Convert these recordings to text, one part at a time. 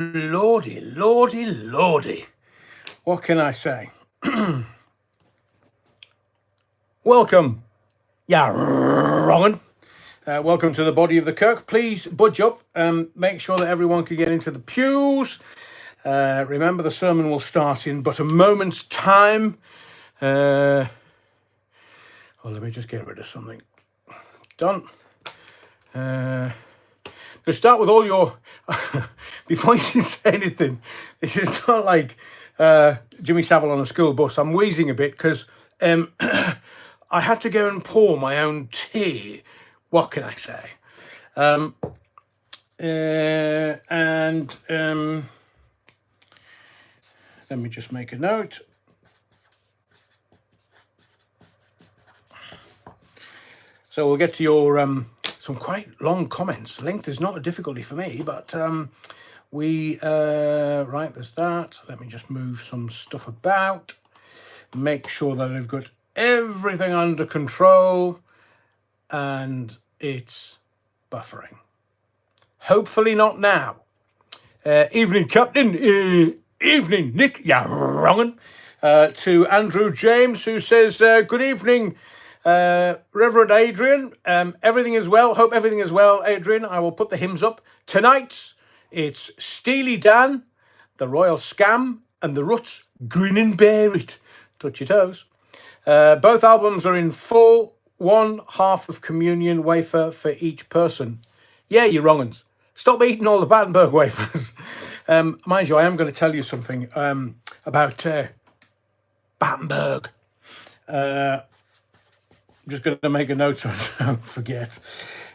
lordy, lordy, lordy. What can I say? Welcome, wrongin'. Welcome to the body of the Kirk. Please budge up. Make sure that everyone can get into the pews. Remember, the sermon will start in but a moment's time. Let me just get rid of something. Done. To start with all your... Before you say anything, this is not like Jimmy Savile on a school bus. I'm wheezing a bit because I had to go and pour my own tea. What can I say? Let me just make a note. So we'll get to your some quite long comments. Length is not a difficulty for me, but right, there's that. Let me just move some stuff about. Make sure that I've got everything under control and it's buffering. Hopefully not now. Evening, Captain. Evening, Nick. Yeah, wrongin'. To Andrew James, who says, good evening, Reverend Adrian. Everything is well. Hope everything is well, Adrian. I will put the hymns up. Tonight, it's Steely Dan, The Royal Scam, and The Ruts, Grin and Bear It. Touch your toes. Both albums are in full, 1/2 of communion wafer for each person. Yeah, you wrong'uns. Stop eating all the Battenberg wafers. Mind you, I am going to tell you something about Battenberg. I'm just going to make a note so I don't forget,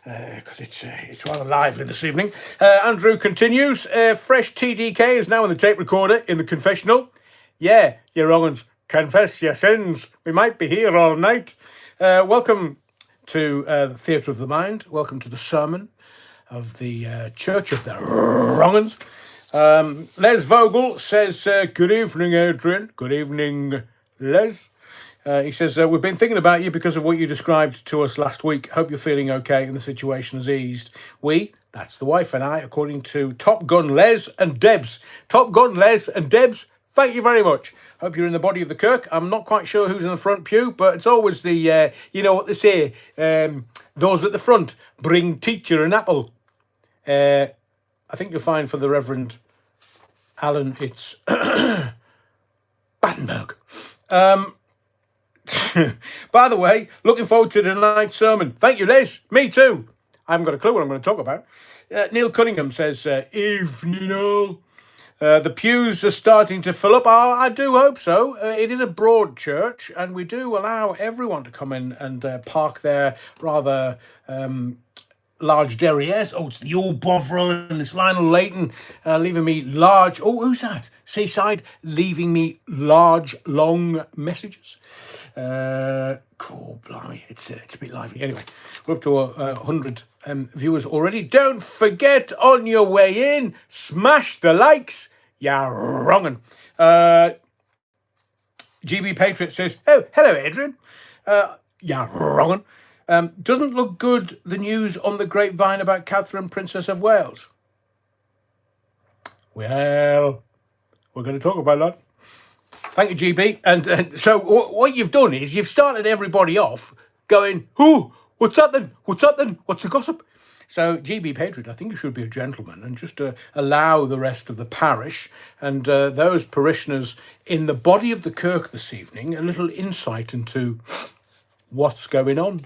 because it's rather lively this evening. Andrew continues. Fresh TDK is now on the tape recorder in the confessional. Yeah, you wrong'uns. Confess your sins. We might be here all night. Welcome to the Theatre of the Mind. Welcome to the sermon of the Church of the Wrong'uns. Les Vogel says, good evening, Adrian. Good evening, Les. He says, we've been thinking about you because of what you described to us last week. Hope you're feeling okay and the situation has eased. That's the wife and I, according to Top Gun Les and Debs. Top Gun Les and Debs, thank you very much. Hope you're in the body of the Kirk. I'm not quite sure who's in the front pew, but it's always the, you know what they say, those at the front bring teacher an apple. I think you'll find for the Reverend Alan, it's Battenberg. By the way, looking forward to tonight's sermon. Thank you, Les. Me too. I haven't got a clue what I'm going to talk about. Neil Cunningham says, evening all. The pews are starting to fill up. I do hope so. It is a broad church, and we do allow everyone to come in and park their rather large derrieres. Oh, it's the old Bovril and it's Lionel Layton leaving me large... Oh, who's that? Seaside leaving me large, long messages. Cool, blimey. It's a bit lively. Anyway, we're up to 100 viewers already. Don't forget, on your way in, smash the likes. Yeah, wrongin'. GB Patriot says, oh, hello, Adrian. Yeah, wrongin'. Doesn't look good, the news on the grapevine about Catherine, Princess of Wales. Well, we're going to talk about that. Thank you, GB. And so what you've done is you've started everybody off going, who? What's that then? What's that then? What's the gossip? So, GB Patriot, I think you should be a gentleman and just allow the rest of the parish and those parishioners in the body of the Kirk this evening a little insight into what's going on.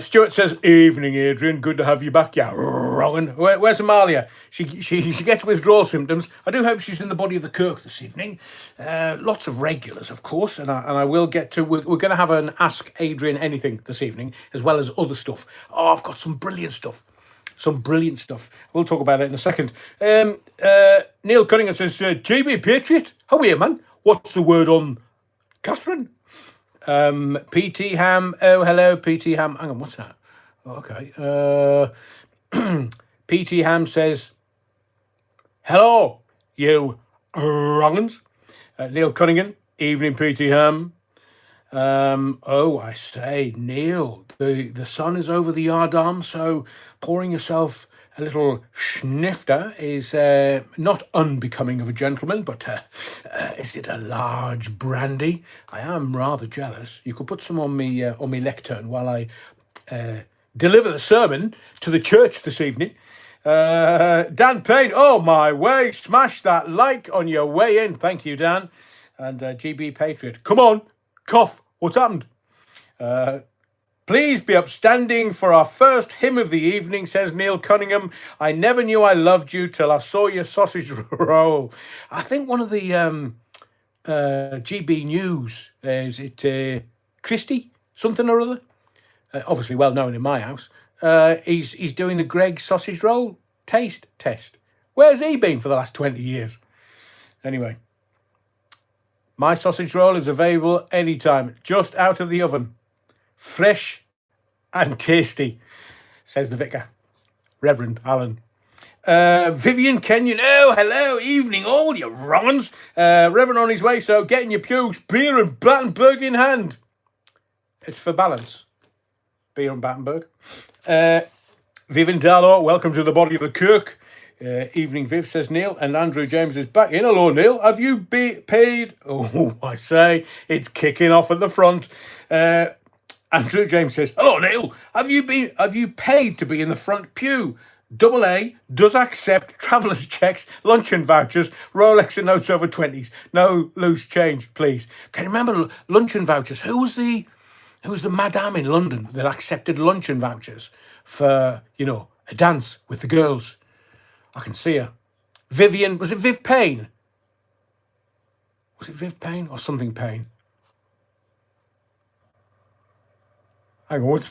Stuart says, evening, Adrian. Good to have you back. Yeah, wrongin'. Where's Amalia? She gets withdrawal symptoms. I do hope she's in the body of the Kirk this evening. Lots of regulars, of course, and I will get to... We're going to have an Ask Adrian Anything this evening, as well as other stuff. Oh, I've got some brilliant stuff. We'll talk about it in a second. Neil Cunningham says, GB Patriot, how are you, man? What's the word on Catherine? PT Ham. Oh, hello, PT Ham. Hang on, what's that? Oh, okay. PT Ham says, hello, you wrong'uns. Neil Cunningham. Evening, PT Ham. Oh, I say, Neil, the sun is over the yardarm, so pouring yourself a little snifter is not unbecoming of a gentleman, but is it a large brandy? I am rather jealous. You could put some on me lectern while I deliver the sermon to the church this evening. Dan Payne, oh my way, smash that like on your way in. Thank you, Dan. And GB Patriot, come on, cough, what's happened? Please be upstanding for our first hymn of the evening, says Neil Cunningham. I never knew I loved you till I saw your sausage roll. I think one of the GB News, is it Christie, something or other? Obviously well known in my house. He's doing the Greggs sausage roll taste test. Where's he been for the last 20 years? Anyway, my sausage roll is available anytime, just out of the oven. Fresh and tasty, says the vicar, Reverend Alan. Vivian Kenyon, oh, hello, evening, all you wrong-uns. Reverend on his way, so getting your pews, beer and Battenberg in hand. It's for balance. Beer and Battenberg. Vivian Darlaw, welcome to the body of the Kirk. Evening, Viv, says Neil, and Andrew James is back in. Hello, Neil. Have you paid? Oh, I say, it's kicking off at the front. Andrew James says, hello, Neil. Have you paid to be in the front pew? Double A does accept travellers' checks, luncheon vouchers, Rolex and notes over 20s. No loose change, please. Can you remember luncheon vouchers? Who was the madame in London that accepted luncheon vouchers for, a dance with the girls? I can see her. Vivian, was it Viv Payne? Was it Viv Payne or something Payne? Hang on,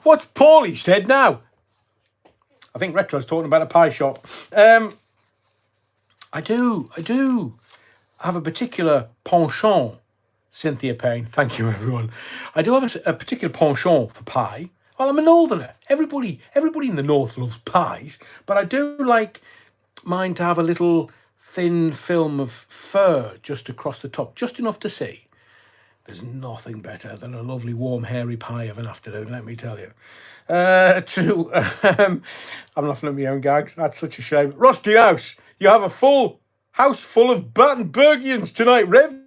what's Paulie said now? I think Retro's talking about a pie shop. I do have a particular penchant, Cynthia Payne. Thank you, everyone. I do have a particular penchant for pie. Well, I'm a northerner. Everybody in the north loves pies, but I do like mine to have a little thin film of fur just across the top, just enough to see. There's nothing better than a lovely, warm, hairy pie of an afternoon, let me tell you. I'm laughing at my own gags. That's such a shame. Rusty House, you have a full house full of Battenbergians tonight, Rev.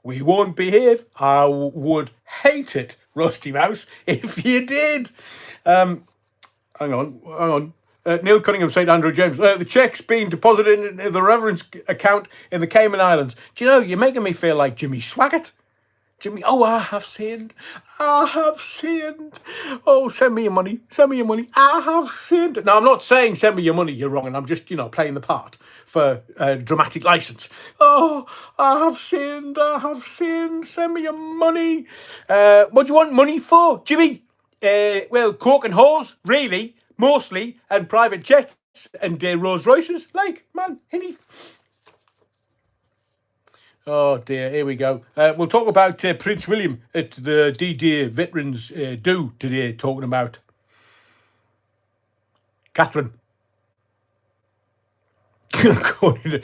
We won't behave. I would hate it, Rusty Mouse, if you did. Hang on. Neil Cunningham, St. Andrew James. The cheque's been deposited into the Reverend's account in the Cayman Islands. Do you know, you're making me feel like Jimmy Swaggart. I have sinned. Oh, send me your money. I have sinned. Now, I'm not saying send me your money, you're wrong, and I'm just, playing the part for dramatic license. Oh, I have sinned. Send me your money. What do you want money for, Jimmy? Well, coke and hose, really, mostly, and private jets and Rolls Royces, Henny. Oh dear, here we go. We'll talk about Prince William at the D-Day Veterans Do today, talking about Catherine. According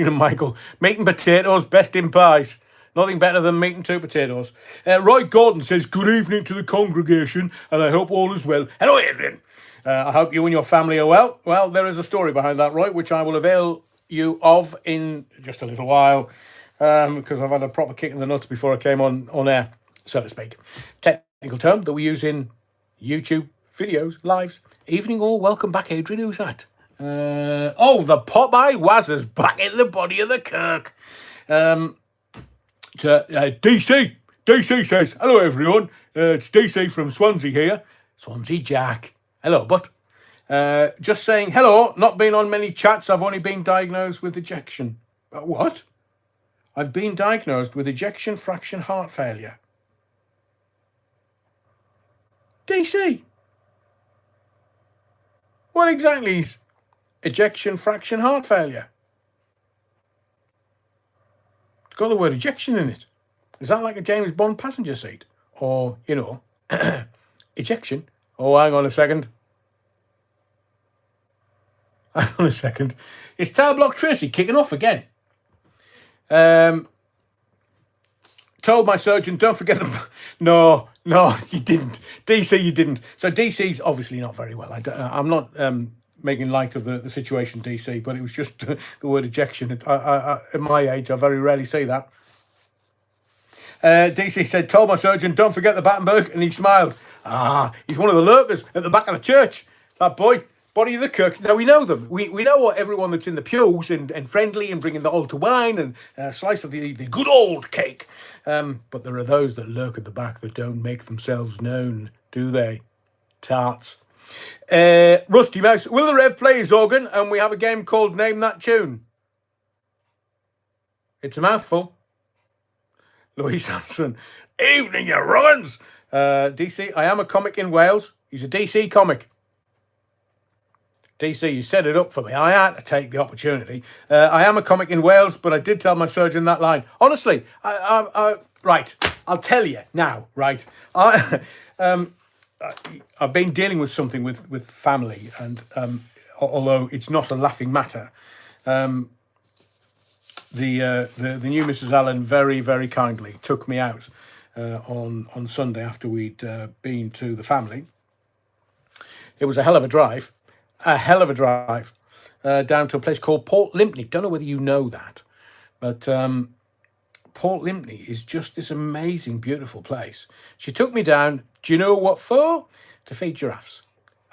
to Michael, meat and potatoes, best in pies. Nothing better than meat and two potatoes. Roy Gordon says, good evening to the congregation, and I hope all is well. Hello, Adrian. I hope you and your family are well. Well, there is a story behind that, Roy, which I will avail you of in just a little while, because I've had a proper kick in the nuts before I came on air, so to speak. Technical term that we use in YouTube videos, lives. Evening all, welcome back, Adrian. Who's that? The Popeye Wazzers back in the body of the Kirk. DC says, hello everyone, it's DC from Swansea here. Swansea Jack. Hello, but just saying hello, not been on many chats, I've only been diagnosed with ejection. What? I've been diagnosed with ejection fraction heart failure. DC? What exactly is ejection fraction heart failure? It's got the word ejection in it. Is that like a James Bond passenger seat? Or, ejection? Oh, hang on a second. Is Tower Block Tracy kicking off again? Told my surgeon, don't forget them. No, No, you didn't. DC, you didn't. So DC's obviously not very well. I'm not making light of the situation, DC, but it was just the word ejection. At my age, I very rarely say that. DC said, told my surgeon, don't forget the Battenberg, and he smiled. Ah, he's one of the lurkers at the back of the church. That boy, body of the kirk. Now, we know them. We know what everyone that's in the pews and friendly and bringing the altar wine and a slice of the good old cake. But there are those that lurk at the back that don't make themselves known, do they? Tarts. Rusty Mouse, will the Rev play his organ and we have a game called Name That Tune? It's a mouthful. Louise Sampson, evening, you runs. DC, I am a comic in Wales. He's a DC comic. DC, you set it up for me. I had to take the opportunity. I am a comic in Wales, but I did tell my surgeon that line. Honestly, right, I'll tell you now, right. I've been dealing with something with family, and although it's not a laughing matter, the new Mrs. Allen very, very kindly took me out on Sunday after we'd been to the family. It was a hell of a drive. Down to a place called Port Lympney. Don't know whether you know that, but Port Lympney is just this amazing, beautiful place. She took me down. Do you know what for? To feed giraffes.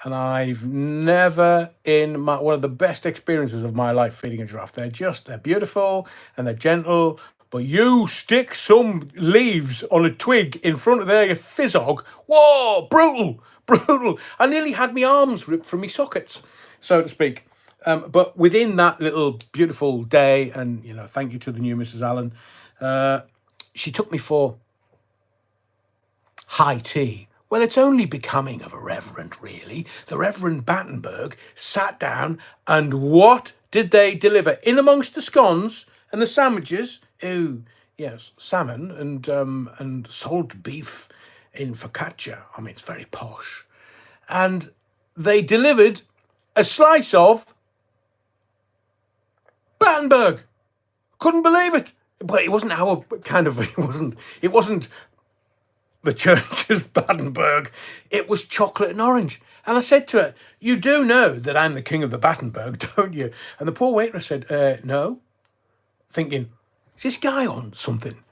And I've never, in one of the best experiences of my life, feeding a giraffe. They're beautiful and they're gentle, but you stick some leaves on a twig in front of their fizzog. Whoa, brutal. I nearly had my arms ripped from my sockets, so to speak. But within that little beautiful day, and thank you to the new Mrs. Allen, she took me for high tea. Well, it's only becoming of a reverend, really. The Reverend Battenberg sat down, and what did they deliver? In amongst the scones and the sandwiches, yes, salmon and salt beef in focaccia. I mean, it's very posh. And they delivered a slice of Battenberg. Couldn't believe it. But it wasn't our kind of, it wasn't the church's Battenberg. It was chocolate and orange. And I said to her, you do know that I'm the king of the Battenberg, don't you? And the poor waitress said, no. Thinking, is this guy on something?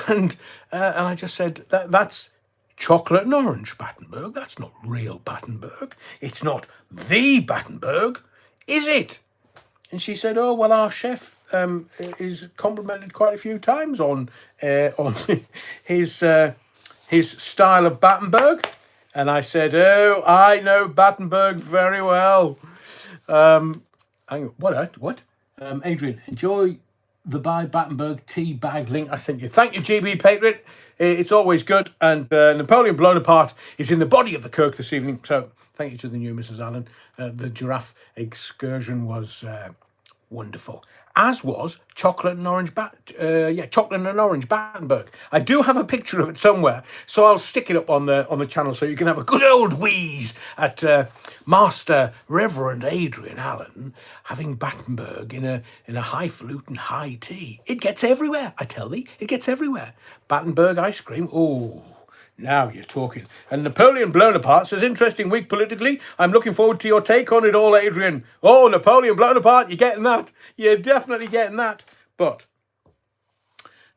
And I just said, that's chocolate and orange Battenberg. That's not real Battenberg. It's not the Battenberg, is it? And she said, oh, well, our chef is complimented quite a few times on his style of Battenberg. And I said, oh, I know Battenberg very well. Hang on, what? Adrian, enjoy the Buy Battenberg tea bag link I sent you. Thank you, GB Patriot. It's always good. And Napoleon Blown Apart is in the body of the Kirk this evening. So thank you to the new Mrs. Allen. The giraffe excursion was wonderful. As was chocolate and orange Battenberg. I do have a picture of it somewhere, so I'll stick it up on the channel so you can have a good old wheeze at Master Reverend Adrian Allen having Battenberg in a highfalutin high tea. It gets everywhere, I tell thee. It gets everywhere. Battenberg ice cream. Oh, now you're talking. And Napoleon Blown Apart says, interesting week politically. I'm looking forward to your take on it all, Adrian. Oh, Napoleon Blown Apart, you're getting that. You're definitely getting that. But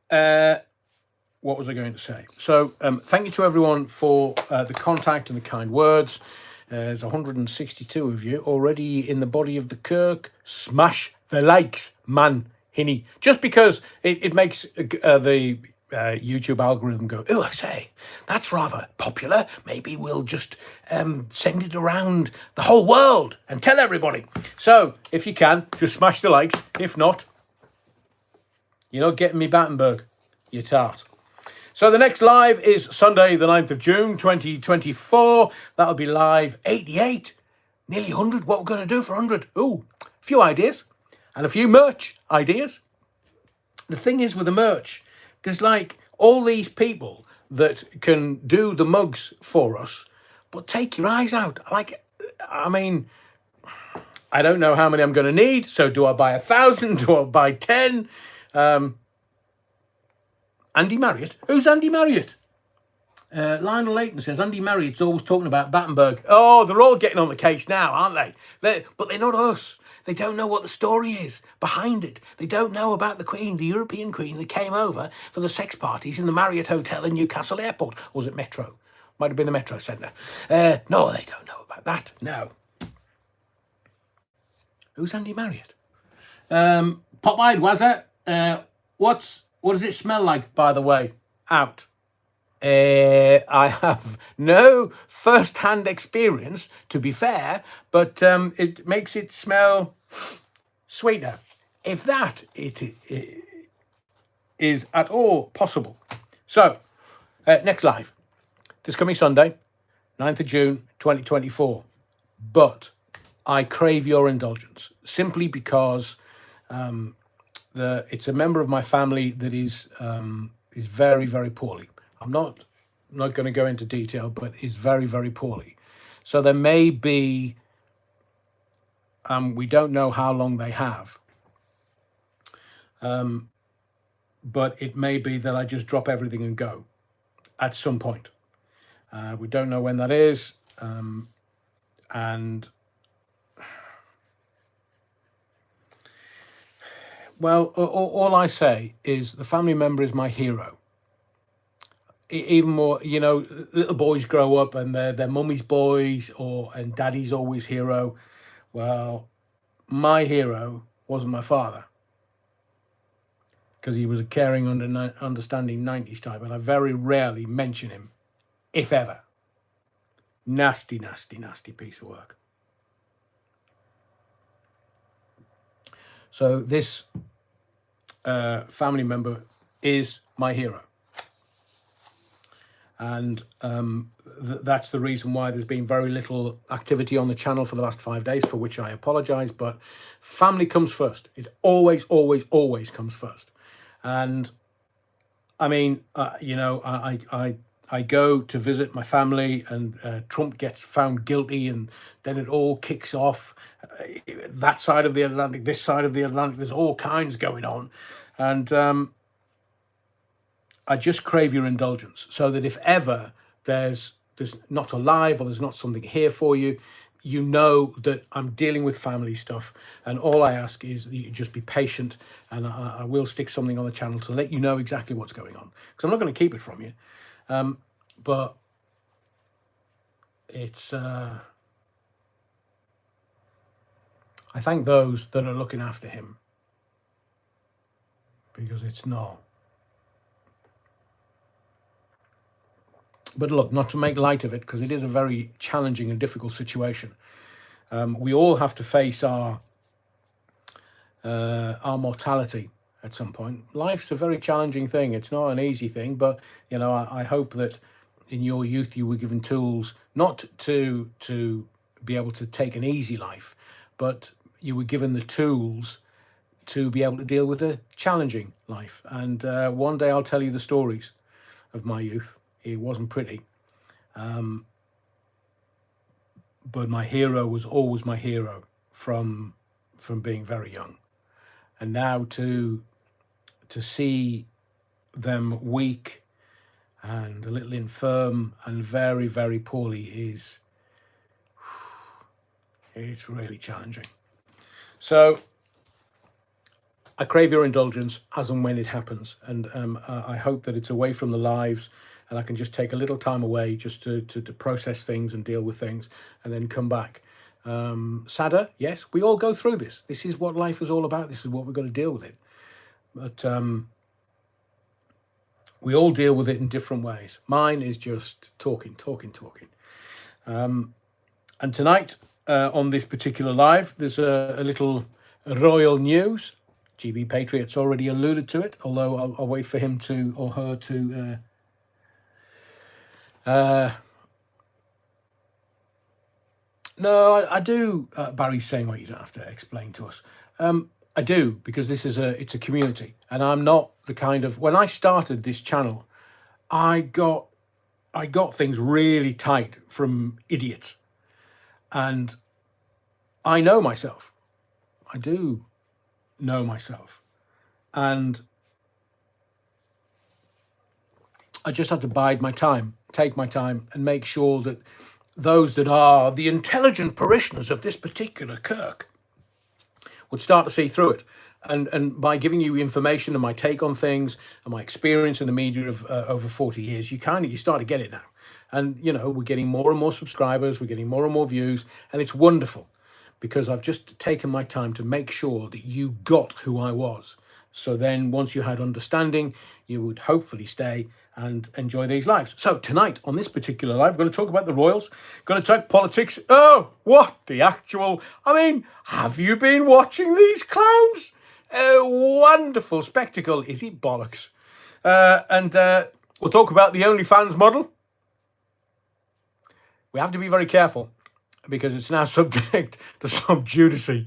what was I going to say? So thank you to everyone for the contact and the kind words. There's 162 of you already in the body of the Kirk. Smash the likes, man, hinny. Just because it makes the YouTube algorithm go, oh, I say, that's rather popular. Maybe we'll just send it around the whole world and tell everybody. So if you can, just smash the likes. If not, you're not getting me Battenberg, you tart. So the next live is Sunday, the 9th of June, 2024. That'll be live 88, nearly 100. What we're going to do for 100? Ooh, a few ideas and a few merch ideas. The thing is with the merch, there's like all these people that can do the mugs for us, but take your eyes out. I mean, I don't know how many I'm going to need. So do I buy 1,000? Do I buy 10? Andy Marriott? Who's Andy Marriott? Lionel Layton says, Andy Marriott's always talking about Battenberg. Oh, they're all getting on the case now, aren't they? But they're not us. They don't know what the story is behind it. They don't know about the Queen, the European Queen that came over for the sex parties in the Marriott Hotel in Newcastle Airport. Or was it Metro? Might have been the Metro Centre. No, they don't know about that. No. Who's Andy Marriott? Pop-eyed Wazza. What does it smell like, by the way? Out. I have no first-hand experience, to be fair, but it makes it smell sweeter. If that it is at all possible. So, next live. This coming Sunday, 9th of June, 2024. But I crave your indulgence, simply because it's a member of my family that is very, very poorly. I'm not going to go into detail, but is very, very poorly. So there may be, we don't know how long they have, but it may be that I just drop everything and go at some point. We don't know when that is, and well, all I say is the family member is my hero. Even more, little boys grow up and they're mummy's boys, and daddy's always hero. Well, my hero wasn't my father, because he was a caring, understanding 90s type, and I very rarely mention him, if ever. Nasty, nasty, nasty piece of work. So this family member is my hero. And that's the reason why there's been very little activity on the channel for the last 5 days, for which I apologize. But family comes first. It always, always, always comes first. And I mean, I go to visit my family, and Trump gets found guilty, and then it all kicks off. That side of the Atlantic, this side of the Atlantic, there's all kinds going on. And I just crave your indulgence, so that if ever there's not a live, or there's not something here for you, you know that I'm dealing with family stuff, and all I ask is that you just be patient, and I will stick something on the channel to let you know exactly what's going on, because I'm not going to keep it from you. But it's I thank those that are looking after him, because it's not. But look, not to make light of it, because it is a very challenging and difficult situation. We all have to face our mortality at some point. Life's a very challenging thing. It's not an easy thing, but I hope that in your youth you were given tools not to be able to take an easy life, but you were given the tools to be able to deal with a challenging life. And one day I'll tell you the stories of my youth. It wasn't pretty, but my hero was always my hero from being very young. And now to see them weak and a little infirm and very, very poorly it's really challenging. So I crave your indulgence as and when it happens, and I hope that it's away from the lives, and I can just take a little time away just to process things and deal with things, and then come back. Sadder, yes, we all go through this. This is what life is all about. This is what we've got to deal with it. But we all deal with it in different ways. Mine is just talking. And tonight, on this particular live, there's a little royal news. GB Patriot's already alluded to it, although I'll wait for him to, or her to... No, I do. Barry's saying, well, you don't have to explain to us. I do, because it's a community, and I'm not the kind of... When I started this channel, I got things really tight from idiots, and I know myself. I do know myself, and I just had to bide my time. take my time and make sure that those that are the intelligent parishioners of this particular kirk would start to see through it. And by giving you information and my take on things and my experience in the media of over 40 years, you start to get it now. And, we're getting more and more subscribers, we're getting more and more views, and it's wonderful because I've just taken my time to make sure that you got who I was. So then once you had understanding, you would hopefully stay and enjoy these lives. So tonight on this particular live, we're going to talk about the royals, going to talk politics. Oh, what the actual, have you been watching these clowns? A wonderful spectacle. Is it bollocks? And we'll talk about the OnlyFans model. We have to be very careful because it's now subject to some judicacy.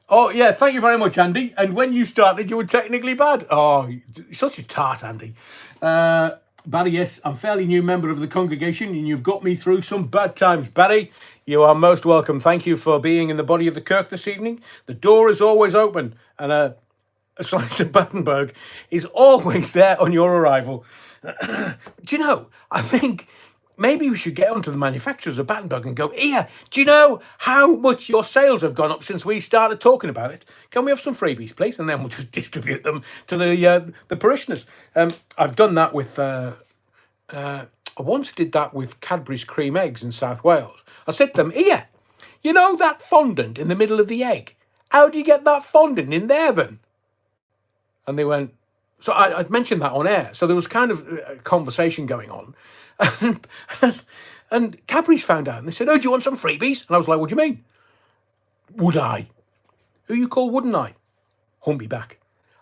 Oh, yeah, thank you very much, Andy. And when you started, you were technically bad. Oh, you're such a tart, Andy. Barry, yes, I'm a fairly new member of the congregation and you've got me through some bad times. Barry, you are most welcome. Thank you for being in the body of the kirk this evening. The door is always open and a slice of Battenberg is always there on your arrival. Do you know, I think maybe we should get onto the manufacturers of Battenberg and go, here, do you know how much your sales have gone up since we started talking about it? Can we have some freebies, please? And then we'll just distribute them to the parishioners. I've done that with, I once did that with Cadbury's cream eggs in South Wales. I said to them, here, you know that fondant in the middle of the egg? How do you get that fondant in there then? And they went, so I'd mentioned that on air. So there was kind of a conversation going on. And Cadbury's found out and they said, oh, do you want some freebies? And I was like, what do you mean? Would I? Who you call wouldn't I? Humpy back.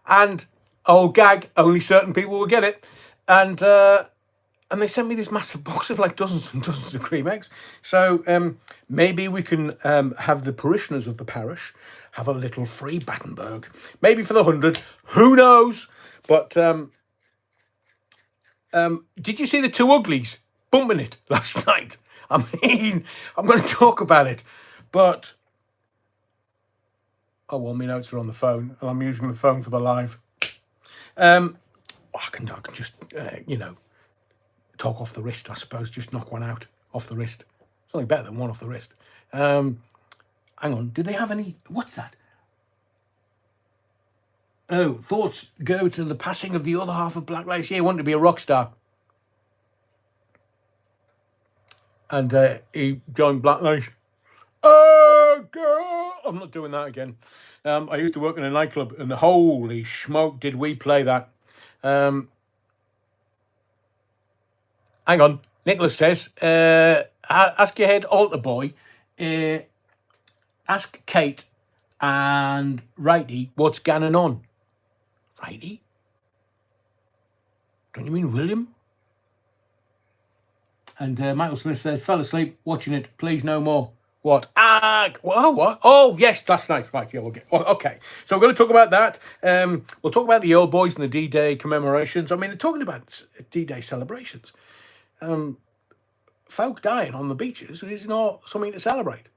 And old gag, only certain people will get it. And they sent me this massive box of like dozens and dozens of cream eggs. So maybe we can have the parishioners of the parish have a little free Battenberg. Maybe for the 100. Who knows? But did you see the two uglies bumping it last night? I'm going to talk about it. But, my notes are on the phone and I'm using the phone for the live. I can just, talk off the wrist, I suppose. Just knock one out off the wrist. It's only better than one off the wrist. Hang on, did they have any... What's that? Oh, thoughts go to the passing of the other half of Black Lives. Yeah, he wanted to be a rock star. And he joined Black Nation. Oh, girl! I'm not doing that again. I used to work in a nightclub, and holy smoke, did we play that. Hang on. Nicholas says, ask your head altar boy, ask Kate and Righty what's going on. Righty? Don't you mean William? And Michael Smith says, fell asleep watching it. Please no more. What? What? Oh, yes, last night. Right, yeah, we'll get... okay, so we're going to talk about that. We'll talk about the old boys and the D-Day commemorations. They're talking about D-Day celebrations. Folk dying on the beaches is not something to celebrate.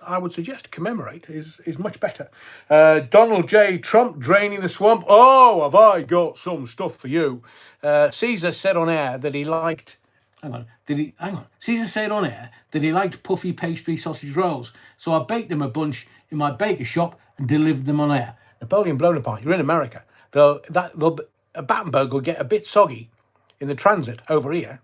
I would suggest commemorate is much better. Donald J. Trump draining the swamp. Oh, have I got some stuff for you. Caesar said on air that he liked... Hang on. Caesar said on air that he liked puffy pastry sausage rolls. So I baked them a bunch in my baker shop and delivered them on air. Napoleon Bonaparte, you're in America. A Battenberg will get a bit soggy in the transit over here.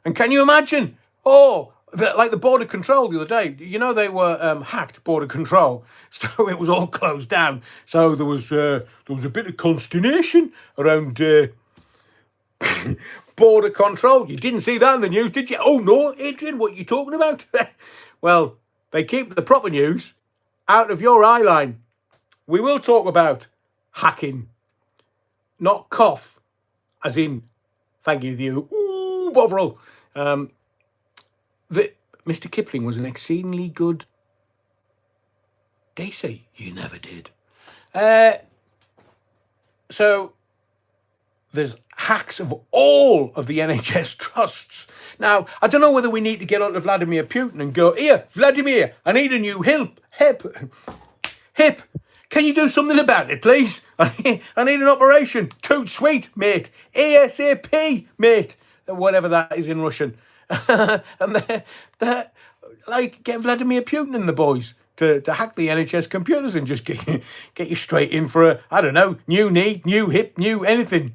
And can you imagine? Like the border control the other day, they were hacked, border control, so it was all closed down. So there was a bit of consternation around border control. You didn't see that in the news, did you? Oh no, Adrian, what are you talking about? Well, they keep the proper news out of your eye line. We will talk about hacking, not cough, as in thank you, ooh, Bovril. Mr. Kipling was an exceedingly good DC. You never did. So there's hacks of all of the NHS trusts. Now, I don't know whether we need to get on to Vladimir Putin and go, here, Vladimir, I need a new hip. Can you do something about it, please? I need an operation. Toot sweet, mate. ASAP, mate. Whatever that is in Russian. And they're like, get Vladimir Putin and the boys to hack the NHS computers and just get you straight in for a, I don't know, new knee, new hip, new anything.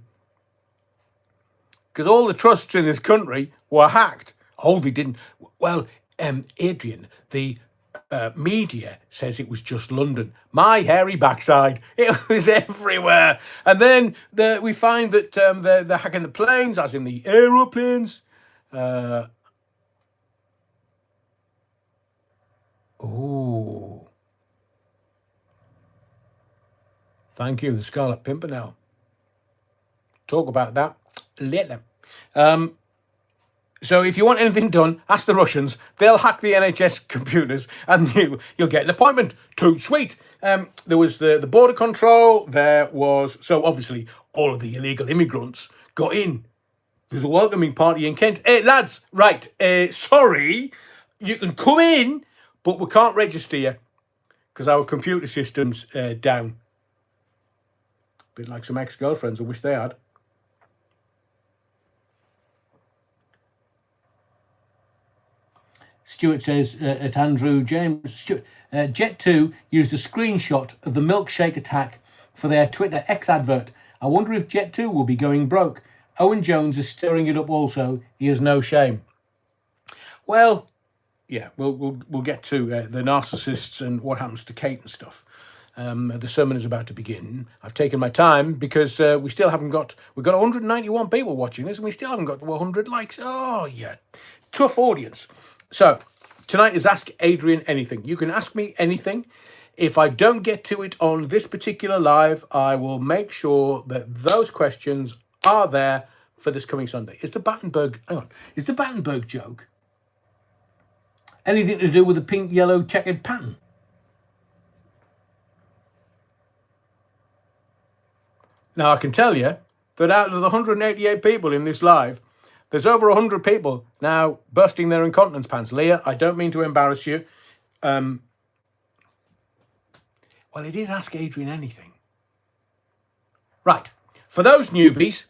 Because all the trusts in this country were hacked. Oh, they didn't. Well, Adrian, the media says it was just London. My hairy backside. It was everywhere. And then we find that they're hacking the planes, as in the aeroplanes. Oh. Thank you, the Scarlet Pimpernel. Talk about that later. So if you want anything done, ask the Russians. They'll hack the NHS computers and you'll get an appointment. Too sweet. There was the border control. There was, so obviously all of the illegal immigrants got in. There's a welcoming party in Kent. Hey, lads, right, sorry, you can come in, but we can't register you because our computer system's down. A bit like some ex-girlfriends, I wish they had. Stuart says at Andrew James, Jet2 used a screenshot of the milkshake attack for their Twitter X advert. I wonder if Jet2 will be going broke. Owen Jones is stirring it up also. He has no shame. Well, yeah, we'll get to the narcissists and what happens to Kate and stuff. The sermon is about to begin. I've taken my time because we still haven't got... We've got 191 people watching this and we still haven't got 100 likes. Oh, yeah. Tough audience. So, tonight is Ask Adrian Anything. You can ask me anything. If I don't get to it on this particular live, I will make sure that those questions are there for this coming Sunday. Is the Battenberg... Hang on. Is the Battenberg joke anything to do with the pink, yellow, checkered pattern? Now, I can tell you that out of the 188 people in this live, there's over 100 people now bursting their incontinence pants. Leah, I don't mean to embarrass you. Well, it is Ask Adrian Anything. Right. For those newbies,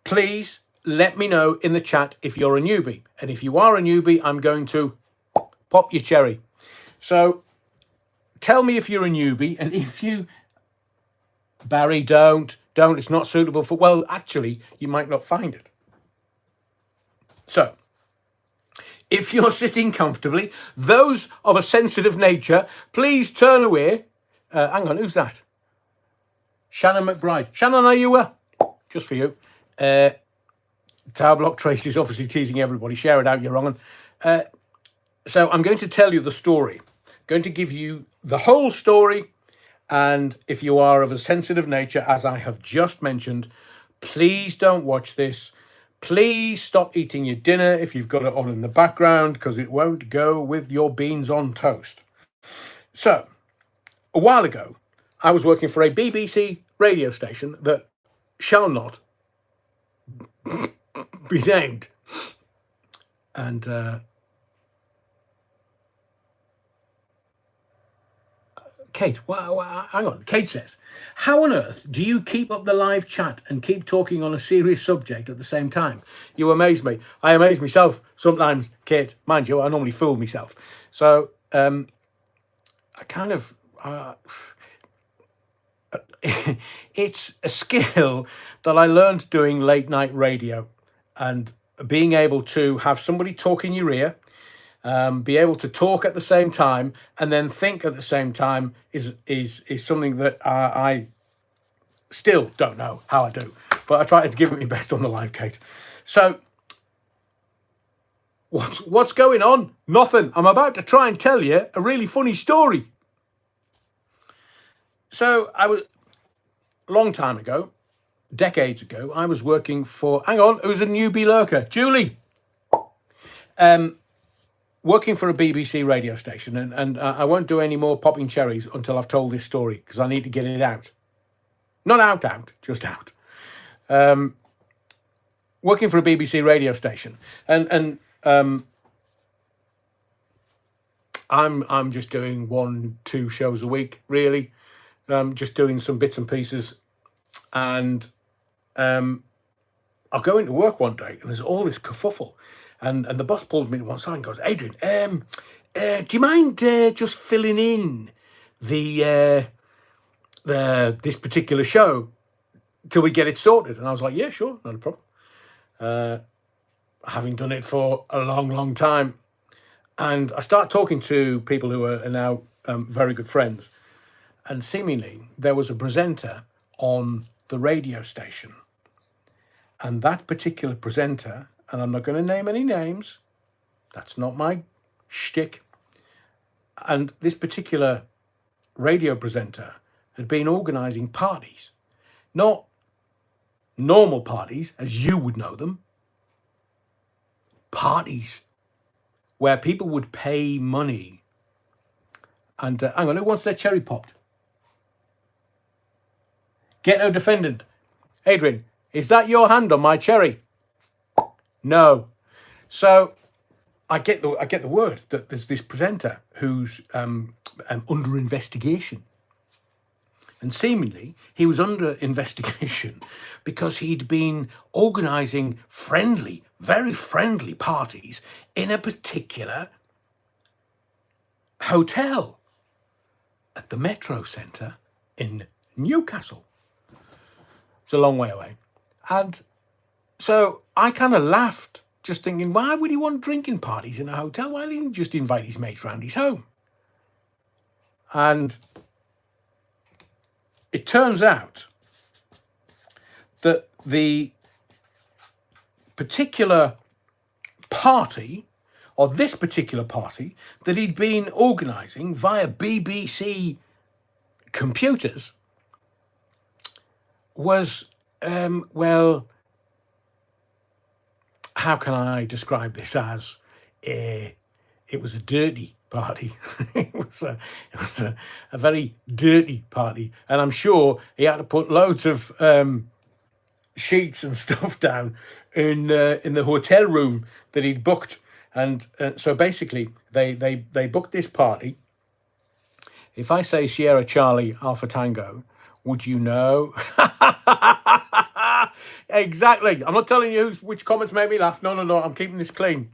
please let me know in the chat if you're a newbie. And if you are a newbie, I'm going to pop your cherry. So tell me if you're a newbie. And if you... Barry, don't. It's not suitable for... Well, actually, you might not find it. So, if you're sitting comfortably, those of a sensitive nature, please turn away. Hang on, who's that? Shannon McBride. Shannon, are you just for you? Tower Block Trace is obviously teasing everybody. Share it out, you're wrong. So I'm going to tell you the story. Going to give you the whole story. And if you are of a sensitive nature, as I have just mentioned, please don't watch this. Please stop eating your dinner if you've got it on in the background, because it won't go with your beans on toast. So, a while ago, I was working for a BBC radio station that shall not be named. And Kate, hang on. Kate says, how on earth do you keep up the live chat and keep talking on a serious subject at the same time? You amaze me. I amaze myself sometimes, Kate. Mind you, I normally fool myself. So, I kind of... it's a skill that I learned doing late night radio and being able to have somebody talk in your ear, be able to talk at the same time and then think at the same time is something that I still don't know how I do, but I try to give it my best on the live, Kate. So what's going on? Nothing. I'm about to try and tell you a really funny story. So I was a long time ago, decades ago, I was working for, hang on, it was a newbie lurker, Julie. Working for a BBC radio station, and I won't do any more popping cherries until I've told this story, because I need to get it out. Not out, just out. Working for a BBC radio station, and I'm just doing 1-2 shows a week, really. just doing some bits and pieces. And I'll go into work one day and there's all this kerfuffle. And the boss pulls me to one side and goes, Adrian, do you mind just filling in the this particular show till we get it sorted? And I was like, yeah, sure, not a problem. Having done it for a long, long time. And I start talking to people who are now very good friends. And seemingly there was a presenter on the radio station. And that particular presenter, and I'm not going to name any names, that's not my shtick. And this particular radio presenter had been organising parties. Not normal parties, as you would know them. Parties where people would pay money. And hang on, who wants their cherry popped? Get no defendant. Adrian, is that your hand on my cherry? No. So I get the word that there's this presenter who's under investigation. And seemingly he was under investigation because he'd been organising friendly, very friendly parties in a particular hotel at the Metro Centre in Newcastle. It's a long way away. And so I kind of laughed, just thinking, why would he want drinking parties in a hotel? Why didn't he just invite his mates round his home? And it turns out that the particular party, or this particular party, that he'd been organising via BBC computers was, well, how can I describe this as? It was a dirty party. it was a very dirty party. And I'm sure he had to put loads of sheets and stuff down in the hotel room that he'd booked. And so basically, they booked this party. If I say Sierra Charlie Alpha Tango, would you know? Exactly. I'm not telling you which comments made me laugh. No. I'm keeping this clean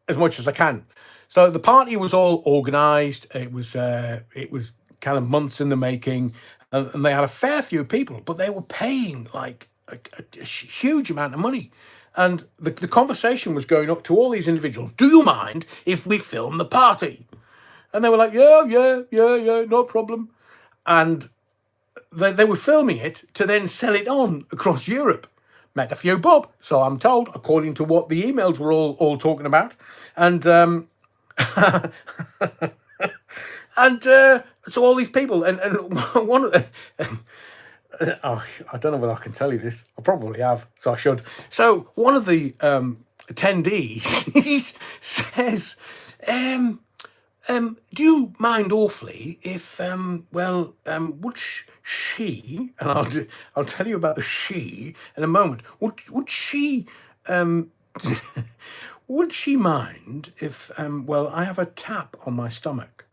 as much as I can. So the party was all organised. It was kind of months in the making, and they had a fair few people, but they were paying like a huge amount of money. And the conversation was going up to all these individuals. Do you mind if we film the party? And they were like, yeah, no problem. And they were filming it to then sell it on across Europe. Make a few bob, so I'm told, according to what the emails were all talking about. And and so all these people, and one of the... Oh, I don't know whether I can tell you this. I probably have, so I should. So one of the attendees he says, do you mind awfully if, would she, and I'll tell you about the she in a moment, would she, would she mind if, I have a tap on my stomach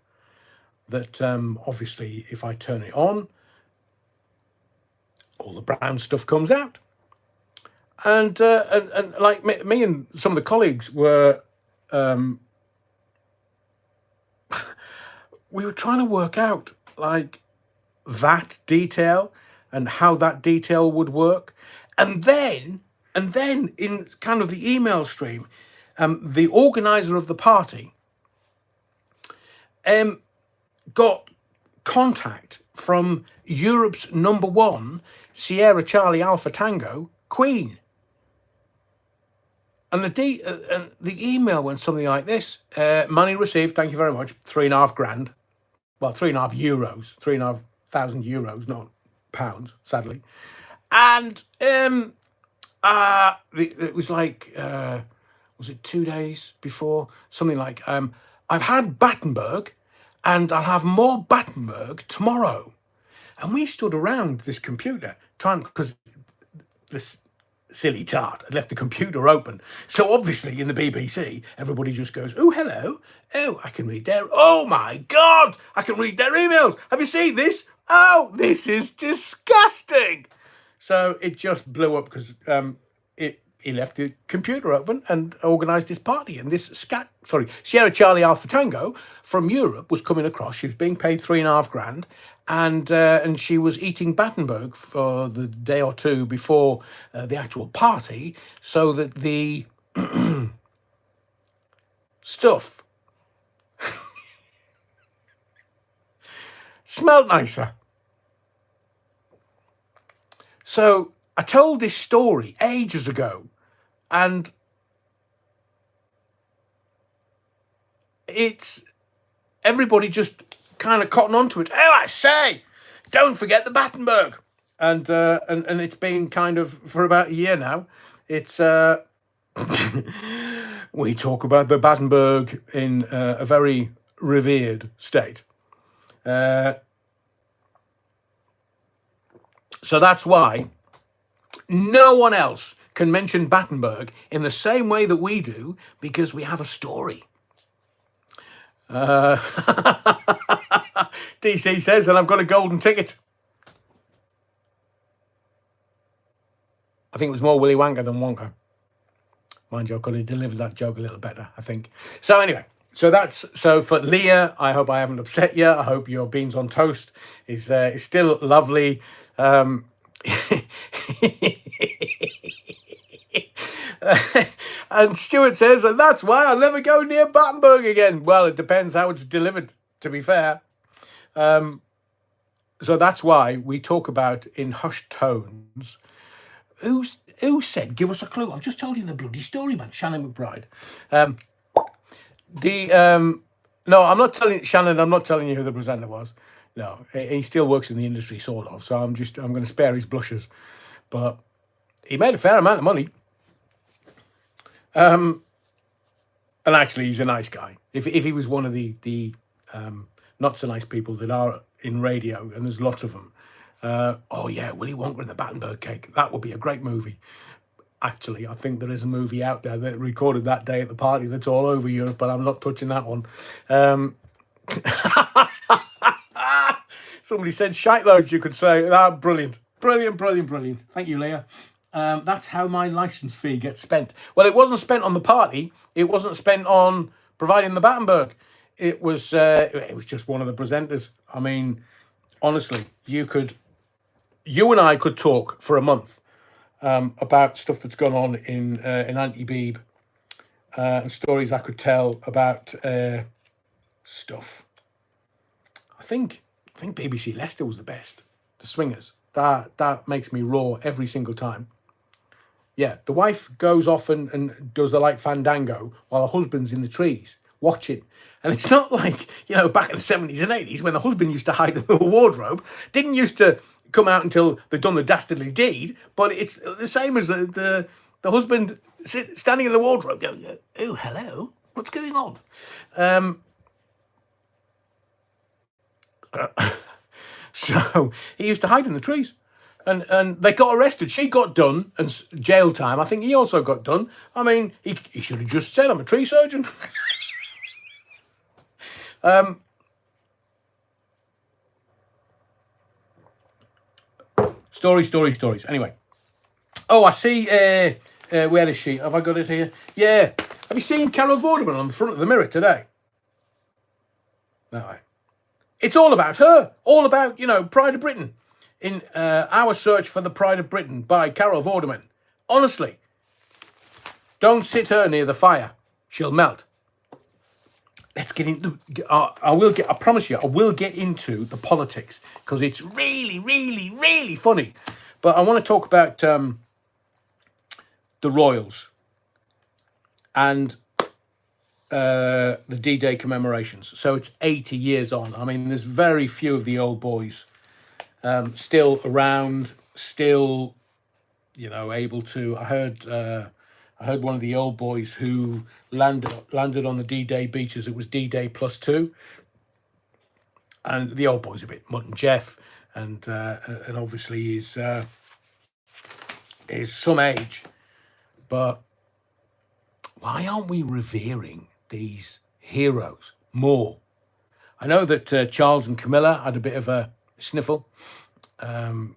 that, obviously, if I turn it on, all the brown stuff comes out. And like me and some of the colleagues were, we were trying to work out like that detail and how that detail would work. And then in kind of the email stream, the organizer of the party got contact from Europe's #1 Sierra Charlie Alpha Tango Queen. And the email went something like this: money received, thank you very much, 3.5 grand. Well, 3.5 euros, 3,500 euros, not pounds, sadly. And it was like, was it 2 days before? Something like, I've had Battenberg, and I'll have more Battenberg tomorrow. And we stood around this computer trying, because this silly tart had left the computer open. So obviously in the BBC, everybody just goes, oh, hello. Oh, I can read their, oh my God, I can read their emails. Have you seen this? Oh, this is disgusting. So it just blew up because he left the computer open and organised this party. And this Sierra Charlie Alpha Tango from Europe was coming across. She was being paid $3.5 grand, and she was eating Battenberg for the day or two before the actual party, so that the stuff smelled nicer. So I told this story ages ago, and it's everybody just kind of cotton onto it. Oh, I say, don't forget the Battenberg, and it's been kind of for about a year now. It's we talk about the Battenberg in a very revered state. So that's why no one else can mention Battenberg in the same way that we do, because we have a story. DC says, and I've got a golden ticket. I think it was more Willy Wonka than Wonka. Mind you, I could have delivered that joke a little better, I think. So anyway, so for Leah, I hope I haven't upset you. I hope your beans on toast is still lovely. And Stuart says, and that's why I'll never go near Battenberg again. Well, it depends how it's delivered, to be fair. So that's why we talk about in hushed tones. Who said, give us a clue? I've just told you the bloody story, man. Shannon McBride. No, I'm not telling Shannon. I'm not telling you who the presenter was. No, he still works in the industry, sort of. So I'm going to spare his blushes. But he made a fair amount of money. And actually, he's a nice guy. If he was one of the not so nice people that are in radio, and there's lots of them. Oh yeah, Willy Wonka and the Battenberg Cake. That would be a great movie. Actually, I think there is a movie out there that recorded that day at the party that's all over Europe, but I'm not touching that one. Somebody said shite loads, you could say. Brilliant. Brilliant. Thank you, Leah. That's how my license fee gets spent. Well, it wasn't spent on the party. It wasn't spent on providing the Battenberg. It was just one of the presenters. I mean, honestly, you and I could talk for a month about stuff that's gone on in anti-Beeb, and stories I could tell about stuff. I think BBC Leicester was the best. The Swingers. That makes me roar every single time. Yeah, the wife goes off and does the light fandango while her husband's in the trees watching. And it's not like, back in the 70s and 80s when the husband used to hide in the wardrobe. Didn't used to come out until they'd done the dastardly deed. But it's the same as the husband standing in the wardrobe going, oh, hello, what's going on? So he used to hide in the trees. And they got arrested. She got done, and jail time. I think he also got done. I mean, he should have just said, I'm a tree surgeon. Stories. Anyway. Oh, I see. Where is she? Have I got it here? Yeah. Have you seen Carol Vorderman on the front of the Mirror today? No. It's all about her. All about, Pride of Britain. In Our Search for the Pride of Britain by Carol Vorderman. Honestly, don't sit her near the fire. She'll melt. Let's get into. I promise you, I will get into the politics because it's really, really, really funny. But I want to talk about the Royals and the D-Day commemorations. So it's 80 years on. I mean, there's very few of the old boys still around, still, able to. I heard one of the old boys who landed on the D-Day beaches. It was D-Day +2, and the old boy's a bit Mutt and Jeff, and obviously is some age, but why aren't we revering these heroes more? I know that Charles and Camilla had a bit of a sniffle. And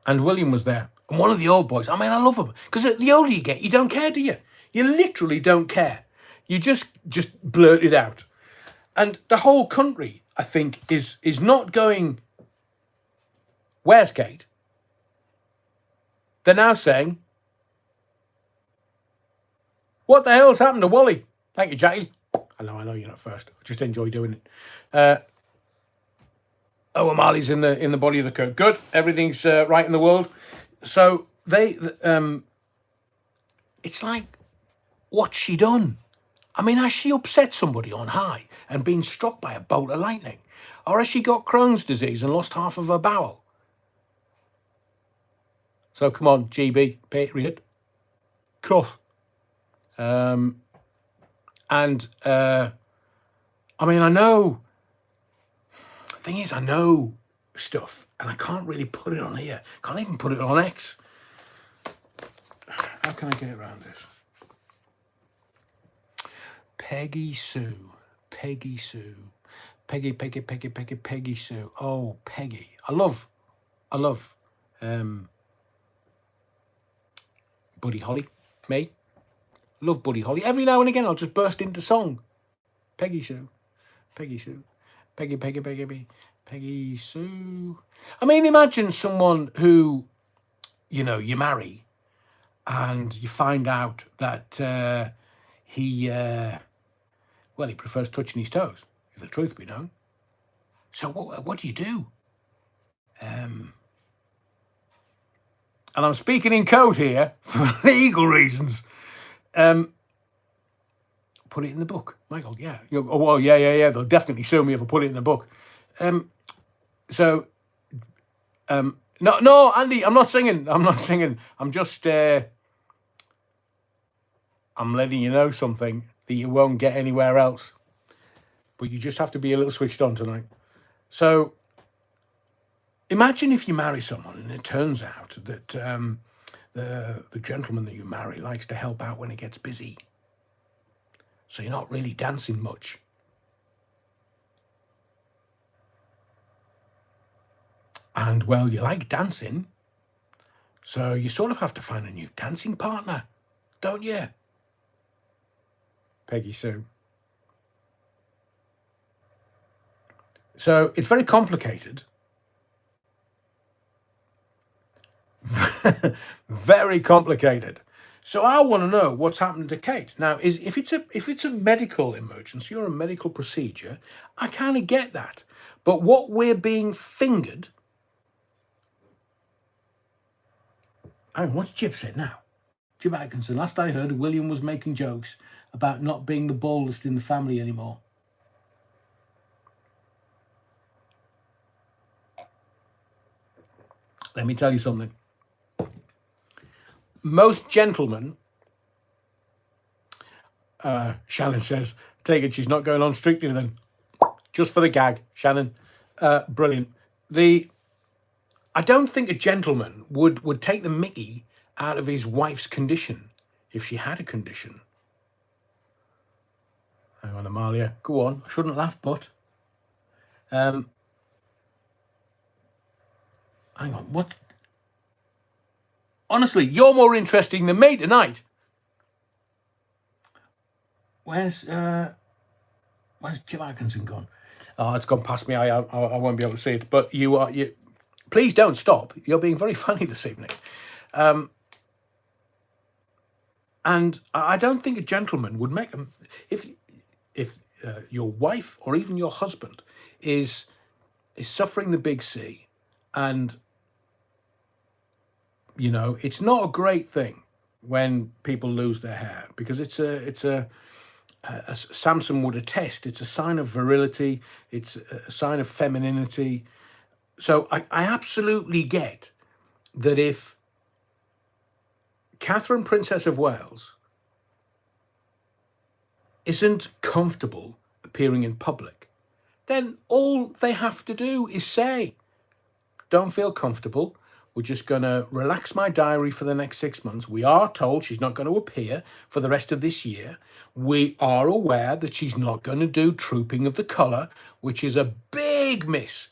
William was there. And one of the old boys, I mean, I love them. Because the older you get, you don't care, do you? You literally don't care. You just blurt it out. And the whole country, I think, is not going, where's Kate? They're now saying, what the hell's happened to Wally? Thank you, Jackie. I know you're not first. I just enjoy doing it. Marley's in the body of the coat. Good. Everything's right in the world. So it's like, what's she done? I mean, has she upset somebody on high and been struck by a bolt of lightning? Or has she got Crohn's disease and lost half of her bowel? So come on, GB, period. Cool. I mean, I know. The thing is, I know stuff, and I can't really put it on here. Can't even put it on X. How can I get around this? Peggy Sue. Peggy Sue. Peggy Sue. Oh, Peggy. I love Buddy Holly. Me. Love Buddy Holly. Every now and again I'll just burst into song. Peggy Sue. Peggy Sue. Peggy Sue. I mean, imagine someone who, you marry and you find out that he prefers touching his toes, if the truth be known. So what do you do? And I'm speaking in code here for legal reasons. Put it in the book, Michael. Yeah. Yeah. They'll definitely sue me if I put it in the book. No, Andy, I'm not singing. I'm just, I'm letting you know something that you won't get anywhere else. But you just have to be a little switched on tonight. So, imagine if you marry someone and it turns out that the gentleman that you marry likes to help out when he gets busy. So you're not really dancing much. And, well, you like dancing, so you sort of have to find a new dancing partner, don't you? Peggy Sue. So it's very complicated. Very complicated. So I want to know what's happened to Kate. Now, if it's a medical emergency or a medical procedure, I kind of get that. But what we're being fingered... what's Jib said now? Jib Atkinson, last I heard, William was making jokes about not being the baldest in the family anymore. Let me tell you something. Most gentlemen, Shannon says, take it she's not going on Strictly then. Just for the gag, Shannon. Brilliant. I don't think a gentleman would take the mickey out of his wife's condition if she had a condition. Hang on, Amalia. Go on. I shouldn't laugh, but... hang on, what... Honestly, you're more interesting than me tonight. Where's Jim Atkinson gone? Oh, it's gone past me. I won't be able to see it. But you please don't stop. You're being very funny this evening. And I don't think a gentleman would make them... If your wife or even your husband is suffering the big C, and it's not a great thing when people lose their hair, because it's a as Samson would attest, it's a sign of virility, it's a sign of femininity. So I absolutely get that if Catherine, Princess of Wales, isn't comfortable appearing in public, then all they have to do is say, don't feel comfortable, We're just going to relax my diary for the next 6 months. We are told she's not going to appear for the rest of this year. We are aware that she's not going to do Trooping of the Colour, which is a big miss.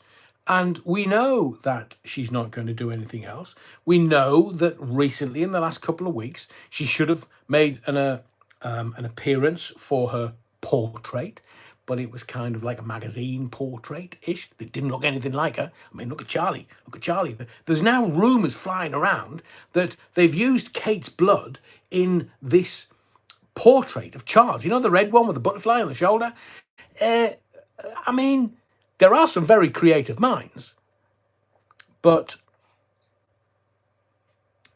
And we know that she's not going to do anything else. We know that recently, in the last couple of weeks, she should have made an appearance for her portrait, but it was kind of like a magazine portrait-ish that didn't look anything like her. I mean, look at Charlie. Look at Charlie. There's now rumours flying around that they've used Kate's blood in this portrait of Charles. You know, the red one with the butterfly on the shoulder? I mean, there are some very creative minds, but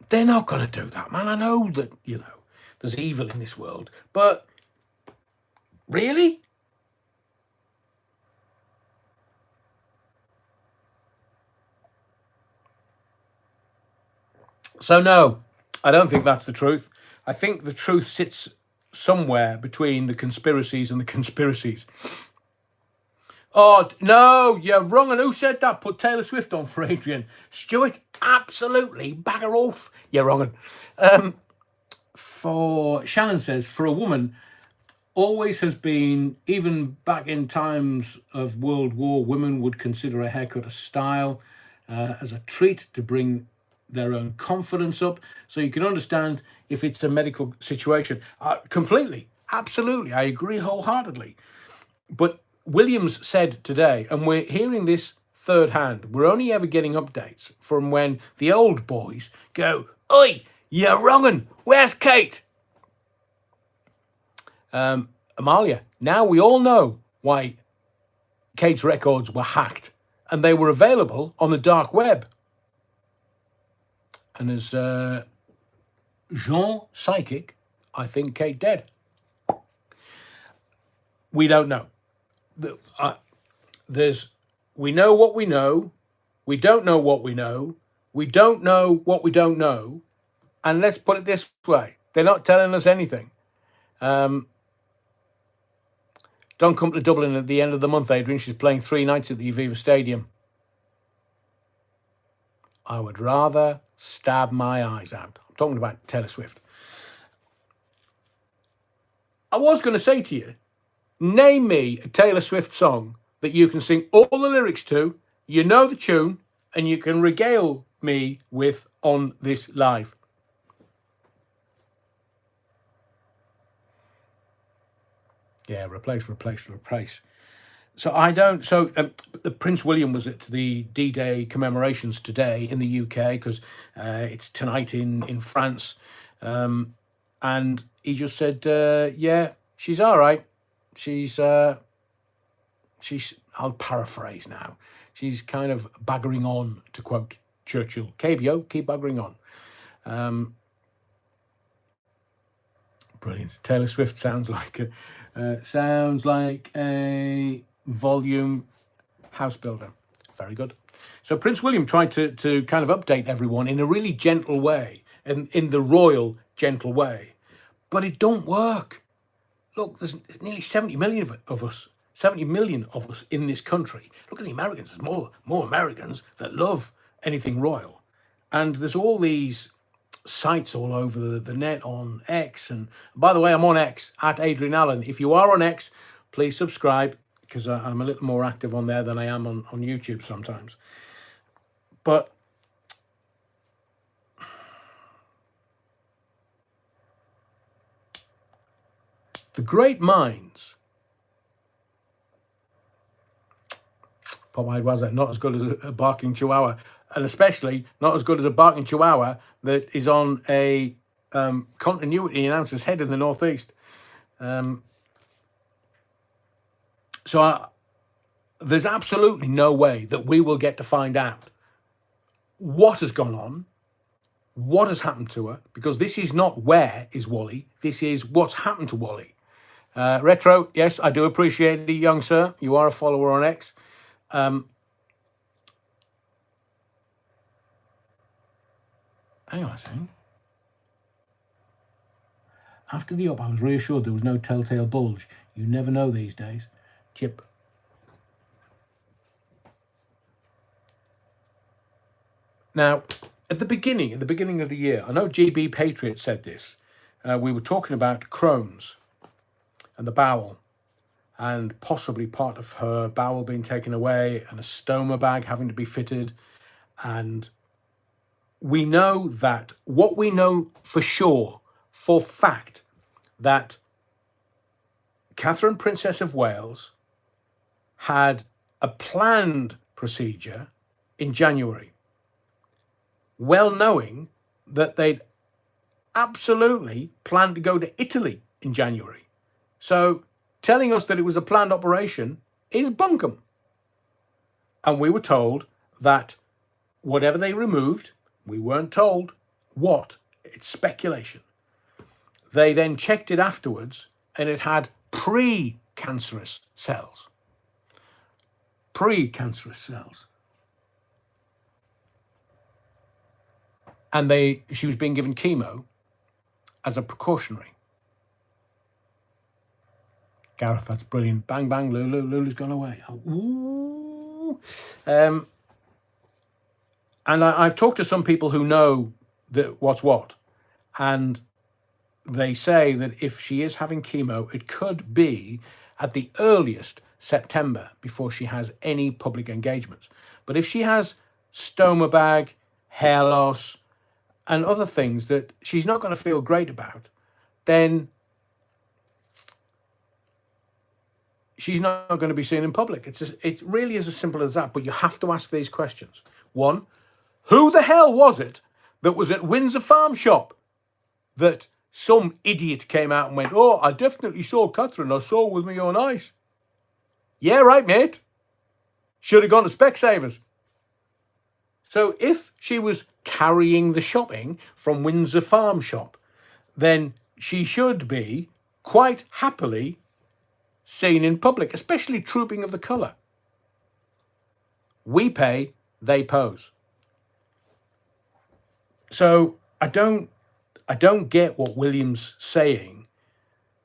they're not going to do that, man. I know that, you know, there's evil in this world, but really? So no, I don't think that's the truth. I think the truth sits somewhere between the conspiracies and the conspiracies. Oh, no, you're wrong. And who said that? Put Taylor Swift on for Adrian. Stuart, absolutely. Bagger off. You're wrong. For Shannon says, for a woman, always has been, even back in times of World War, women would consider a haircut a style, as a treat to bring their own confidence up. So you can understand if it's a medical situation. Completely. Absolutely. I agree wholeheartedly. But Williams said today, and we're hearing this third hand, we're only ever getting updates from when the old boys go, "Oi, you're wrongin', where's Kate?" Amalia, now we all know why Kate's records were hacked, and they were available on the dark web. And as Jean Psychic, I think Kate dead. We don't know. We know what we know. We don't know what we know. We don't know what we don't know. And let's put it this way. They're not telling us anything. Don't come to Dublin at the end of the month, Adrian. She's playing 3 nights at the Aviva Stadium. I would rather stab my eyes out. I'm talking about Taylor Swift. I was going to say to you, name me a Taylor Swift song that you can sing all the lyrics to, you know the tune, and you can regale me with on this live. Yeah, replace. So the Prince William was at the D-Day commemorations today in the UK, because it's tonight in France. And he just said, yeah, she's all right. She's, I'll paraphrase now. She's kind of baggering on, to quote Churchill. KBO, keep baggering on. Brilliant. Taylor Swift sounds like a volume house builder. Very good. So Prince William tried to kind of update everyone in a really gentle way, in the royal gentle way, but it don't work. Look, there's nearly 70 million of us. 70 million of us in this country. Look at the Americans. There's more Americans that love anything royal. And there's all these sites all over the net on X. And by the way, I'm on X, at Adrian Allen. If you are on X, please subscribe, because I'm a little more active on there than I am on YouTube sometimes. But the great minds, Popeye was not as good as a barking chihuahua, and especially not as good as a barking chihuahua that is on a continuity announcer's head in the Northeast. There's absolutely no way that we will get to find out what has gone on, what has happened to her, because this is not where is Wally, this is what's happened to Wally. Retro, yes, I do appreciate it, young sir. You are a follower on X. Hang on a second. After the op, I was reassured there was no telltale bulge. You never know these days. Chip. Now, At the beginning of the year, I know GB Patriot said this. We were talking about Crohn's and the bowel, and possibly part of her bowel being taken away, and a stoma bag having to be fitted. And we know that what we know for sure, for fact, that Catherine, Princess of Wales, had a planned procedure in January, well knowing that they'd absolutely planned to go to Italy in January. So telling us that it was a planned operation is bunkum. And we were told that whatever they removed, we weren't told what, it's speculation. They then checked it afterwards and it had pre-cancerous cells. Pre-cancerous cells. And she was being given chemo as a precautionary. Gareth, that's brilliant. Bang, bang, Lulu. Lulu's gone away. Ooh. And I've talked to some people who know that what's what. And they say that if she is having chemo, it could be at the earliest September before she has any public engagements. But if she has stoma bag, hair loss, and other things that she's not going to feel great about, then she's not going to be seen in public. It really is as simple as that. But you have to ask these questions. One, who the hell was it that was at Windsor Farm Shop that some idiot came out and went, oh, I definitely saw Catherine. I saw with my own eyes. Yeah, right, mate. Should have gone to Specsavers. So if she was carrying the shopping from Windsor Farm Shop, then she should be quite happily seen in public, especially trooping of the colour. We pay, they pose. So I don't get what William's saying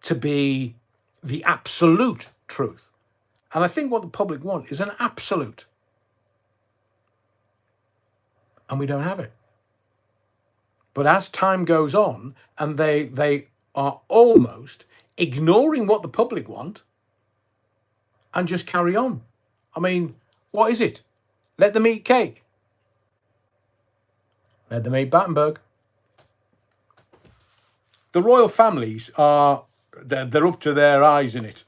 to be the absolute truth. And I think what the public want is an absolute. And we don't have it. But as time goes on, and they are almost ignoring what the public want and just carry on. I mean, what is it? Let them eat cake. Let them eat Battenberg. The royal families they're up to their eyes in it.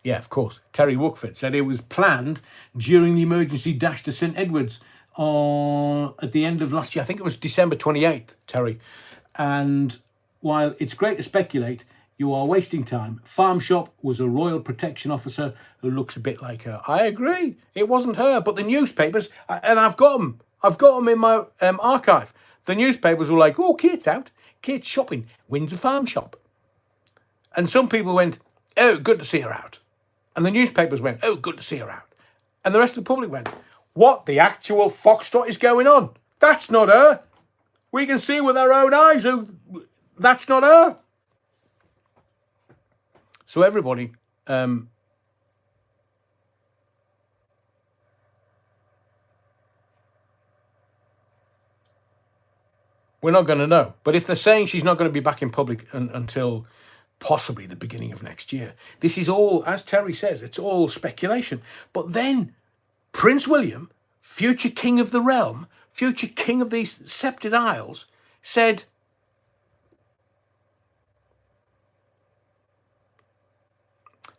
Yeah, of course. Terry Wookford said it was planned during the emergency dash to St Edward's at the end of last year. I think it was December 28th, Terry. And while it's great to speculate, you are wasting time. Farm Shop was a royal protection officer who looks a bit like her. I agree. It wasn't her, but the newspapers, and I've got them in my archive. The newspapers were like, oh, Kate's out. Kate's shopping. Windsor Farm Shop. And some people went, oh, good to see her out. And the newspapers went, oh, good to see her out. And the rest of the public went, what the actual foxtrot is going on? That's not her. We can see with our own eyes that's not her. So everybody, we're not going to know. But if they're saying she's not going to be back in public until possibly the beginning of next year, this is all, as Terry says, it's all speculation. But then Prince William, future king of the realm, future king of these sceptred isles, said,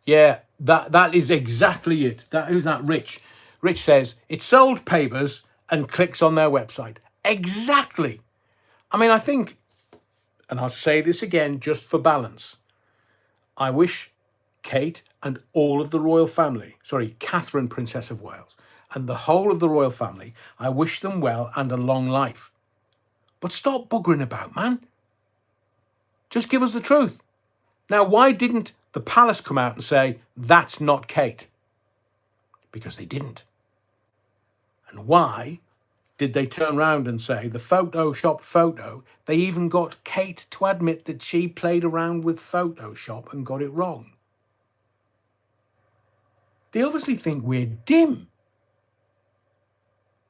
yeah, that is exactly it. Who's that? Rich. Rich says, it sold papers and clicks on their website. Exactly. I mean, I think, and I'll say this again just for balance, I wish Kate and all of the royal family, Catherine, Princess of Wales, and the whole of the royal family, I wish them well and a long life. But stop buggering about, man. Just give us the truth. Now, why didn't the palace come out and say, that's not Kate? Because they didn't. And why did they turn around and say, the Photoshop photo, they even got Kate to admit that she played around with Photoshop and got it wrong? They obviously think we're dim.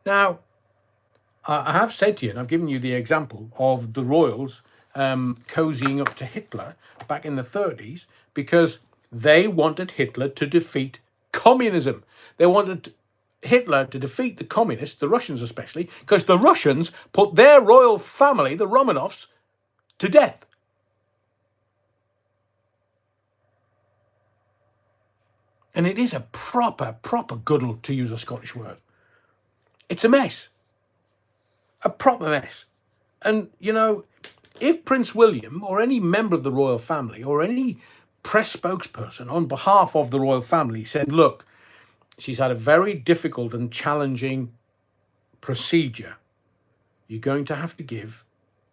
Now, I have said to you, and I've given you the example of the royals cozying up to Hitler back in the 30s because they wanted Hitler to defeat communism. They wanted Hitler to defeat the communists, the Russians especially, because the Russians put their royal family, the Romanovs, to death. And it is a proper guddle, to use a Scottish word. It's a mess. A proper mess. And, you know, if Prince William or any member of the royal family or any press spokesperson on behalf of the royal family said, look, she's had a very difficult and challenging procedure, you're going to have to give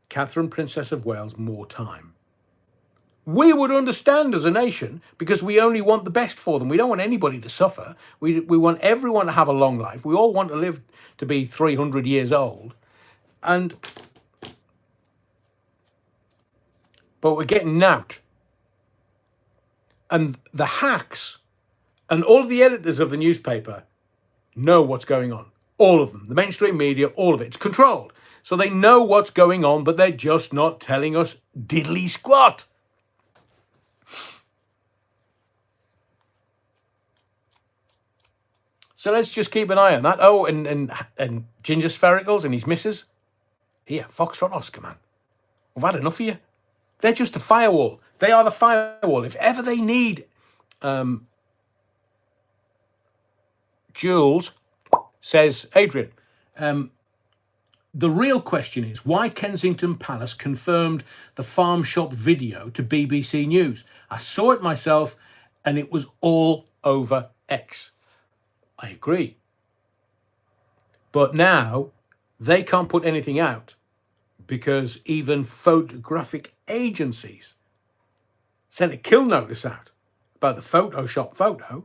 Catherine, Princess of Wales, more time. We would understand as a nation because we only want the best for them. We don't want anybody to suffer. We want everyone to have a long life. We all want to live to be 300 years old. But we're getting out. And the hacks and all of the editors of the newspaper know what's going on. All of them. The mainstream media, all of it. It's controlled. So they know what's going on, but they're just not telling us diddly squat. So let's just keep an eye on that. Oh, and Ginger Sphericals and his missus. Here, Foxtrot Oscar, man. We've had enough of you. They're just a firewall. They are the firewall. If ever they need Jules, says Adrian, the real question is why Kensington Palace confirmed the farm shop video to BBC News. I saw it myself and it was all over X. I agree. But now they can't put anything out because even photographic agencies sent a kill notice out about the Photoshop photo.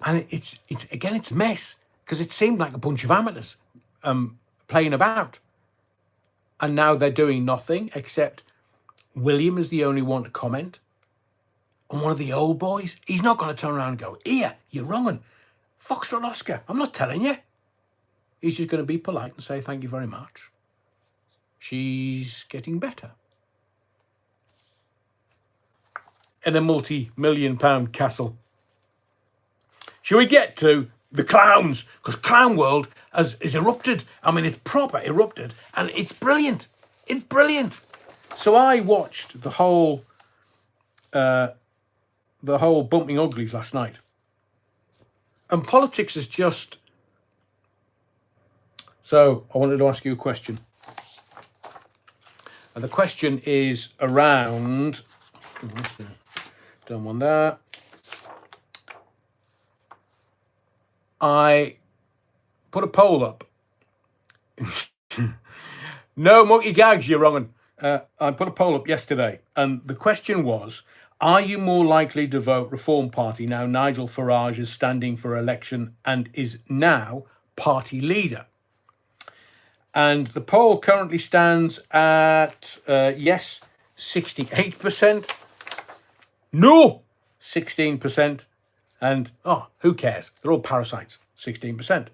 And it's a mess because it seemed like a bunch of amateurs playing about. And now they're doing nothing except William is the only one to comment. And one of the old boys, he's not going to turn around and go, here, you're wrong. And Foxtrot Oscar, I'm not telling you. He's just going to be polite and say, thank you very much. She's getting better. In a multi-million-pound castle. Shall we get to the clowns? Because Clown World is erupted. I mean, it's proper erupted. And it's brilliant. It's brilliant. So I watched the whole Bumping Uglies last night. And politics is just... So I wanted to ask you a question. And the question is around... Done one there. I put a poll up. No monkey gags, you're wrong. I put a poll up yesterday. And the question was... Are you more likely to vote Reform Party now Nigel Farage is standing for election and is now party leader? And the poll currently stands at yes, 68%. No, 16%. And, who cares? They're all parasites, 16%.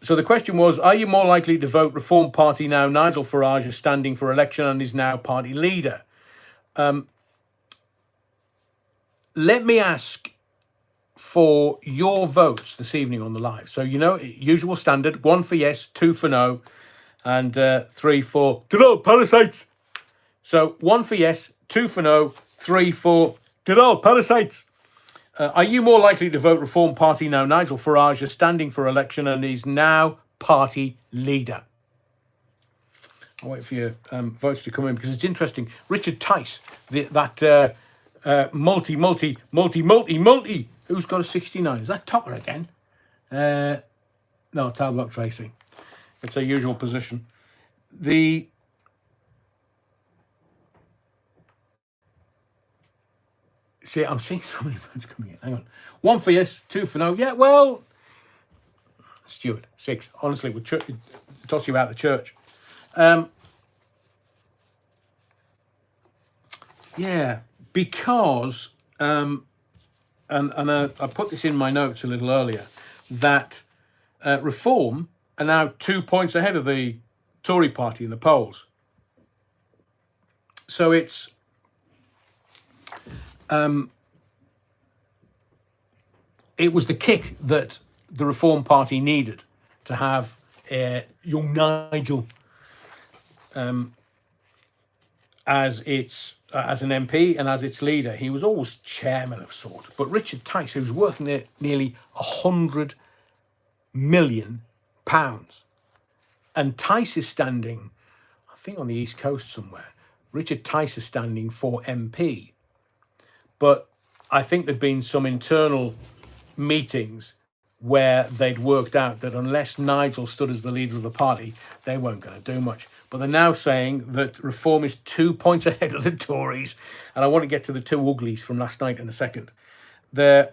So the question was, are you more likely to vote Reform Party now Nigel Farage is standing for election and is now party leader? Let me ask for your votes this evening on the live. So, you know, usual standard, 1 for yes, 2 for no, and 3 for good old parasites. So 1 for yes, 2 for no, 3 for good old parasites. Are you more likely to vote Reform Party now Nigel Farage is standing for election and is now party leader? I'll wait for your votes to come in because it's interesting. Richard Tice, multi, who's got a 69? Is that Tucker again? No, Talbot Tracy. It's a usual position. See, I'm seeing so many votes coming in. Hang on. 1 for yes, 2 for no. Yeah, well, Stuart, 6. Honestly, we'll toss you out of the church. Yeah, because, and I put this in my notes a little earlier, that Reform are now 2 points ahead of the Tory party in the polls. So it's it was the kick that the Reform Party needed to have young Nigel as an MP and as its leader. He was always chairman of sorts. But Richard Tice, who's worth nearly £100 million, and Tice is standing, I think, on the East Coast somewhere. Richard Tice is standing for MP. But I think there'd been some internal meetings where they'd worked out that unless Nigel stood as the leader of the party, they weren't going to do much. But they're now saying that Reform is 2 points ahead of the Tories. And I want to get to the two uglies from last night in a second. And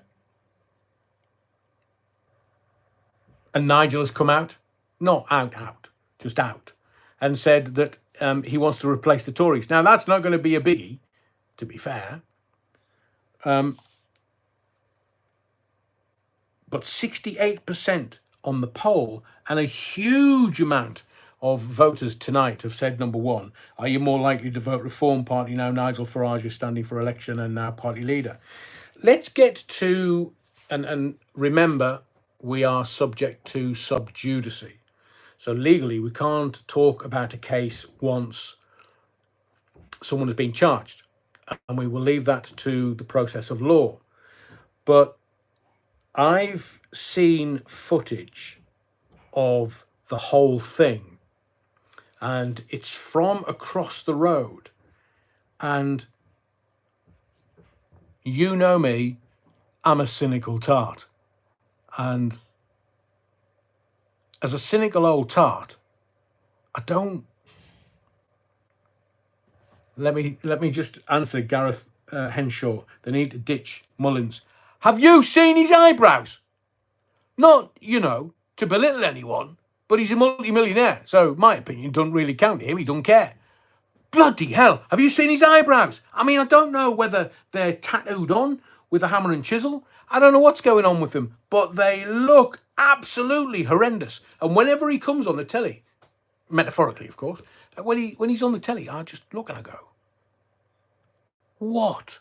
Nigel has come out, not out, just out, and said that he wants to replace the Tories. Now, that's not going to be a biggie, to be fair. But 68% on the poll, and a huge amount of voters tonight have said, number one, are you more likely to vote Reform Party now Nigel Farage is standing for election and now party leader? Let's get to, and remember, we are subject to sub judice. So legally, we can't talk about a case once someone has been charged, and we will leave that to the process of law. But I've seen footage of the whole thing, and it's from across the road. And you know me, I'm a cynical tart. And as a cynical old tart, I don't... Let me just answer Gareth Henshaw. They need to ditch Mullins. Have you seen his eyebrows? Not, to belittle anyone, but he's a multi-millionaire. So my opinion doesn't really count to him. He don't care. Bloody hell. Have you seen his eyebrows? I mean, I don't know whether they're tattooed on with a hammer and chisel. I don't know what's going on with them, but they look absolutely horrendous. And whenever he comes on the telly, metaphorically, of course, when he's on the telly, I just look and I go, what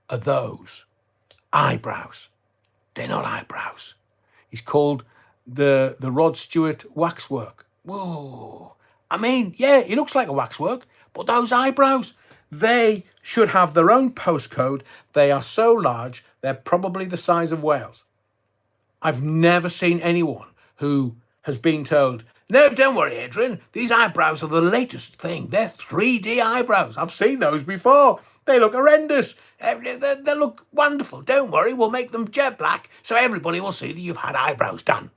are those eyebrows? They're not eyebrows. He's called the Rod Stewart waxwork. Whoa. I mean, yeah, he looks like a waxwork, but those eyebrows, they should have their own postcode. They are so large, they're probably the size of whales. I've never seen anyone who has been told, no, don't worry, Adrian, these eyebrows are the latest thing. They're 3D eyebrows. I've seen those before. They look horrendous. They look wonderful. Don't worry, we'll make them jet black so everybody will see that you've had eyebrows done.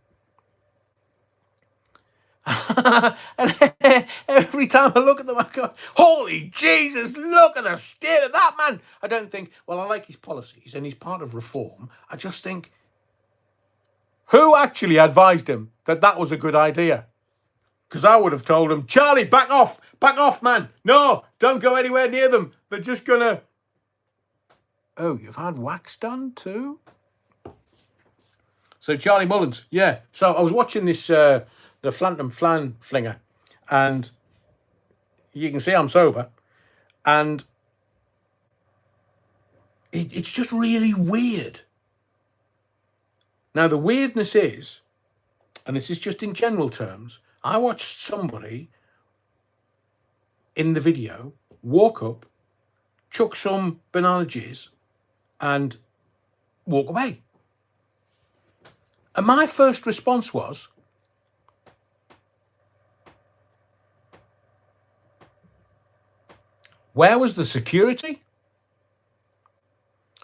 And every time I look at them, I go, holy Jesus, look at the state of that man. I don't think, well, I like his policies and he's part of Reform. I just think, who actually advised him that that was a good idea? Because I would have told him, Charlie, back off, man. No, don't go anywhere near them. They're just going to... Oh, you've had wax done too? So Charlie Mullins, yeah. So I was watching this, the Flanton Flan Flinger, and you can see I'm sober, and it's just really weird. Now, the weirdness is, and this is just in general terms, I watched somebody in the video walk up, chuck some banana jizz, and walk away. And my first response was, where was the security?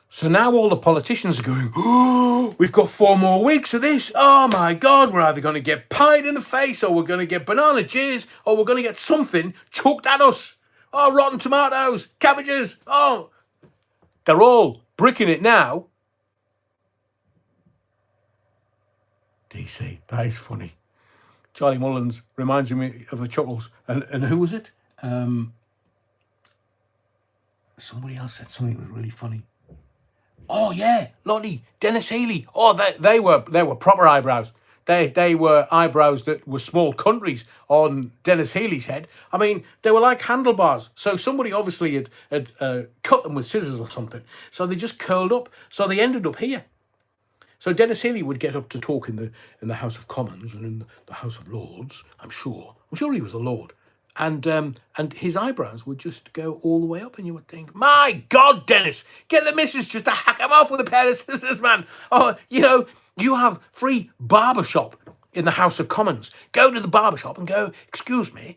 So now all the politicians are going, oh, we've got 4 more weeks of this. Oh my God, we're either going to get pied in the face or we're going to get banana jizz or we're going to get something chucked at us. Oh, rotten tomatoes, cabbages. Oh, they're all bricking it now. DC, that is funny. Charlie Mullins reminds me of the Chuckles. And who was it? Somebody else said something that was really funny. Oh yeah, Lottie, Dennis Healy. Oh, they were proper eyebrows. they were eyebrows that were small countries on Dennis Healy's head. I mean, they were like handlebars. So somebody obviously had cut them with scissors or something. So they just curled up. So they ended up here. So Dennis Healy would get up to talk in the House of Commons and in the House of Lords. I'm sure he was a lord, and his eyebrows would just go all the way up, and you would think, "My God, Dennis, get the missus just to hack him off with a pair of scissors, man." Oh, you have free barbershop in the House of Commons. Go to the barbershop and go, "Excuse me,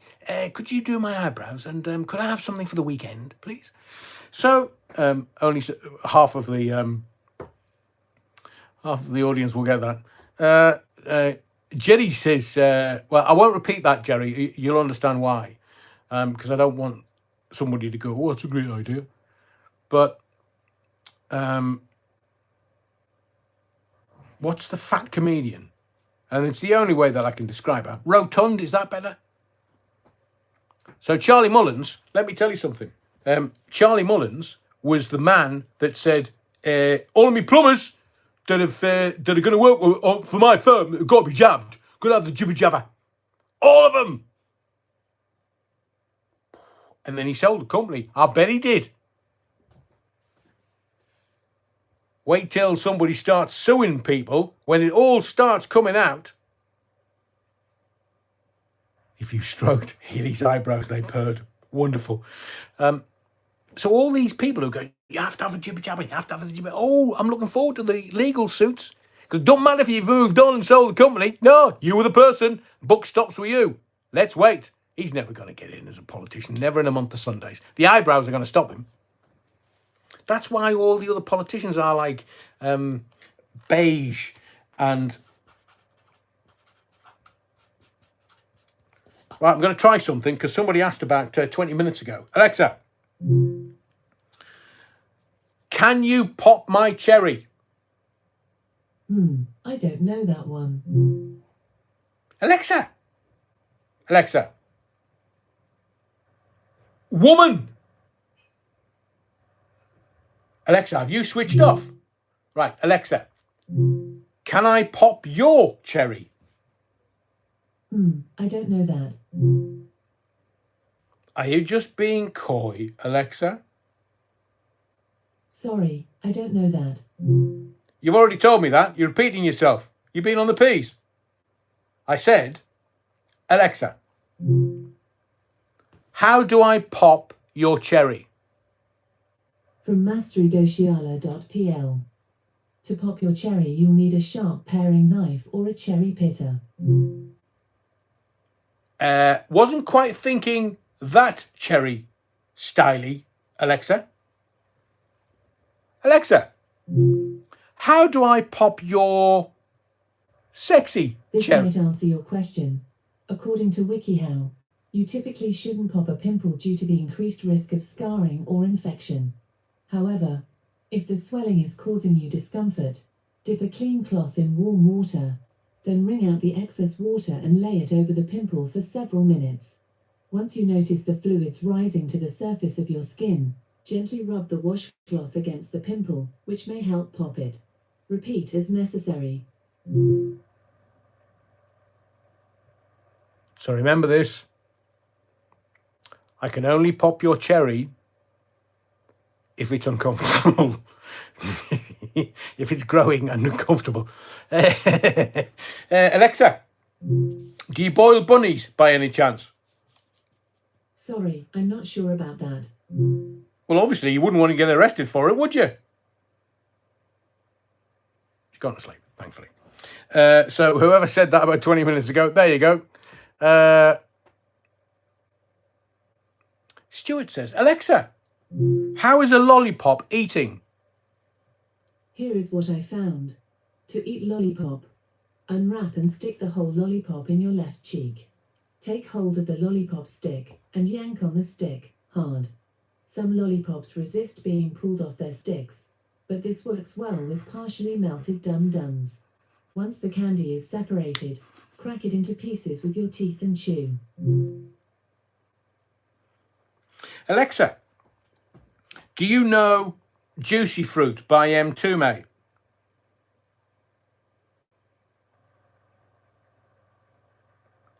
could you do my eyebrows? And could I have something for the weekend, please?" So only half of the audience will get that. Jerry says, well, I won't repeat that, Jerry. You'll understand why. Because I don't want somebody to go, "Oh, that's a great idea." But what's the fat comedian? And it's the only way that I can describe her. Rotund, is that better? So Charlie Mullins, let me tell you something. Charlie Mullins was the man that said, all of me plumbers that are going to work for my firm have got to be jabbed. Got to have the jibber jabber. All of them. And then he sold the company. I bet he did. Wait till somebody starts suing people when it all starts coming out. If you stroked Healy's eyebrows, they purred. Wonderful. So all these people who go, "You have to have a jibber jabber, you have to have the jibber." Oh, I'm looking forward to the legal suits. Because it don't matter if you've moved on and sold the company. No, you were the person. Buck stops with you. Let's wait. He's never going to get in as a politician. Never in a month of Sundays. The eyebrows are going to stop him. That's why all the other politicians are like beige and... Right, I'm going to try something because somebody asked about 20 minutes ago. Alexa, can you pop my cherry? I don't know that one. Alexa. Woman. Alexa, have you switched off? Right, Alexa, can I pop your cherry? I don't know that. Are you just being coy, Alexa? Sorry, I don't know that. You've already told me that. You're repeating yourself. You've been on the P's. I said, Alexa, how do I pop your cherry? From masterydociala.pl. To pop your cherry, you'll need a sharp paring knife or a cherry pitter. Wasn't quite thinking that cherry styly, Alexa. Alexa, how do I pop your sexy cherry? This might answer your question. According to WikiHow, you typically shouldn't pop a pimple due to the increased risk of scarring or infection. However, if the swelling is causing you discomfort, dip a clean cloth in warm water, then wring out the excess water and lay it over the pimple for several minutes. Once you notice the fluids rising to the surface of your skin, gently rub the washcloth against the pimple, which may help pop it. Repeat as necessary. So remember this. I can only pop your cherry if it's uncomfortable. If it's growing and uncomfortable. Alexa, do you boil bunnies by any chance? Sorry, I'm not sure about that. Well, obviously you wouldn't want to get arrested for it, would you? She's gone to sleep, thankfully. So whoever said that about 20 minutes ago, there you go. Stuart says, Alexa, how is a lollipop eating? Here is what I found. To eat lollipop, unwrap and stick the whole lollipop in your left cheek. Take hold of the lollipop stick and yank on the stick, hard. Some lollipops resist being pulled off their sticks, but this works well with partially melted dum-dums. Once the candy is separated, crack it into pieces with your teeth and chew. Alexa, do you know Juicy Fruit by M. Toomey?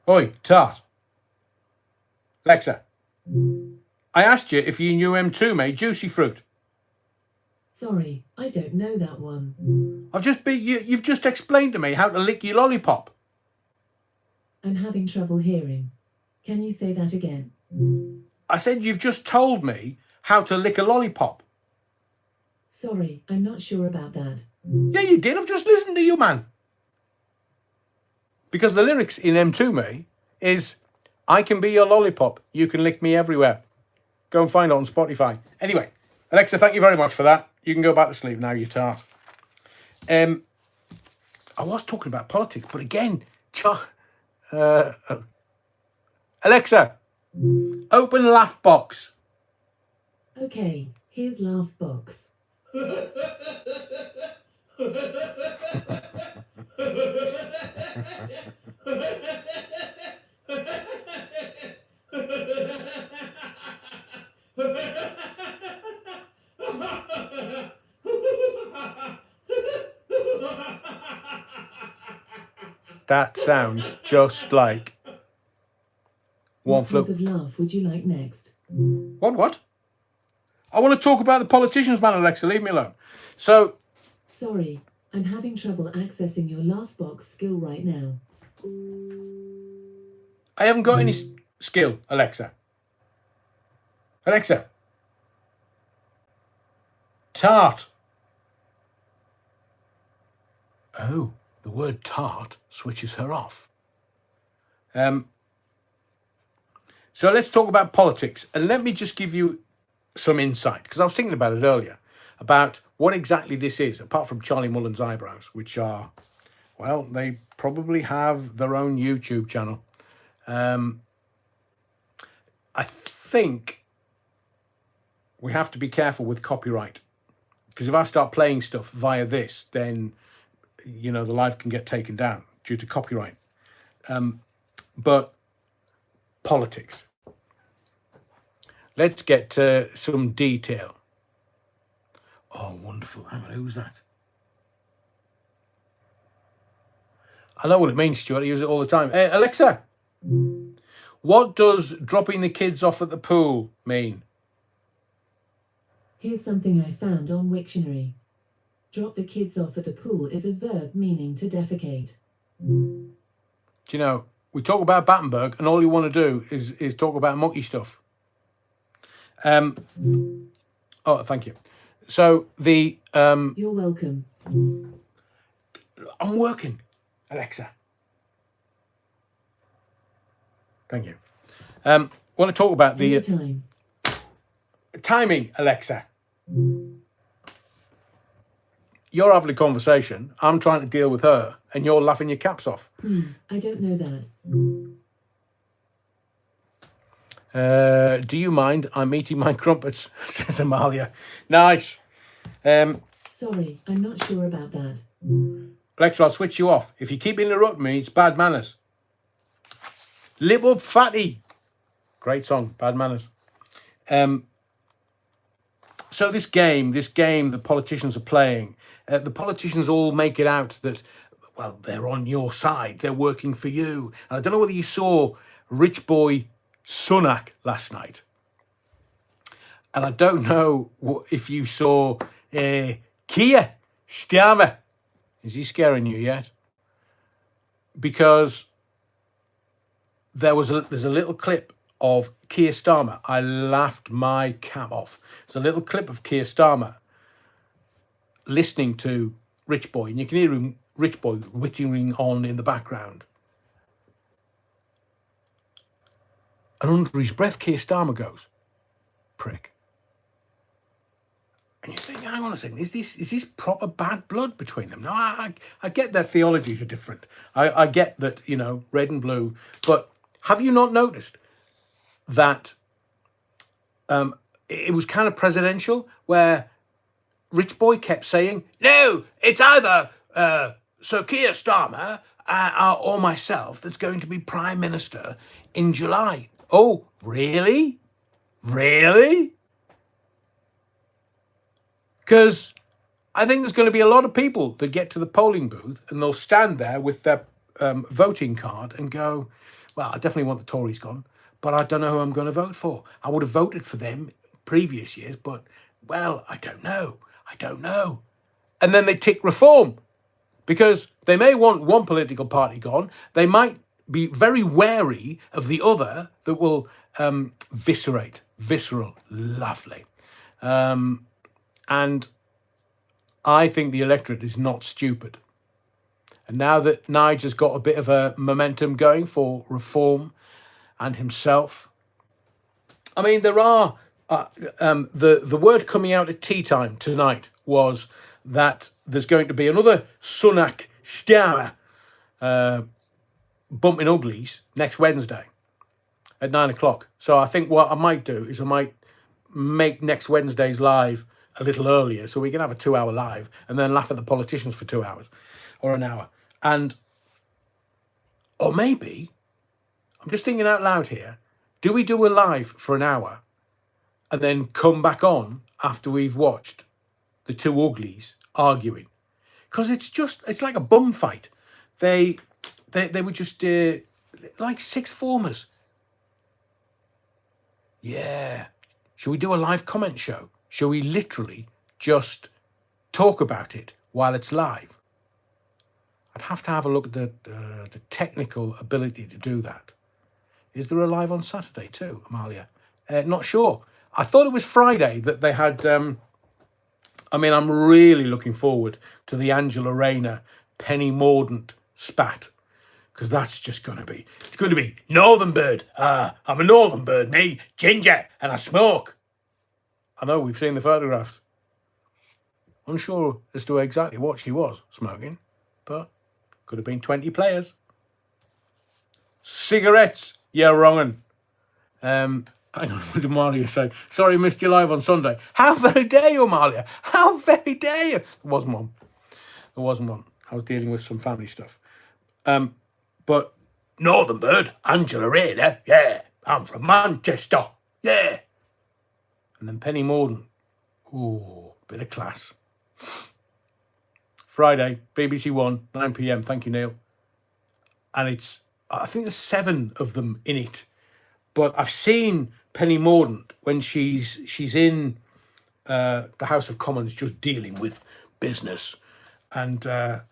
Oi, tart. Alexa, I asked you if you knew M2 made juicy fruit. Sorry, I don't know that one. You've just explained to me how to lick your lollipop. I'm having trouble hearing. Can you say that again? I said you've just told me how to lick a lollipop. Sorry, I'm not sure about that. Yeah, you did. I've just listened to you, man. Because the lyrics in M2 Me is, I can be your lollipop, you can lick me everywhere. Go and find it on Spotify. Anyway, Alexa, thank you very much for that. You can go back to sleep now, you tart. I was talking about politics, but again, Alexa, open Laugh Box. Okay, here's Laugh Box. That sounds just like one What type flew. of laugh would you like next? What? I want to talk about the politicians, man, Alexa. Leave me alone. So, Sorry, I'm having trouble accessing your Laugh Box skill right now. I haven't got any skill, Alexa. Alexa. Tart. Oh, the word tart switches her off. So let's talk about politics. And let me just give you some insight, because I was thinking about it earlier, about what exactly this is, apart from Charlie Mullen's eyebrows, which are, well, they probably have their own YouTube channel. I think we have to be careful with copyright, because if I start playing stuff via this, then, the live can get taken down due to copyright. But politics. Let's get to some detail. Oh, wonderful. Hang on, who's that? I know what it means, Stuart. I use it all the time. Hey, Alexa, what does dropping the kids off at the pool mean? Here's something I found on Wiktionary. Drop the kids off at the pool is a verb meaning to defecate. Do you know, we talk about Battenberg and all you want to do is talk about monkey stuff. Oh, thank you. So the... You're welcome. I'm working, Alexa. Thank you. Want to talk about the... Anytime. Timing, Alexa. You're having a conversation. I'm trying to deal with her, and you're laughing your caps off. I don't know that. Do you mind? I'm eating my crumpets, says Amalia. Nice. Sorry, I'm not sure about that. Alexa, I'll switch you off. If you keep interrupting me, it's bad manners. Lip up, fatty. Great song, Bad Manners. So this game the politicians are playing, the politicians all make it out that, well, they're on your side. They're working for you. And I don't know whether you saw Rich Boy Sunak last night. And I don't know if you saw Keir Starmer. Is he scaring you yet? Because there's a little clip of Keir Starmer. I laughed my cap off. It's a little clip of Keir Starmer listening to Rich Boy, and you can hear him, Rich Boy, whittling on in the background. And under his breath, Keir Starmer goes, prick. And you think, hang on a second, is this proper bad blood between them? No, I get their theologies are different. I get that, red and blue. But have you not noticed that it was kind of presidential, where Rich Boy kept saying, no, it's either Sir Keir Starmer or myself that's going to be Prime Minister in July. Oh, really? Really? Because I think there's going to be a lot of people that get to the polling booth and they'll stand there with their voting card and go, well, I definitely want the Tories gone, but I don't know who I'm going to vote for. I would have voted for them previous years, but, well, I don't know. I don't know. And then they tick reform, because they may want one political party gone. They might be very wary of the other that will visceral, lovely. And I think the electorate is not stupid. And now that Nigel's got a bit of a momentum going for reform and himself, I mean, there are the word coming out at tea time tonight was that there's going to be another Sunak Starmer bumping uglies next Wednesday at 9 o'clock. So I think what I might do is I might make next Wednesday's live a little earlier so we can have a 2 hour live and then laugh at the politicians for 2 hours or an hour. Or maybe, I'm just thinking out loud here, do we do a live for an hour and then come back on after we've watched the two uglies arguing? Because it's like a bum fight. They were just like sixth formers. Yeah. Shall we do a live comment show? Shall we literally just talk about it while it's live? I'd have to have a look at the technical ability to do that. Is there a live on Saturday too, Amalia? Not sure. I thought it was Friday that they had... I mean, I'm really looking forward to the Angela Rayner, Penny Mordaunt spat, because that's just going to be... It's going to be Northern Bird. I'm a Northern Bird, me, ginger, and I smoke. I know, we've seen the photographs. Unsure as to exactly what she was smoking, but could have been 20 players. Cigarettes, you're wrongin'. Hang on, what did Amalia say? Sorry, missed you live on Sunday. How very dare you, Amalia? How very dare you? There wasn't one. I was dealing with some family stuff. But Northern Bird, Angela Rayner, yeah. I'm from Manchester, yeah. And then Penny Mordaunt. Ooh, bit of class. Friday, BBC One, 9 p.m. Thank you, Neil. And I think there's 7 of them in it. But I've seen Penny Mordaunt when she's in the House of Commons just dealing with business. And I'm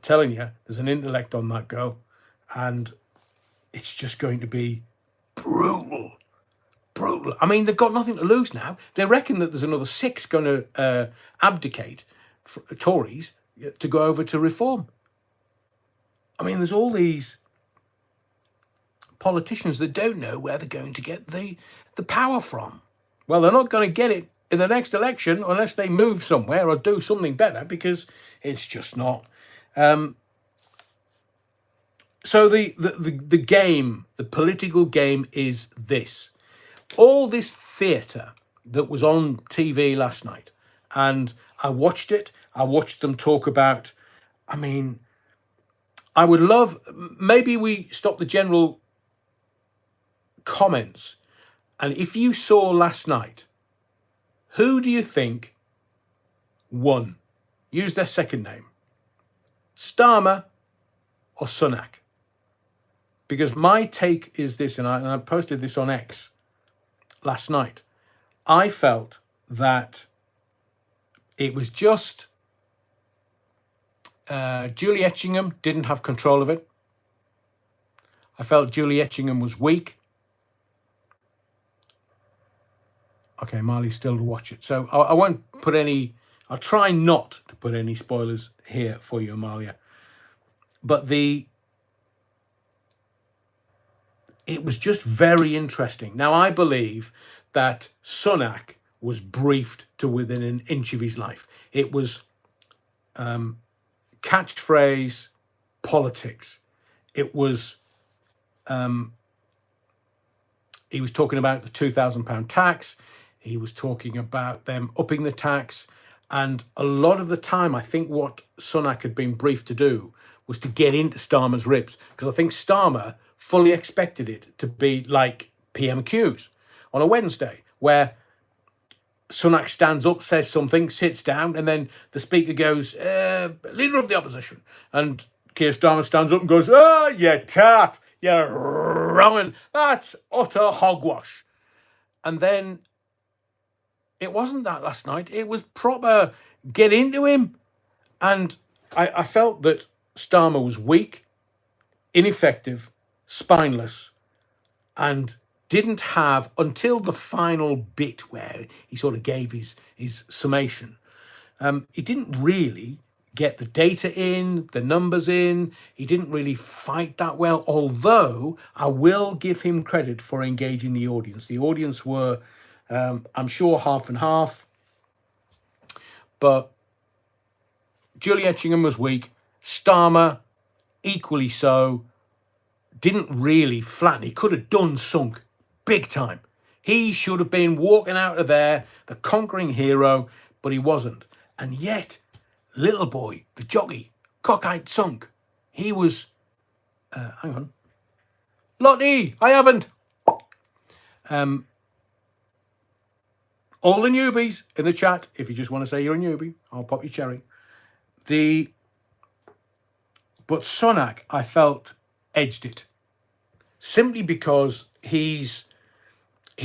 telling you, there's an intellect on that girl. And it's just going to be brutal. I mean, they've got nothing to lose now. They reckon that there's another 6 going to abdicate, Tories, to go over to reform. I mean, there's all these politicians that don't know where they're going to get the power from. Well, they're not going to get it in the next election unless they move somewhere or do something better, because it's just not. So the game, the political game is this. All this theatre that was on TV last night, and I watched it. I watched them talk about, I mean, I would love, maybe we stop the general comments. And if you saw last night, who do you think won? Use their second name. Starmer or Sunak? Because my take is this, and I posted this on X last night. I felt that it was just Julie Etchingham didn't have control of it. I felt Julie Etchingham was weak. Okay, Marley's still to watch it. So I won't put any... I'll try not to put any spoilers here for you, Amalia. But it was just very interesting. Now, I believe that Sunak was briefed to within an inch of his life. It was catchphrase politics. It was... he was talking about the £2,000 tax. He was talking about them upping the tax. And a lot of the time, I think what Sunak had been briefed to do was to get into Starmer's ribs. Because I think Starmer fully expected it to be like PMQs on a Wednesday, where Sunak stands up, says something, sits down, and then the speaker goes, leader of the opposition, and Keir Starmer stands up and goes, "Oh, you tart, you're wrong. That's utter hogwash." And then it wasn't that last night. It was proper get into him. And I felt that Starmer was weak, ineffective, spineless, and didn't have, until the final bit where he sort of gave his summation, he didn't really get the data in, the numbers in. He didn't really fight that well, although I will give him credit for engaging the audience. The audience were, I'm sure, half and half, but Julie Etchingham was weak. Starmer, equally so, didn't really flatten. He could have done sunk big time. He should have been walking out of there, the conquering hero, but he wasn't. And yet, little boy, the jockey, cockeyed sunk. He was, hang on. Lottie, I haven't. All the newbies in the chat, if you just want to say you're a newbie, I'll pop your cherry. But Sunak, I felt, edged it. Simply because he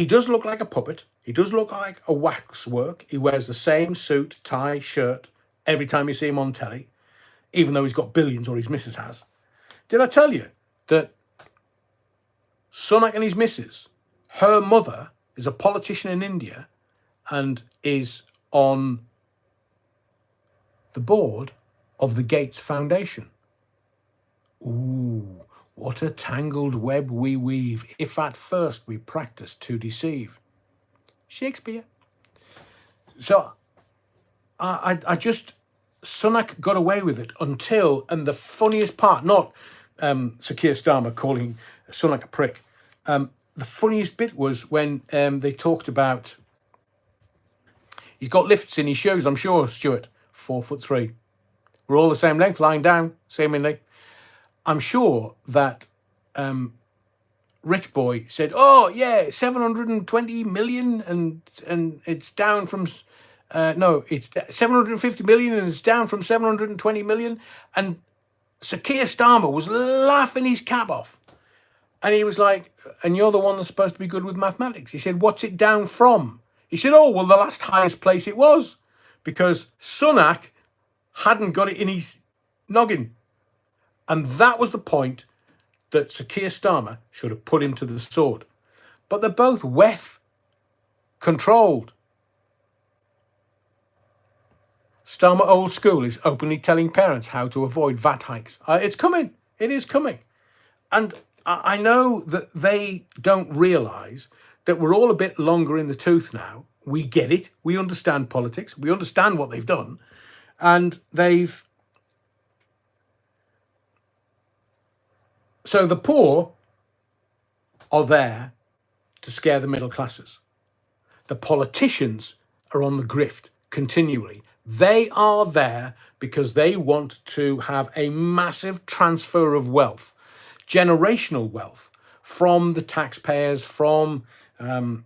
does look like a puppet. He does look like a waxwork. He wears the same suit, tie, shirt every time you see him on telly, even though he's got billions, or his missus has. Did I tell you that Sunak and his missus, her mother is a politician in India and is on the board of the Gates Foundation? Ooh, what a tangled web we weave, if at first we practice to deceive. Shakespeare. So I just, Sunak got away with it until, and the funniest part, not Sir Keir Starmer calling Sunak a prick. The funniest bit was when they talked about, he's got lifts in his shoes, I'm sure, Stuart, 4'3". We're all the same length, lying down, seemingly. I'm sure that Rich Boy said, "Oh yeah, 720 million, and it's down from no, it's 750 million, and it's down from 720 million." And Sir Keir Starmer was laughing his cap off, and he was like, "And you're the one that's supposed to be good with mathematics." He said, "What's it down from?" He said, "Oh well, the last highest place it was, because Sunak hadn't got it in his noggin." And that was the point that Sir Keir Starmer should have put him to the sword. But they're both WEF controlled. Starmer old school is openly telling parents how to avoid VAT hikes. It's coming. It is coming. And I know that they don't realise that we're all a bit longer in the tooth now. We get it. We understand politics. We understand what they've done. And they've... So the poor are there to scare the middle classes. The politicians are on the grift continually. They are there because they want to have a massive transfer of wealth, generational wealth, from the taxpayers, from the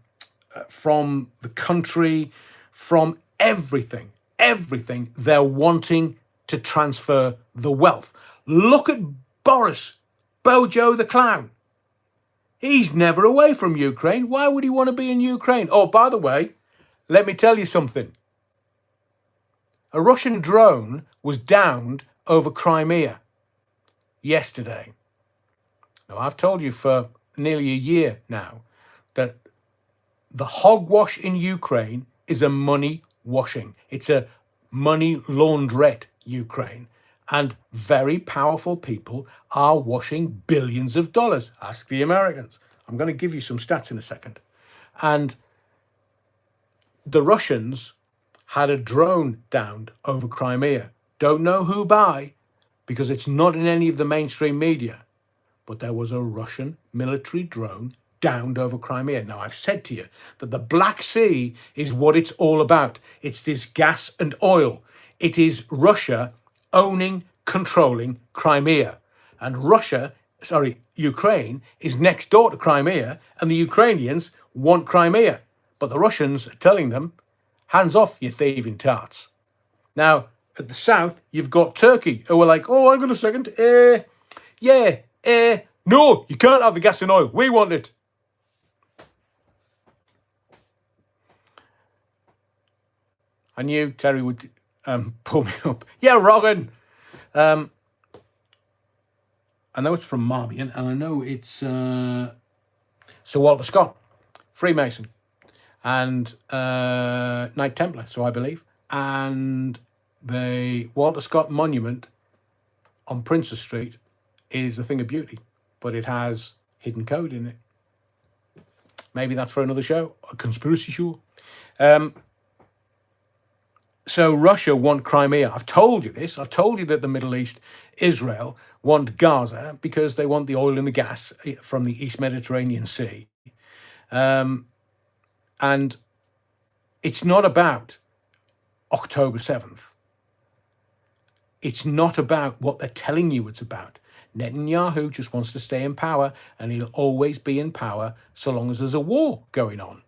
country, from everything. Everything. They're wanting to transfer the wealth. Look at Boris, Bojo the clown. He's never away from Ukraine. Why would he want to be in Ukraine? Oh, by the way, let me tell you something. A Russian drone was downed over Crimea yesterday. Now, I've told you for nearly a year now that the hogwash in Ukraine is a money washing. It's a money launderette, Ukraine. And very powerful people are washing billions of dollars. Ask the Americans. I'm going to give you some stats in a second. And the Russians had a drone downed over Crimea. Don't know who by, because it's not in any of the mainstream media. But there was a Russian military drone downed over Crimea. Now, I've said to you that the Black Sea is what it's all about. It's this gas and oil. It is Russia owning, controlling Crimea. And Ukraine is next door to Crimea, and the Ukrainians want Crimea. But the Russians are telling them, hands off, you thieving tarts. Now, at the south, you've got Turkey, who are like, oh, hang on a second. No, you can't have the gas and oil. We want it. I knew Terry would pull me up. Yeah, Rogan. I know it's from Marmion, and I know it's Sir Walter Scott, Freemason, and Knight Templar, so I believe. And the Walter Scott monument on Princess Street is a thing of beauty, but it has hidden code in it. Maybe that's for another show, a conspiracy show. So Russia want Crimea. I've told you this. I've told you that the Middle East, Israel, want Gaza because they want the oil and the gas from the East Mediterranean Sea. And it's not about October 7th. It's not about what they're telling you it's about. Netanyahu just wants to stay in power, and he'll always be in power so long as there's a war going on.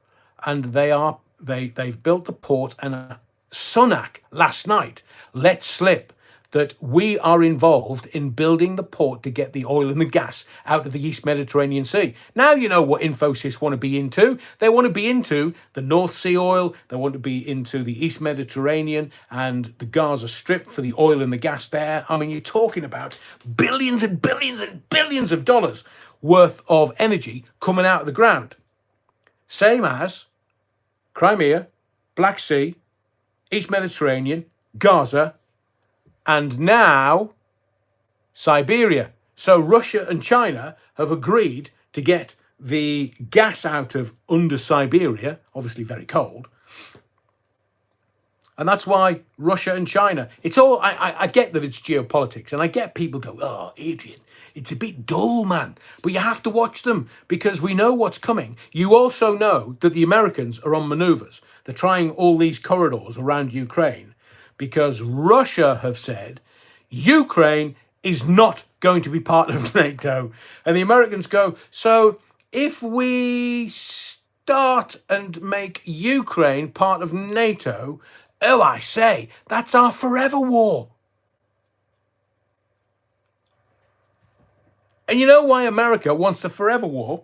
And they've built the port, and Sunak last night let slip that we are involved in building the port to get the oil and the gas out of the East Mediterranean Sea. Now you know what Infosys want to be into. They want to be into the North Sea oil. They want to be into the East Mediterranean and the Gaza Strip for the oil and the gas there. I mean, you're talking about billions and billions and billions of dollars worth of energy coming out of the ground. Same as Crimea, Black Sea, East Mediterranean, Gaza, and now Siberia. So Russia and China have agreed to get the gas out of under Siberia, obviously very cold. And that's why Russia and China, it's all, I get that it's geopolitics, and I get people go, oh, Adrian, it's a bit dull, man. But you have to watch them because we know what's coming. You also know that the Americans are on maneuvers. They're trying all these corridors around Ukraine because Russia have said Ukraine is not going to be part of NATO. And the Americans go, so if we start and make Ukraine part of NATO, oh, I say, that's our forever war. And you know why America wants the forever war?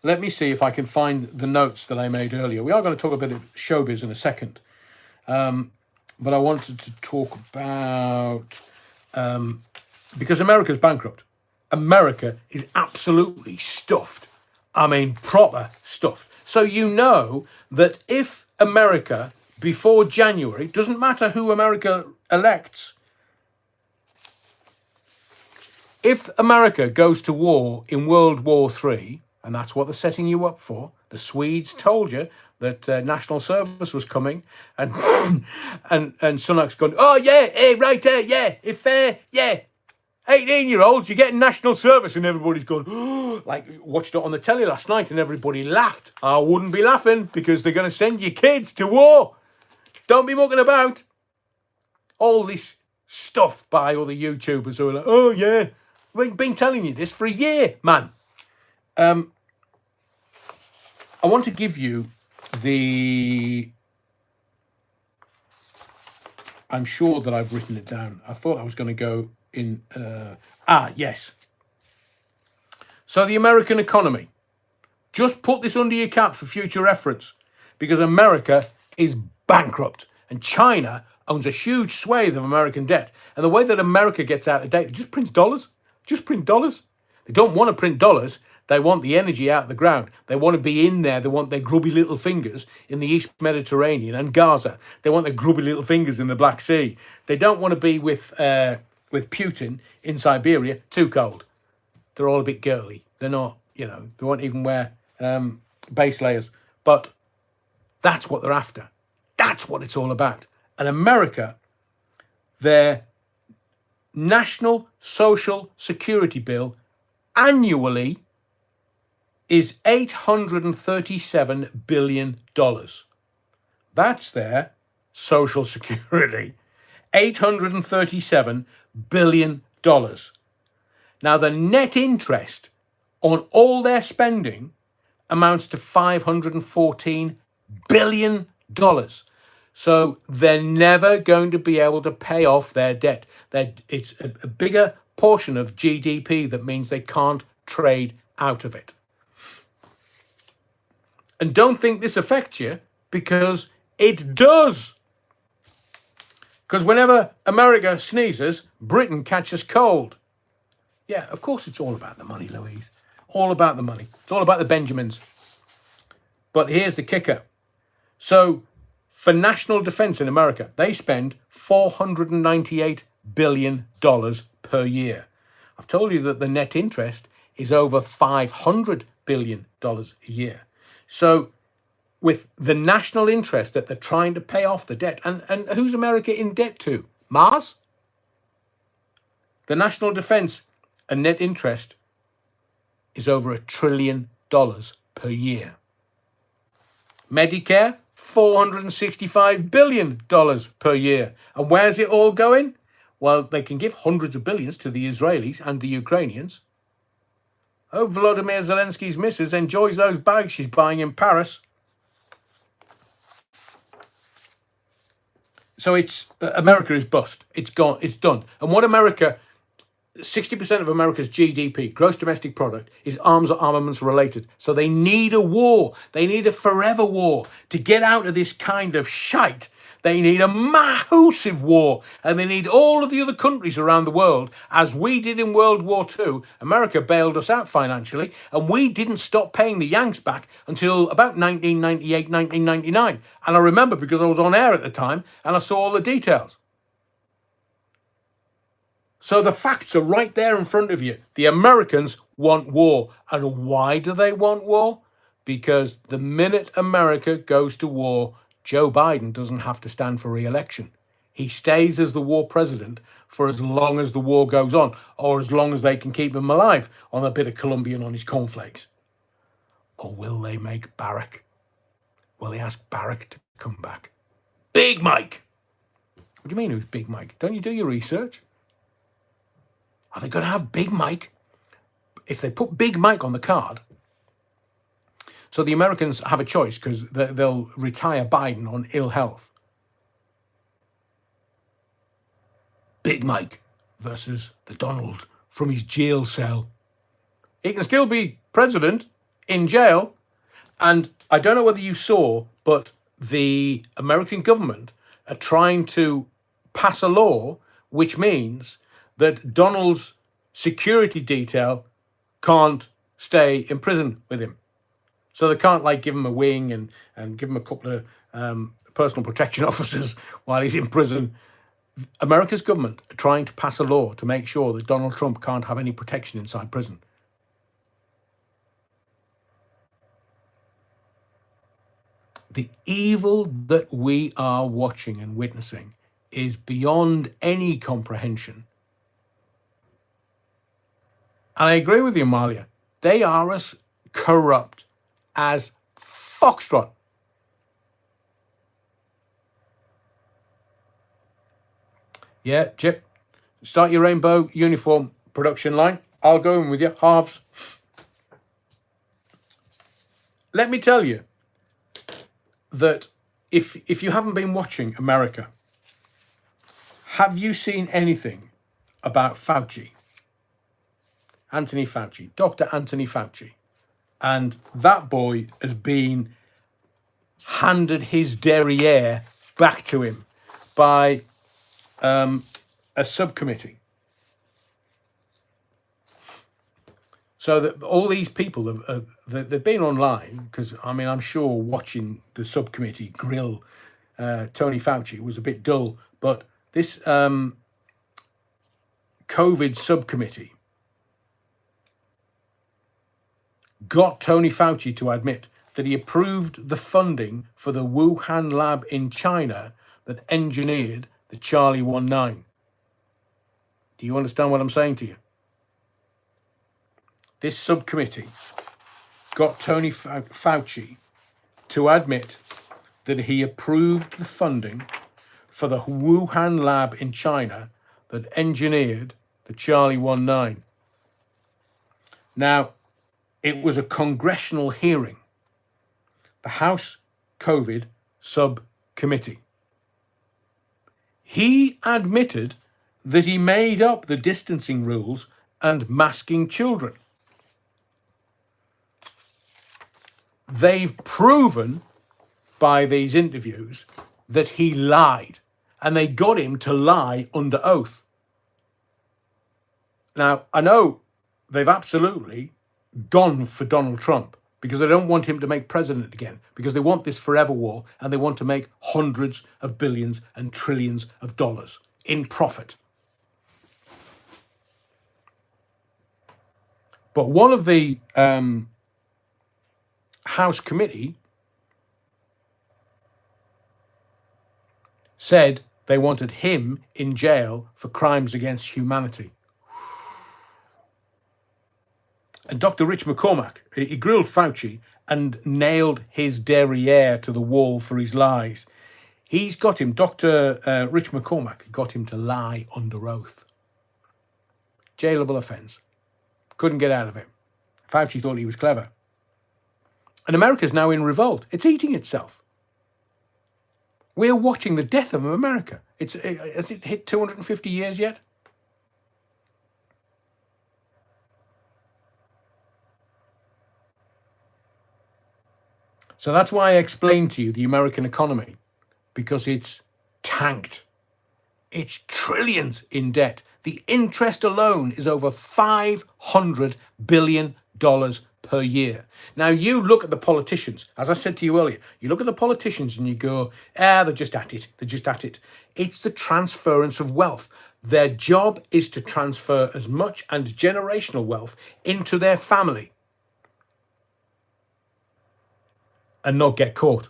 Let me see if I can find the notes that I made earlier. We are going to talk a bit of showbiz in a second. But I wanted to talk about, because America's bankrupt. America is absolutely stuffed. I mean, proper stuffed. So you know that if America, before January, doesn't matter who America elects, if America goes to war in World War III, and that's what they're setting you up for, the Swedes told you that national service was coming, and Sunak's gone, oh yeah, hey, right there, yeah, if 18-year-olds, you're getting national service, and everybody's gone, oh, like watched it on the telly last night, and everybody laughed. I wouldn't be laughing because they're going to send your kids to war. Don't be mucking about. All this stuff by all the YouTubers who are like, oh yeah, we've been telling you this for a year, man. I want to give you I'm sure that I've written it down. I thought I was going to go in, yes. So the American economy, just put this under your cap for future reference, because America is bankrupt and China owns a huge swathe of American debt. And the way that America gets out of debt, they just print dollars. Just print dollars. They don't want to print dollars. They want the energy out of the ground. They want to be in there. They want their grubby little fingers in the East Mediterranean and Gaza. They want their grubby little fingers in the Black Sea. They don't want to be with Putin in Siberia. Too cold. They're all a bit girly. They're not, they won't even wear base layers. But that's what they're after. That's what it's all about. And America, their National Social Security bill annually is $837 billion. That's their Social Security. $837 billion. Now, the net interest on all their spending amounts to $514 billion. So they're never going to be able to pay off their debt. It's a bigger portion of GDP that means they can't trade out of it. And don't think this affects you, because it does. Because whenever America sneezes, Britain catches cold. Yeah, of course it's all about the money, Louise. All about the money. It's all about the Benjamins. But here's the kicker. So for national defense in America, they spend $498 billion per year. I've told you that the net interest is over $500 billion a year. So with the national interest that they're trying to pay off the debt, and who's America in debt to? Mars? The national defense and net interest is over $1 trillion per year. Medicare, $465 billion per year. And where's it all going? Well, they can give hundreds of billions to the Israelis and the Ukrainians. Oh, Volodymyr Zelensky's missus enjoys those bags she's buying in Paris. So America is bust. It's gone. It's done. And what America, 60% of America's GDP, gross domestic product, is arms or armaments related. So they need a war. They need a forever war to get out of this kind of shite. They need a massive war, and they need all of the other countries around the world, as we did in World War II. America bailed us out financially, and we didn't stop paying the Yanks back until about 1998, 1999. And I remember because I was on air at the time, and I saw all the details. So the facts are right there in front of you. The Americans want war. And why do they want war? Because the minute America goes to war, Joe Biden doesn't have to stand for re-election. He stays as the war president for as long as the war goes on, or as long as they can keep him alive on a bit of Colombian on his cornflakes. Or will they make Barack? Will they ask Barack to come back? Big Mike! What do you mean, who's Big Mike? Don't you do your research? Are they going to have Big Mike? If they put Big Mike on the card, so the Americans have a choice, because they'll retire Biden on ill health. Big Mike versus the Donald from his jail cell. He can still be president in jail. And I don't know whether you saw, but the American government are trying to pass a law which means that Donald's security detail can't stay in prison with him. So they can't give him a wing and give him a couple of personal protection officers while he's in prison. America's government are trying to pass a law to make sure that Donald Trump can't have any protection inside prison. The evil that we are watching and witnessing is beyond any comprehension. And I agree with you, Amalia. They are as corrupt as Foxtrot. Yeah, Chip, start your rainbow uniform production line. I'll go in with you, halves. Let me tell you that if you haven't been watching America, have you seen anything about Fauci? Anthony Fauci, Dr. Anthony Fauci. And that boy has been handed his derriere back to him by a subcommittee. So that all these people they've been online, because I'm sure watching the subcommittee grill Tony Fauci was a bit dull, but this COVID subcommittee got Tony Fauci to admit that he approved the funding for the Wuhan lab in China that engineered the Charlie 19. Do you understand what I'm saying to you? This subcommittee got Tony Fauci to admit that he approved the funding for the Wuhan lab in China that engineered the Charlie 19. Now, it was a congressional hearing, the House COVID subcommittee. He admitted that he made up the distancing rules and masking children. They've proven by these interviews that he lied, and they got him to lie under oath. Now, I know they've absolutely gone for Donald Trump because they don't want him to make president again, because they want this forever war and they want to make hundreds of billions and trillions of dollars in profit. But one of the House committee said they wanted him in jail for crimes against humanity. And Dr. Rich McCormack, he grilled Fauci and nailed his derriere to the wall for his lies. He's got him, Dr. Rich McCormack got him to lie under oath. Jailable offence. Couldn't get out of it. Fauci thought he was clever. And America's now in revolt. It's eating itself. We're watching the death of America. Has it hit 250 years yet? So that's why I explained to you the American economy, because it's tanked. It's trillions in debt. The interest alone is over $500 billion per year. Now, you look at the politicians, as I said to you earlier, you look at the politicians and you go, they're just at it. They're just at it. It's the transference of wealth. Their job is to transfer as much and generational wealth into their family and not get caught.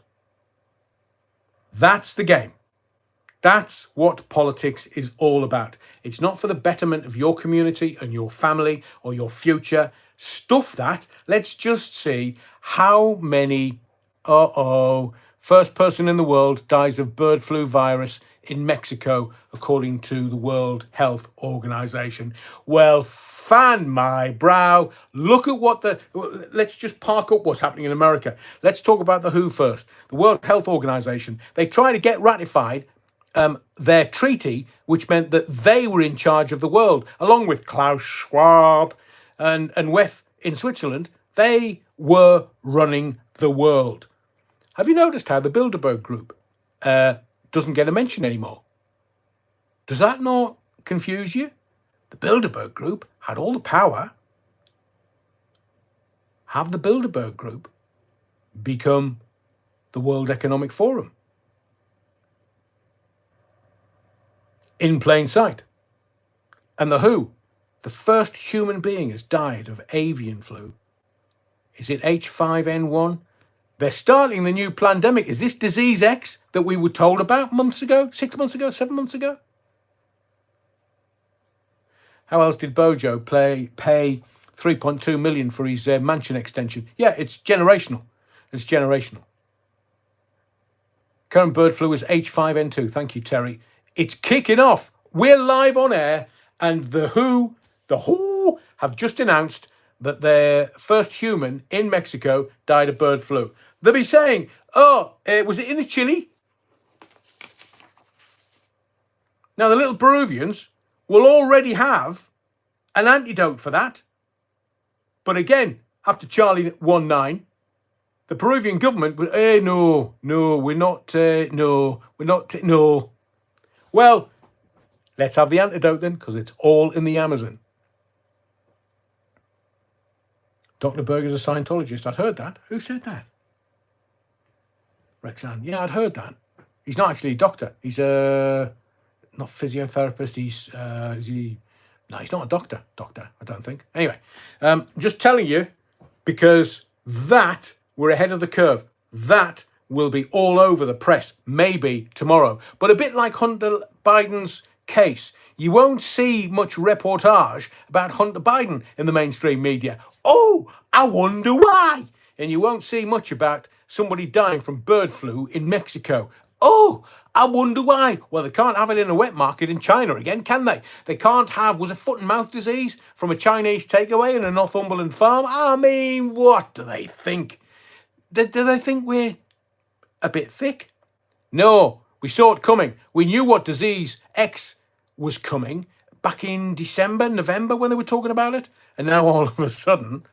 That's the game. That's what politics is all about. It's not for the betterment of your community and your family or your future. Stuff that. Let's just see how many, first person in the world dies of bird flu virus in Mexico, according to the World Health Organization. Well, fan my brow. Look at let's just park up what's happening in America. Let's talk about the WHO first. The World Health Organization, they try to get ratified their treaty, which meant that they were in charge of the world, along with Klaus Schwab and WEF in Switzerland. They were running the world. Have you noticed how the Bilderberg Group doesn't get a mention anymore? Does that not confuse you? The Bilderberg Group had all the power. Have the Bilderberg Group become the World Economic Forum? In plain sight. And the WHO, the first human being has died of avian flu. Is it H5N1? They're starting the new pandemic. Is this disease X that we were told about months ago, 6 months ago, 7 months ago? How else did Bojo pay 3.2 million for his mansion extension? Yeah, it's generational. It's generational. Current bird flu is H5N2. Thank you, Terry. It's kicking off. We're live on air, and the WHO have just announced that their first human in Mexico died of bird flu. They'll be saying, was it in a chili? Now, the little Peruvians will already have an antidote for that. But again, after Charlie 19, the Peruvian government would, no. Well, let's have the antidote then, because it's all in the Amazon. Dr. Berger's a Scientologist. I'd heard that. Who said that? Rexanne. Yeah, I'd heard that. He's not actually a doctor. He's not physiotherapist. He's not a doctor. I don't think. Anyway, just telling you, because that, we're ahead of the curve. That will be all over the press, maybe tomorrow. But a bit like Hunter Biden's case, you won't see much reportage about Hunter Biden in the mainstream media. Oh, I wonder why. And you won't see much about somebody dying from bird flu in Mexico. Oh, I wonder why. Well, they can't have it in a wet market in China again, can they? They can't have, was it foot and mouth disease from a Chinese takeaway in a Northumberland farm? I mean, what do they think? Do they think we're a bit thick? No, We saw it coming. We knew what disease X was coming back in December, November when they were talking about it. And now all of a sudden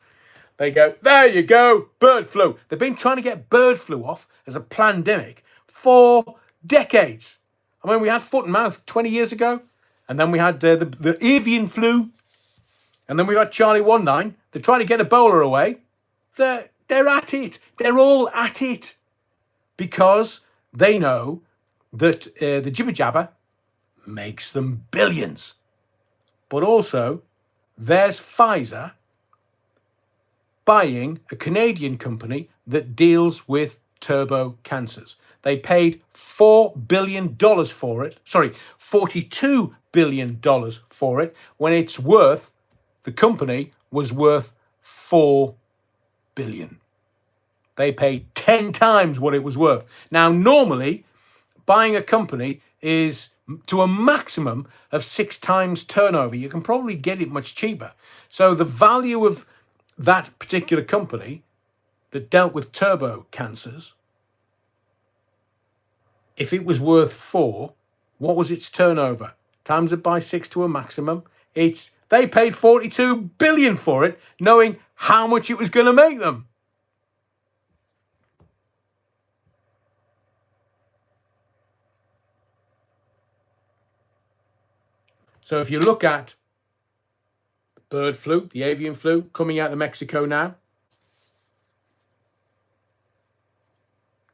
they go, there you go, bird flu. They've been trying to get bird flu off as a pandemic for decades. I mean, we had foot and mouth 20 years ago. And then we had the avian flu. And then we got Charlie 19. They're trying to get Ebola away. They're at it. They're all at it. Because they know that the jibber jabber makes them billions. But also, there's Pfizer buying a Canadian company that deals with turbo cancers. They paid $4 billion for it. Sorry, $42 billion for it when it's worth, the company was worth $4 billion. They paid 10 times what it was worth. Now, normally, buying a company is to a maximum of 6 times turnover. You can probably get it much cheaper. So the value of that particular company that dealt with turbo cancers, if it was worth 4, what was its turnover? Times it by 6 to a maximum. They paid 42 billion for it, knowing how much it was going to make them. So if you look at the bird flu, the avian flu, coming out of Mexico now,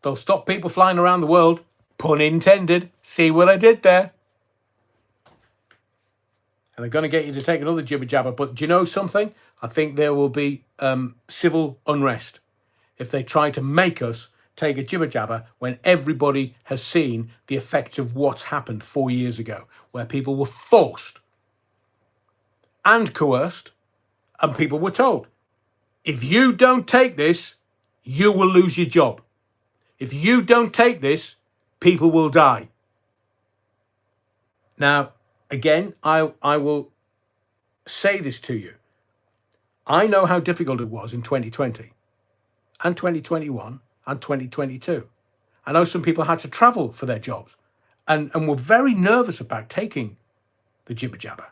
they'll stop people flying around the world, pun intended. See what I did there? And they're going to get you to take another jibber jabber. But do you know something? I think there will be civil unrest if they try to make us take a jibber jabber when everybody has seen the effects of what's happened 4 years ago, where people were forced and coerced, and people were told, if you don't take this, you will lose your job. If you don't take this, people will die. Now, again, I will say this to you. I know how difficult it was in 2020 and 2021 and 2022. I know some people had to travel for their jobs and were very nervous about taking the jibber jabber.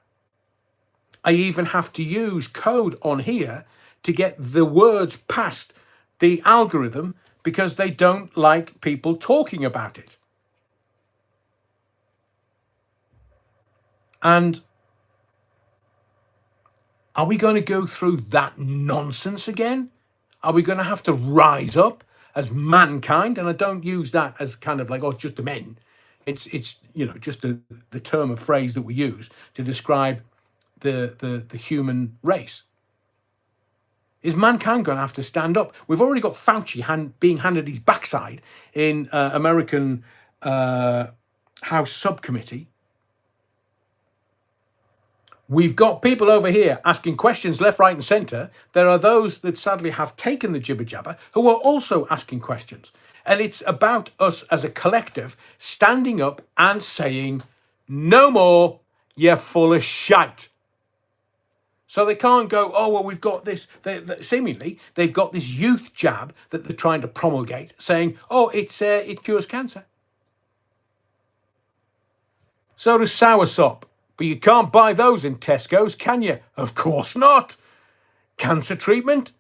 I even have to use code on here to get the words past the algorithm because they don't like people talking about it. And are we going to go through that nonsense again? Are we going to have to rise up as mankind? And I don't use that as kind of like, oh, just the men. It's just the term of phrase that we use to describe the human race. Is mankind going to have to stand up? We've already got Fauci being handed his backside in American House Subcommittee. We've got people over here asking questions left, right and centre. There are those that sadly have taken the jibber jabber who are also asking questions. And it's about us as a collective standing up and saying, no more, you're full of shite. So they can't go, oh, well, we've got this. Seemingly, they've got this youth jab that they're trying to promulgate saying, oh, it cures cancer. So does soursop. But you can't buy those in Tesco's, can you? Of course not. Cancer treatment?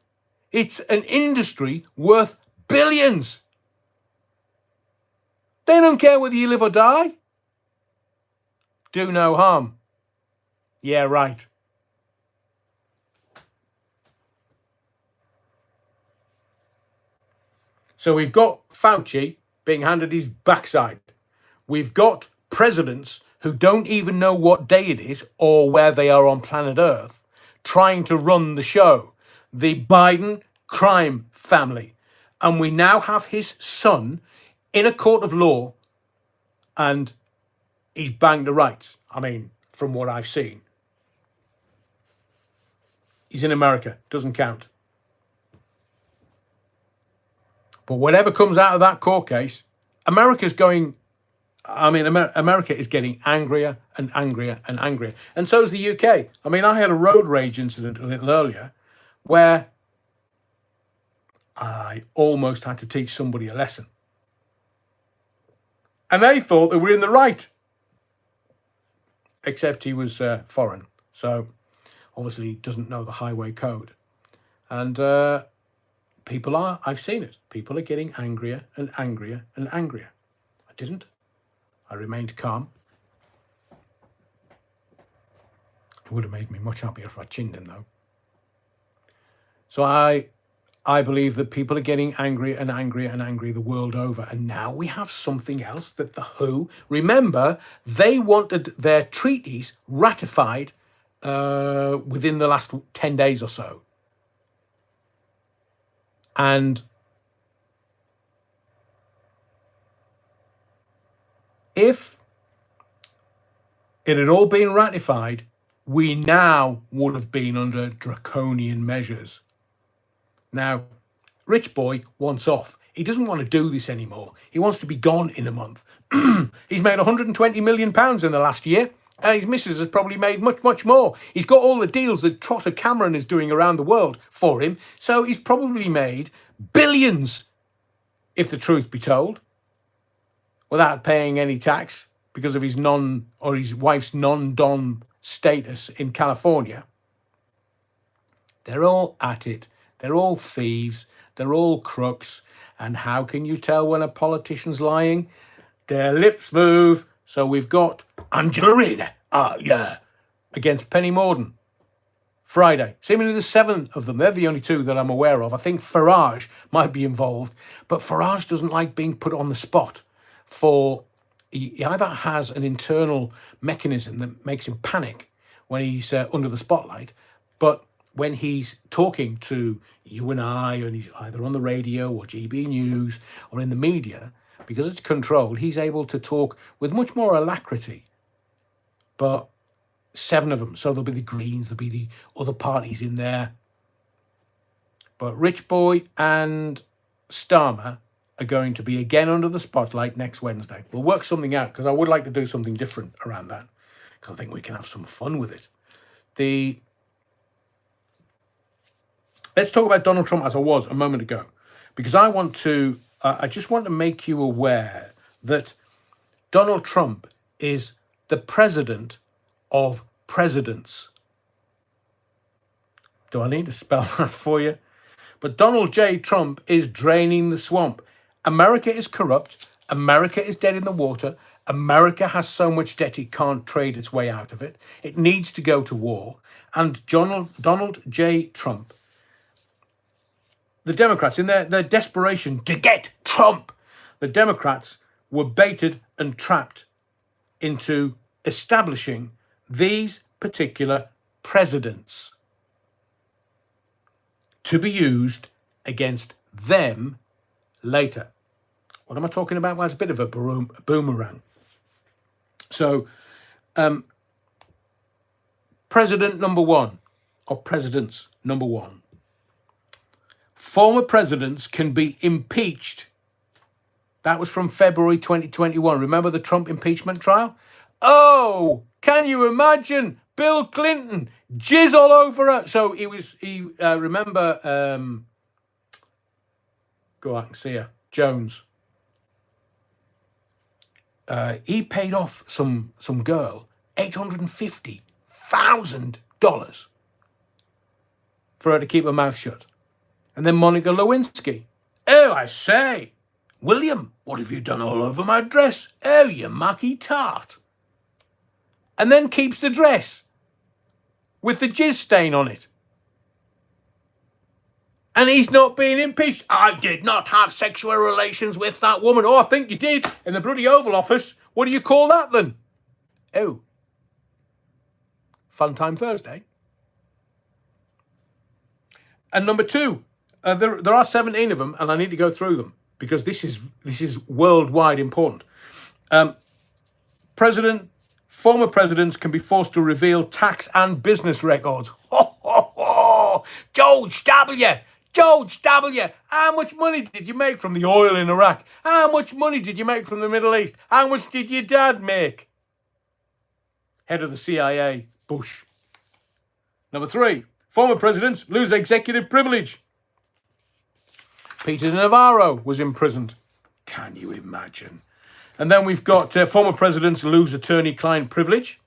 It's an industry worth billions. They don't care whether you live or die. Do no harm. Yeah, right. So we've got Fauci being handed his backside. We've got presidents who don't even know what day it is or where they are on planet Earth, trying to run the show. The Biden crime family. And we now have his son in a court of law and he's banged the rights. I mean, from what I've seen. He's in America, doesn't count. But whatever comes out of that court case, America is getting angrier and angrier and angrier. And so is the UK. I mean, I had a road rage incident a little earlier where I almost had to teach somebody a lesson. And they thought they were in the right. Except he was foreign. So obviously doesn't know the highway code. And people are, I've seen it. People are getting angrier and angrier and angrier. I didn't. I remained calm. It would have made me much happier if I chinned him, though. So I believe that people are getting angrier and angrier and angrier the world over. And now we have something else that the WHO, remember, they wanted their treaties ratified within the last 10 days or so. And if it had all been ratified, we now would have been under draconian measures. Now, Rich Boy wants off. He doesn't want to do this anymore. He wants to be gone in a month. He's made £120 million in the last year. And his missus has probably made much, much more. He's got all the deals that Trotter Cameron is doing around the world for him. So he's probably made billions, if the truth be told, without paying any tax because of his his wife's non-dom status in California. They're all at it. They're all thieves. They're all crooks. And how can you tell when a politician's lying? Their lips move. So we've got Angela Rayner, against Penny Mordaunt. Friday. Seemingly there's 7 of them. They're the only 2 that I'm aware of. I think Farage might be involved. But Farage doesn't like being put on the spot. He either has an internal mechanism that makes him panic when he's under the spotlight, but when he's talking to you and I, and he's either on the radio or GB News or in the media, because it's controlled, he's able to talk with much more alacrity. But 7 of them, so there'll be the Greens, there'll be the other parties in there. But Rich Boy and Starmer are going to be again under the spotlight next Wednesday. We'll work something out, because I would like to do something different around that, because I think we can have some fun with it. Let's talk about Donald Trump as I was a moment ago, because I just want to make you aware that Donald Trump is the president of presidents. Do I need to spell that for you? But Donald J. Trump is draining the swamp. America is corrupt. America is dead in the water. America has so much debt it can't trade its way out of it. It needs to go to war. And Donald J. Trump, the Democrats, in their desperation to get Trump, the Democrats were baited and trapped into establishing these particular presidents to be used against them later. What am I talking about? Well, it's a bit of a boomerang. So, president number 1, or presidents number 1. Former presidents can be impeached. That was from February 2021. Remember the Trump impeachment trial? Oh, can you imagine? Bill Clinton, jizz all over her. So remember, go out and see her, Jones. He paid off some girl $850,000 for her to keep her mouth shut. And then Monica Lewinsky. Oh, I say, William, what have you done all over my dress? Oh, you mucky tart. And then keeps the dress with the jizz stain on it. And he's not being impeached. I did not have sexual relations with that woman. Oh, I think you did in the bloody Oval Office. What do you call that then? Oh, Fun Time Thursday. And number 2, there are 17 of them, and I need to go through them because this is worldwide important. Former presidents can be forced to reveal tax and business records. Ho, ho, ho! George W., how much money did you make from the oil in Iraq? How much money did you make from the Middle East? How much did your dad make? Head of the CIA, Bush. Number 3, former presidents lose executive privilege. Peter Navarro was imprisoned. Can you imagine? And then we've got former presidents lose attorney-client privilege.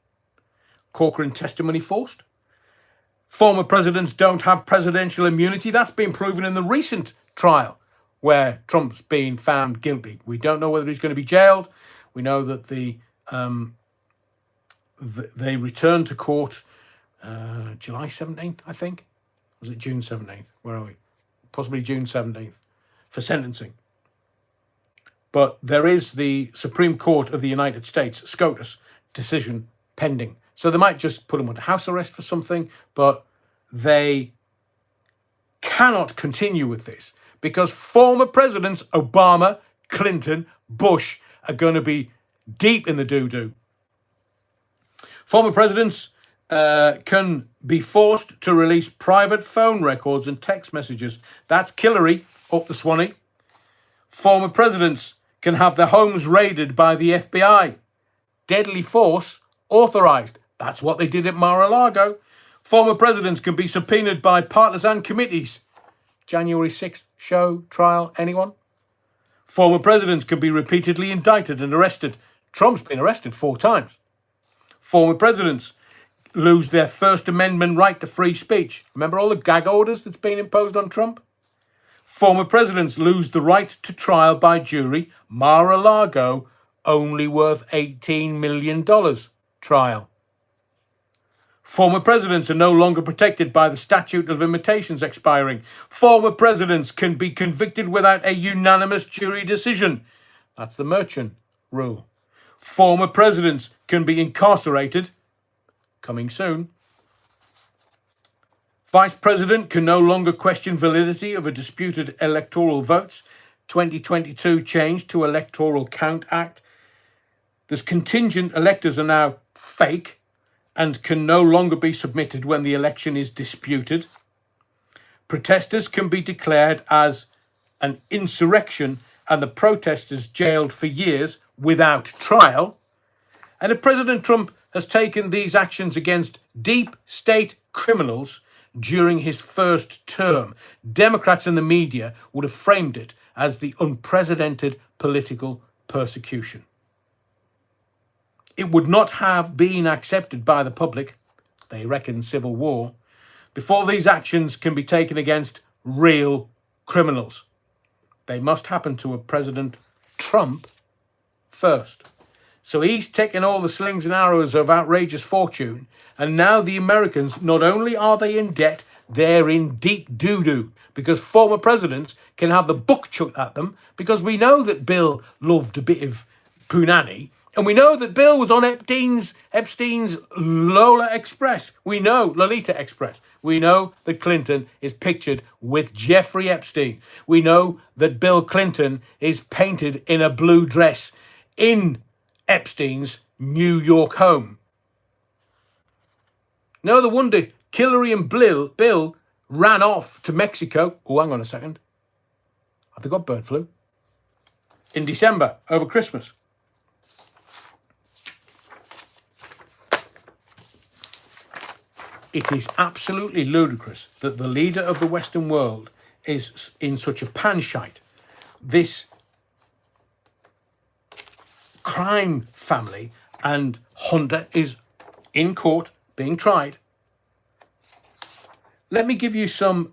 Corcoran testimony forced. Former presidents don't have presidential immunity. That's been proven in the recent trial where Trump's been found guilty. We don't know whether he's going to be jailed. We know that they returned to court July 17th, I think. Was it June 17th? Where are we? Possibly June 17th for sentencing. But there is the Supreme Court of the United States, SCOTUS, decision pending. So they might just put him under house arrest for something, but they cannot continue with this because former presidents Obama, Clinton, Bush are going to be deep in the doo-doo. Former presidents can be forced to release private phone records and text messages. That's Hillary up the Swanee. Former presidents can have their homes raided by the FBI. Deadly force authorized. That's what they did at Mar-a-Lago. Former presidents can be subpoenaed by partisan committees. January 6th show, trial, anyone? Former presidents can be repeatedly indicted and arrested. Trump's been arrested 4 times. Former presidents lose their First Amendment right to free speech. Remember all the gag orders that's been imposed on Trump? Former presidents lose the right to trial by jury. Mar-a-Lago, only worth $18 million. Trial. Former presidents are no longer protected by the statute of limitations expiring. Former presidents can be convicted without a unanimous jury decision. That's the Merchant rule. Former presidents can be incarcerated. Coming soon. Vice president can no longer question validity of a disputed electoral votes. 2022 change to Electoral Count Act. There's contingent electors are now fake and can no longer be submitted when the election is disputed. Protesters can be declared as an insurrection and the protesters jailed for years without trial. And if President Trump has taken these actions against deep state criminals during his first term, Democrats and the media would have framed it as the unprecedented political persecution. It would not have been accepted by the public, they reckon civil war, before these actions can be taken against real criminals. They must happen to a President Trump first. So he's taken all the slings and arrows of outrageous fortune, and now the Americans, not only are they in debt, they're in deep doo-doo, because former presidents can have the book chucked at them, because we know that Bill loved a bit of punani, and we know that Bill was on Epstein's Lolita Express. We know that Clinton is pictured with Jeffrey Epstein. We know that Bill Clinton is painted in a blue dress in Epstein's New York home. No wonder Hillary and Bill ran off to Mexico. Oh, hang on a second. Have they got bird flu? In December, over Christmas. It is absolutely ludicrous that the leader of the Western world is in such a panshite. This crime family, and Hunter is in court being tried. Let me give you some.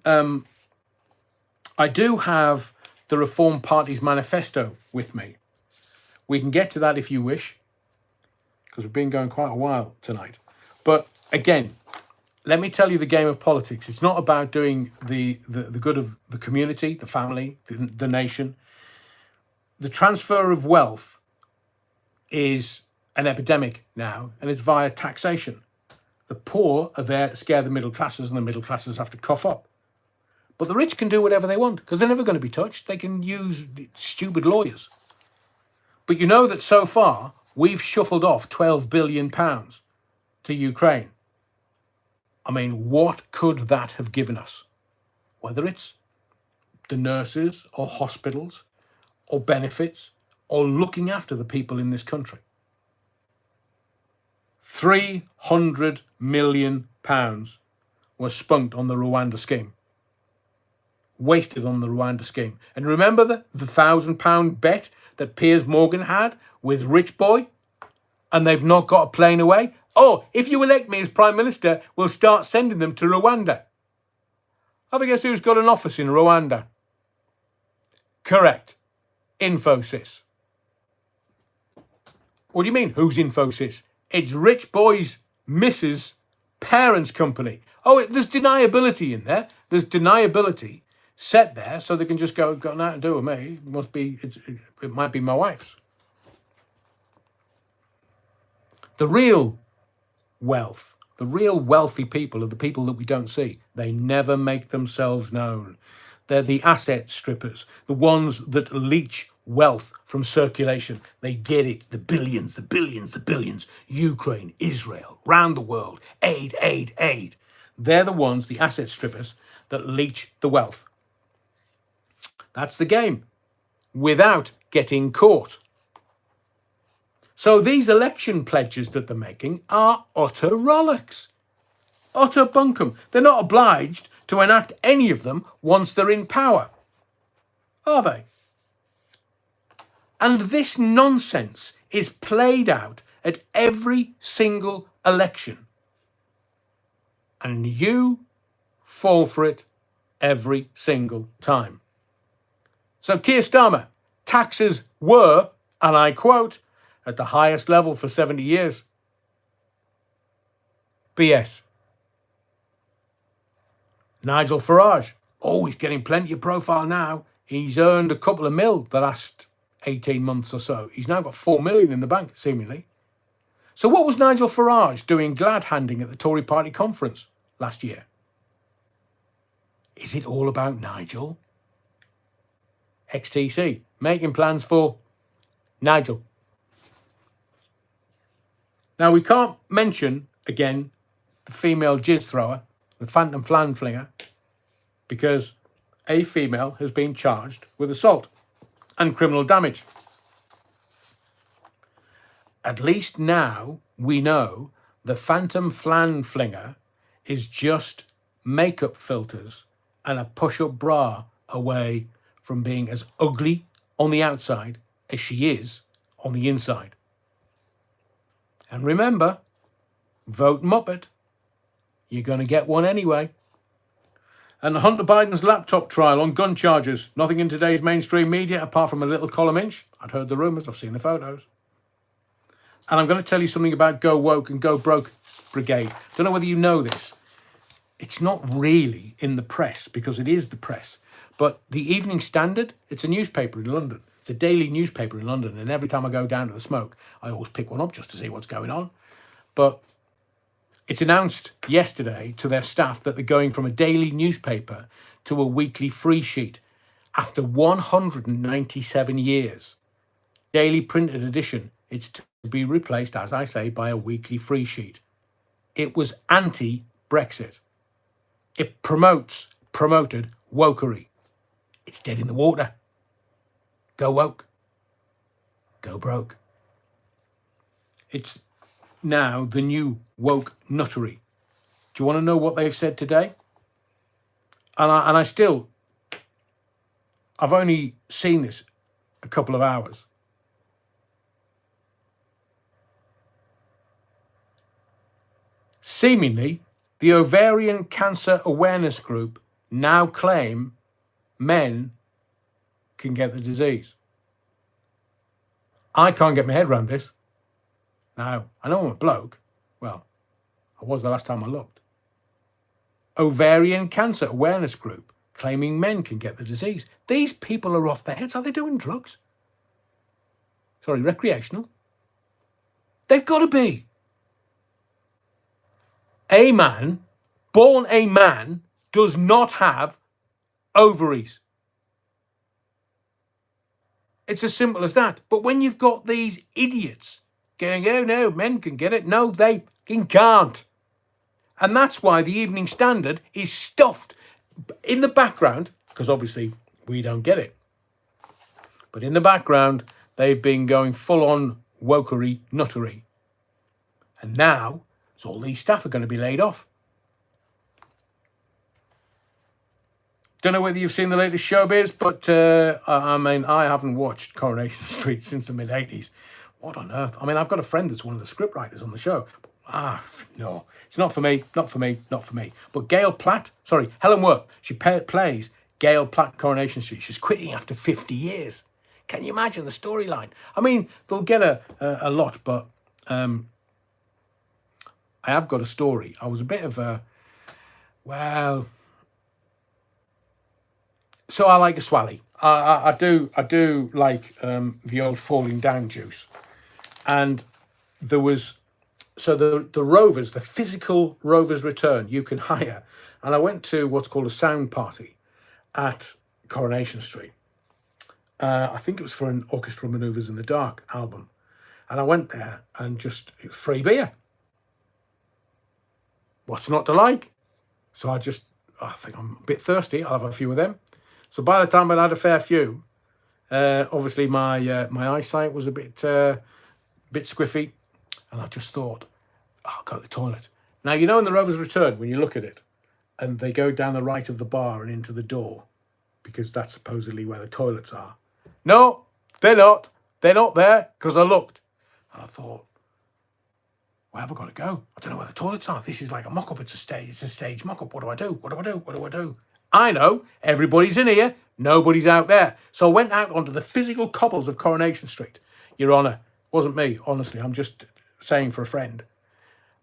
I do have the Reform Party's manifesto with me. We can get to that if you wish, because we've been going quite a while tonight. But again, let me tell you the game of politics. It's not about doing the good of the community, the family, the nation. The transfer of wealth is an epidemic now, and it's via taxation. The poor are there to scare the middle classes, and the middle classes have to cough up. But the rich can do whatever they want, because they're never going to be touched. They can use stupid lawyers. But you know that so far, we've shuffled off £12 billion to Ukraine. I mean, what could that have given us? Whether it's the nurses or hospitals or benefits or looking after the people in this country. £300 million was spunked on the Rwanda scheme. Wasted on the Rwanda scheme. And remember the £1,000 bet that Piers Morgan had with Rich Boy, and they've not got a plane away? Oh, if you elect me as Prime Minister, we'll start sending them to Rwanda. Have a guess who's got an office in Rwanda? Correct. Infosys. What do you mean, who's Infosys? It's Rich Boy's Mrs. Parents' company. Oh, there's deniability in there. There's deniability set there, so they can just go, got nothing to do with me. It might be my wife's. The real wealth, the real wealthy people are the people that we don't see. They never make themselves known. They're the asset strippers, the ones that leech wealth from circulation. They get it, the billions, the billions, the billions. Ukraine, Israel, round the world, aid, aid, aid. They're the ones, the asset strippers, that leech the wealth. That's the game, without getting caught. So these election pledges that they're making are utter rollicks, utter bunkum. They're not obliged to enact any of them once they're in power, are they? And this nonsense is played out at every single election. And you fall for it every single time. So Keir Starmer, taxes were, and I quote, at the highest level for 70 years. BS. Nigel Farage, oh, he's getting plenty of profile now. He's earned a couple of mil the last 18 months or so. He's now got 4 million in the bank, seemingly. So what was Nigel Farage doing glad-handing at the Tory party conference last year? Is it all about Nigel? XTC, making plans for Nigel. Now, we can't mention, again, the female jizz thrower, the phantom flan flinger, because a female has been charged with assault and criminal damage. At least now we know the phantom flan flinger is just makeup filters and a push-up bra away from being as ugly on the outside as she is on the inside. And remember, vote Muppet. You're going to get one anyway. And Hunter Biden's laptop trial on gun charges. Nothing in today's mainstream media apart from a little column inch. I'd heard the rumours, I've seen the photos. And I'm going to tell you something about Go Woke and Go Broke Brigade. Don't know whether you know this. It's not really in the press, because it is the press. But the Evening Standard, it's a newspaper in London. It's a daily newspaper in London. And every time I go down to the smoke, I always pick one up just to see what's going on. But it's announced yesterday to their staff that they're going from a daily newspaper to a weekly free sheet after 197 years. Daily printed edition, it's to be replaced, as I say, by a weekly free sheet. It was anti-Brexit. It promoted wokery. It's dead in the water. Go woke. Go broke. It's now the new woke nuttery. Do you want to know what they've said today? And I've only seen this a couple of hours. Seemingly, the Ovarian Cancer Awareness Group now claim men can get the disease. I can't get my head around this. Now, I know I'm a bloke. Well, I was the last time I looked. Ovarian Cancer Awareness Group claiming men can get the disease. These people are off their heads. Are they doing drugs? Sorry, recreational? They've got to be. A man, born a man, does not have ovaries. It's as simple as that. But when you've got these idiots going, oh no, men can get it. No, they can't. And that's why the Evening Standard is stuffed in the background, because obviously we don't get it. But in the background, they've been going full on wokery, nuttery. And now, so all these staff are going to be laid off. Don't know whether you've seen the latest showbiz, but I mean, I haven't watched Coronation Street since the mid-'80s. What on earth? I mean, I've got a friend that's one of the scriptwriters on the show. No, it's not for me, not for me, not for me. But Helen Worth, she plays Gail Platt Coronation Street. She's quitting after 50 years. Can you imagine the storyline? I mean, they'll get a lot, but I have got a story. I was a bit of a, well, so I like a swally. I do like the old falling down juice. And there was, so the rovers, the physical rovers return, you can hire. And I went to what's called a sound party at Coronation Street. I think it was for an Orchestral Manoeuvres in the Dark album. And I went there and just, it was free beer. What's not to like? So I think I'm a bit thirsty. I'll have a few of them. So by the time I'd had a fair few, obviously my eyesight was a bit squiffy, and I just thought, I'll go to the toilet. Now, you know in the Rovers Return, when you look at it, and they go down the right of the bar and into the door, because that's supposedly where the toilets are. No, they're not. They're not there, because I looked. And I thought, where have I got to go? I don't know where the toilets are. This is like a mock-up. It's a stage mock-up. What do I do? What do I do? What do I do? I know, everybody's in here, nobody's out there. So I went out onto the physical cobbles of Coronation Street. Your Honour, wasn't me, honestly, I'm just saying for a friend.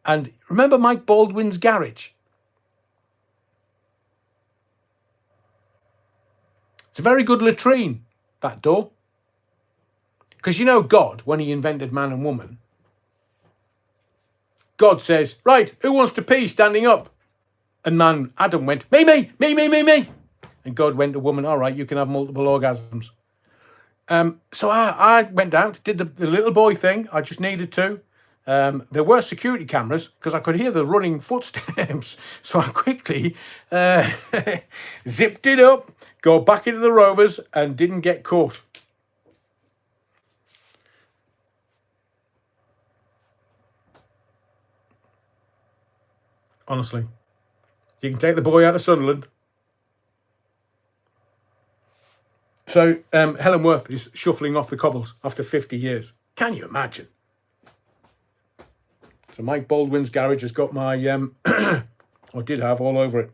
And remember Mike Baldwin's garage? It's a very good latrine, that door. Because you know God, when he invented man and woman, God says, right, who wants to pee standing up? And man, Adam went, me. And God went to woman, all right, you can have multiple orgasms. So I went out, did the little boy thing. I just needed to. There were security cameras because I could hear the running footsteps. So I quickly zipped it up, go back into the Rovers and didn't get caught. Honestly. You can take the boy out of Sunderland. So Helen Worth is shuffling off the cobbles after 50 years. Can you imagine? So Mike Baldwin's garage has got my, or did have all over it.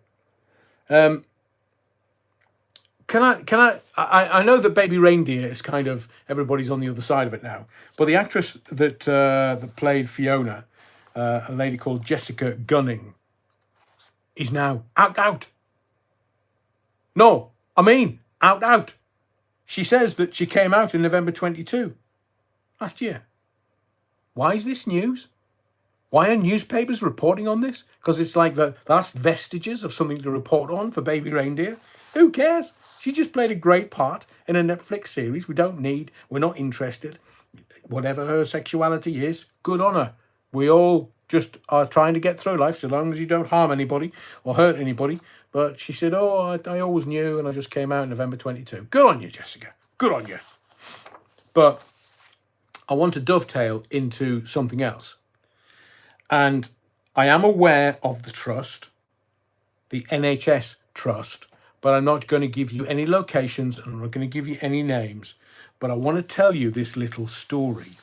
I know that Baby Reindeer is kind of, everybody's on the other side of it now. But the actress that played Fiona, a lady called Jessica Gunning, is now out. No, I mean, out. She says that she came out in November 22, last year. Why is this news? Why are newspapers reporting on this? Because it's like the last vestiges of something to report on for Baby Reindeer. Who cares? She just played a great part in a Netflix series. We're not interested. Whatever her sexuality is, good on her. We all just are trying to get through life so long as you don't harm anybody or hurt anybody. But she said, I always knew and I just came out in November 22. Good on you, Jessica. Good on you. But I want to dovetail into something else. And I am aware of the trust, the NHS trust, but I'm not going to give you any locations and I'm not going to give you any names. But I want to tell you this little story.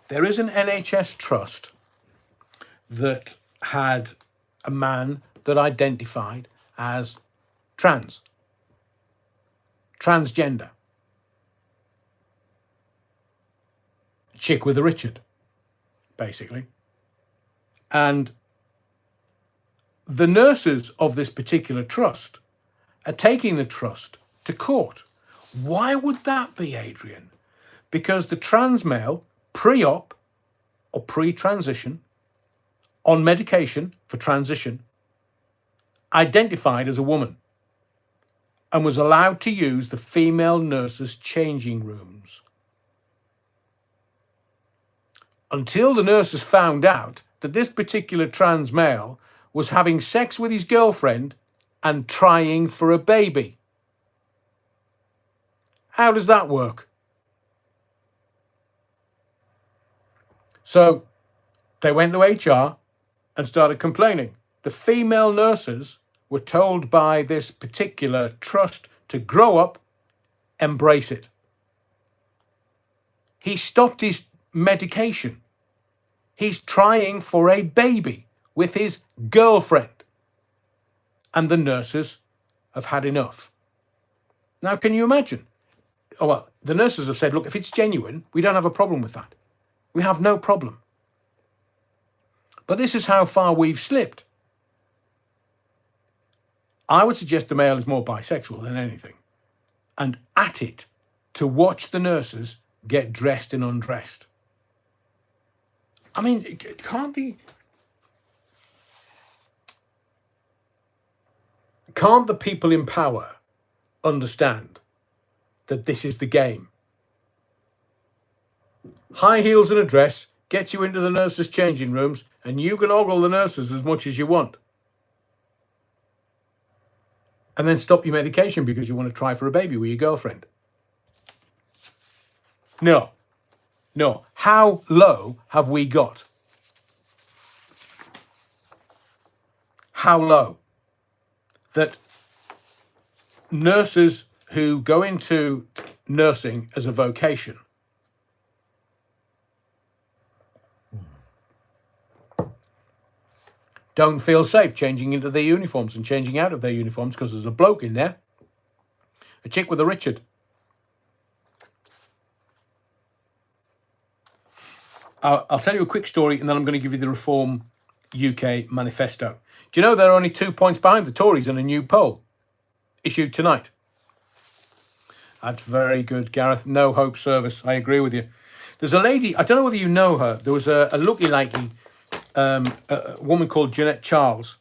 There is an NHS trust that had a man that identified as transgender. Chick with a Richard, basically. And the nurses of this particular trust are taking the trust to court. Why would that be, Adrian? Because the trans male, pre-op or pre-transition, on medication for transition, identified as a woman and was allowed to use the female nurses' changing rooms. Until the nurses found out that this particular trans male was having sex with his girlfriend and trying for a baby. How does that work? So they went to HR and started complaining. The female nurses were told by this particular trust to grow up, embrace it. He stopped his medication. He's trying for a baby with his girlfriend. And the nurses have had enough. Now, can you imagine? Oh, well, the nurses have said, look, if it's genuine, we don't have a problem with that. We have no problem. But this is how far we've slipped. I would suggest the male is more bisexual than anything. And at it to watch the nurses get dressed and undressed. I mean, can't the people in power understand that this is the game? High heels and a dress gets you into the nurses' changing rooms, and you can ogle the nurses as much as you want. And then stop your medication because you want to try for a baby with your girlfriend. No. How low have we got? How low? That nurses who go into nursing as a vocation don't feel safe changing into their uniforms and changing out of their uniforms because there's a bloke in there, a chick with a Richard. I'll tell you a quick story and then I'm going to give you the Reform UK manifesto. Do you know there are only 2 points behind the Tories in a new poll issued tonight? That's very good, Gareth. No hope service. I agree with you. There's a lady, I don't know whether you know her. There was a looky-likey a woman called Jeanette Charles.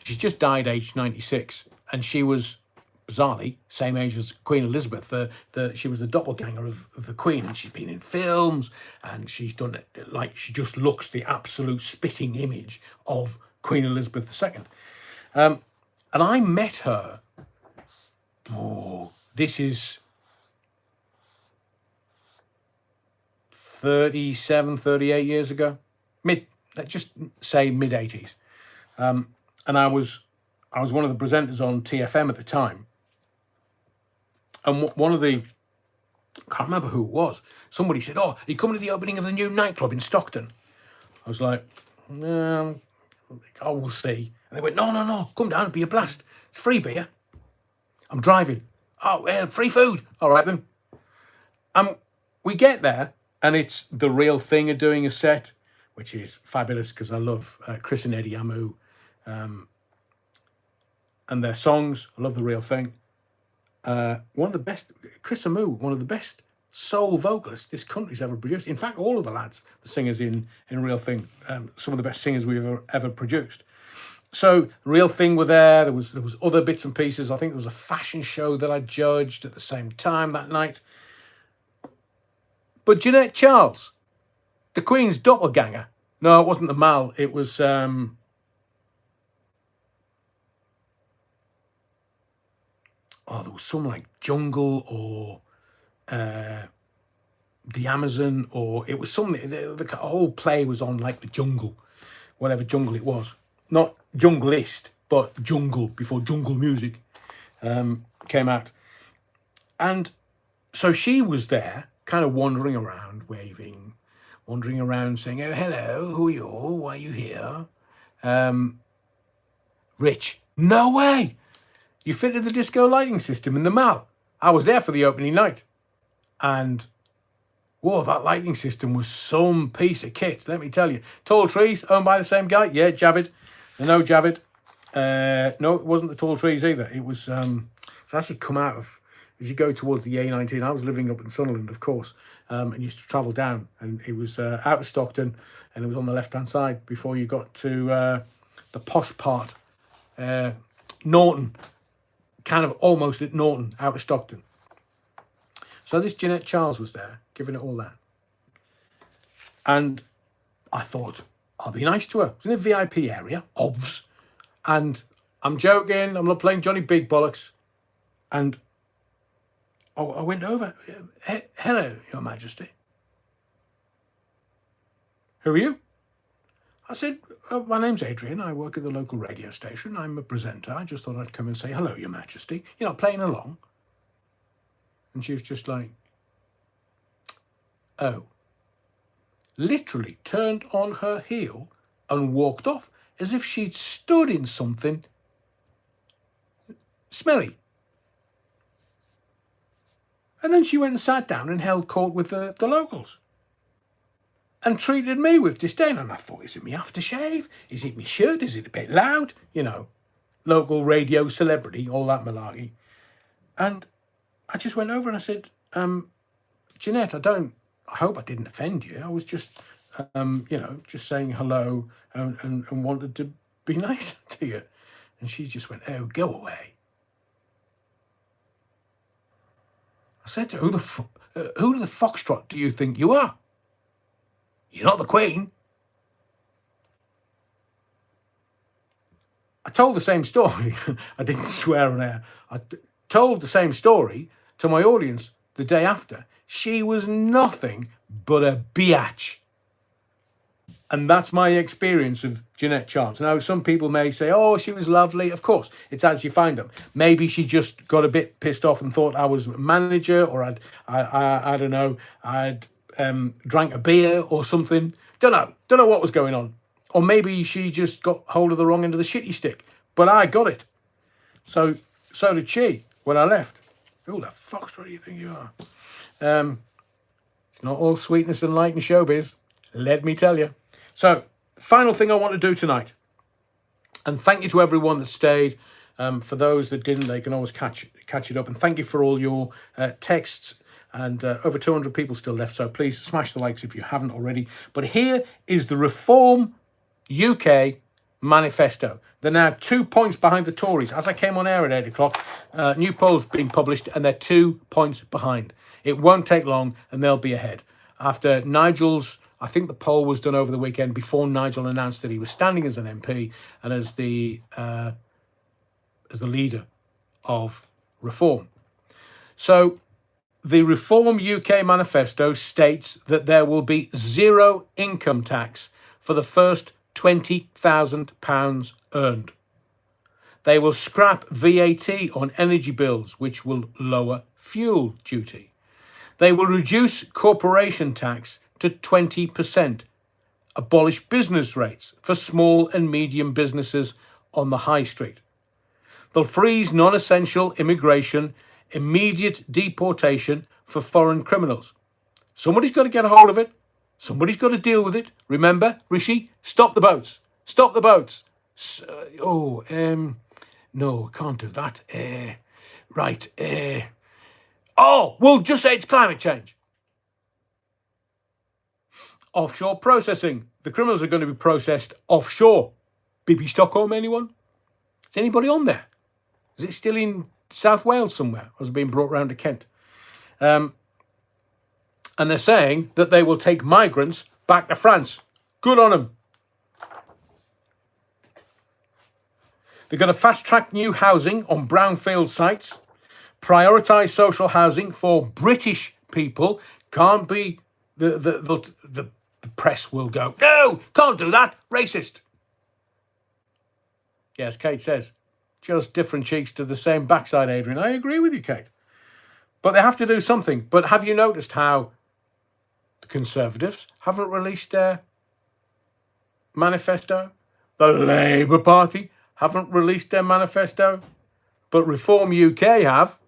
She's just died aged 96. And she was, bizarrely, same age as Queen Elizabeth. She was the doppelganger of the Queen. And she's been in films. And she's done it, like, she just looks the absolute spitting image of Queen Elizabeth II. And I met her, this is 37, 38 years ago. Let's just say mid-80s. And I was one of the presenters on TFM at the time. And one of the, I can't remember who it was, somebody said, oh, are you coming to the opening of the new nightclub in Stockton? I was like, oh, we'll see. And they went, no, come down, it'll be a blast. It's free beer. I'm driving. Oh, free food. All right, then. We get there, and it's The Real Thing are doing a set, which is fabulous because I love Chris and Eddie Amu and their songs. I love The Real Thing. One of the best, Chris Amu, one of the best soul vocalists this country's ever produced. In fact, all of the lads, the singers in Real Thing, some of the best singers we've ever produced. So Real Thing were there. There was other bits and pieces. I think there was a fashion show that I judged at the same time that night. But Jeanette Charles, the Queen's doppelganger. No, it wasn't the Mal. It was there was some like jungle or the Amazon, or it was something. The whole play was on like the jungle, whatever jungle it was. Not Junglist, but Jungle, before Jungle Music came out. And so she was there, kind of wandering around, waving, wandering around, saying, oh, hello, who are you? Why are you here? Rich, no way! You fitted the disco lighting system in the Mall. I was there for the opening night. And, whoa, that lighting system was some piece of kit, let me tell you. Tall Trees, owned by the same guy. Yeah, Javid. No, Javid. No, it wasn't the Tall Trees either. It was, it's actually come out of, as you go towards the A19, I was living up in Sunderland, of course, and used to travel down. And it was out of Stockton, and it was on the left-hand side before you got to the posh part. Norton, kind of almost at Norton, out of Stockton. So this Jeanette Charles was there, giving it all that. And I thought, I'll be nice to her. It was in the VIP area, obvs. And I'm joking, I'm not playing Johnny Big Bollocks. And I went over, hello, Your Majesty. Who are you? I said, my name's Adrian. I work at the local radio station. I'm a presenter. I just thought I'd come and say hello, Your Majesty. You know, playing along. And she was just like, oh. Literally turned on her heel and walked off as if she'd stood in something smelly. And then she went and sat down and held court with the locals and treated me with disdain. And I thought, is it me aftershave? Is it me shirt? Is it a bit loud? You know, local radio celebrity, all that malarkey. And I just went over and I said, Jeanette, I hope I didn't offend you. I was just, just saying hello and wanted to be nice to you. And she just went, oh, go away. I said to her, who the foxtrot do you think you are? You're not the Queen. I told the same story. I didn't swear on air. I told the same story to my audience the day after. She was nothing but a biatch. And that's my experience of Jeanette Chance. Now, some people may say, oh, she was lovely. Of course, it's as you find them. Maybe she just got a bit pissed off and thought I was a manager, or I don't know, I'd drank a beer or something. Don't know what was going on. Or maybe she just got hold of the wrong end of the shitty stick. But I got it. So did she when I left. Who the fuck do you think you are? It's not all sweetness and light in showbiz, let me tell you. So, final thing I want to do tonight, and thank you to everyone that stayed. For those that didn't, they can always catch it up. And thank you for all your texts. And over 200 people still left, so please smash the likes if you haven't already. But here is the Reform UK manifesto. They're now 2 points behind the Tories. As I came on air at 8 o'clock, new polls being published, and they're 2 points behind. It won't take long, and they'll be ahead. After Nigel's, I think the poll was done over the weekend before Nigel announced that he was standing as an MP and as the leader of Reform. So the Reform UK manifesto states that there will be zero income tax for the first £20,000 earned. They will scrap VAT on energy bills, which will lower fuel duty. They will reduce corporation tax to 20%, abolish business rates for small and medium businesses on the high street. They'll freeze non-essential immigration, immediate deportation for foreign criminals. Somebody's got to get a hold of it. Somebody's got to deal with it. Remember, Rishi, stop the boats. Stop the boats. No, can't do that. We'll just say it's climate change. Offshore processing. The criminals are going to be processed offshore. Bibi Stockholm, anyone? Is anybody on there? Is it still in South Wales somewhere? Or has it been brought round to Kent? And they're saying that they will take migrants back to France. Good on them. They're going to fast-track new housing on brownfield sites, prioritise social housing for British people. Can't be the press will go, no, can't do that, racist. Yes, Kate says, just different cheeks to the same backside, Adrian. I agree with you, Kate. But they have to do something. But have you noticed how the Conservatives haven't released their manifesto? The Labour Party haven't released their manifesto. But Reform UK have.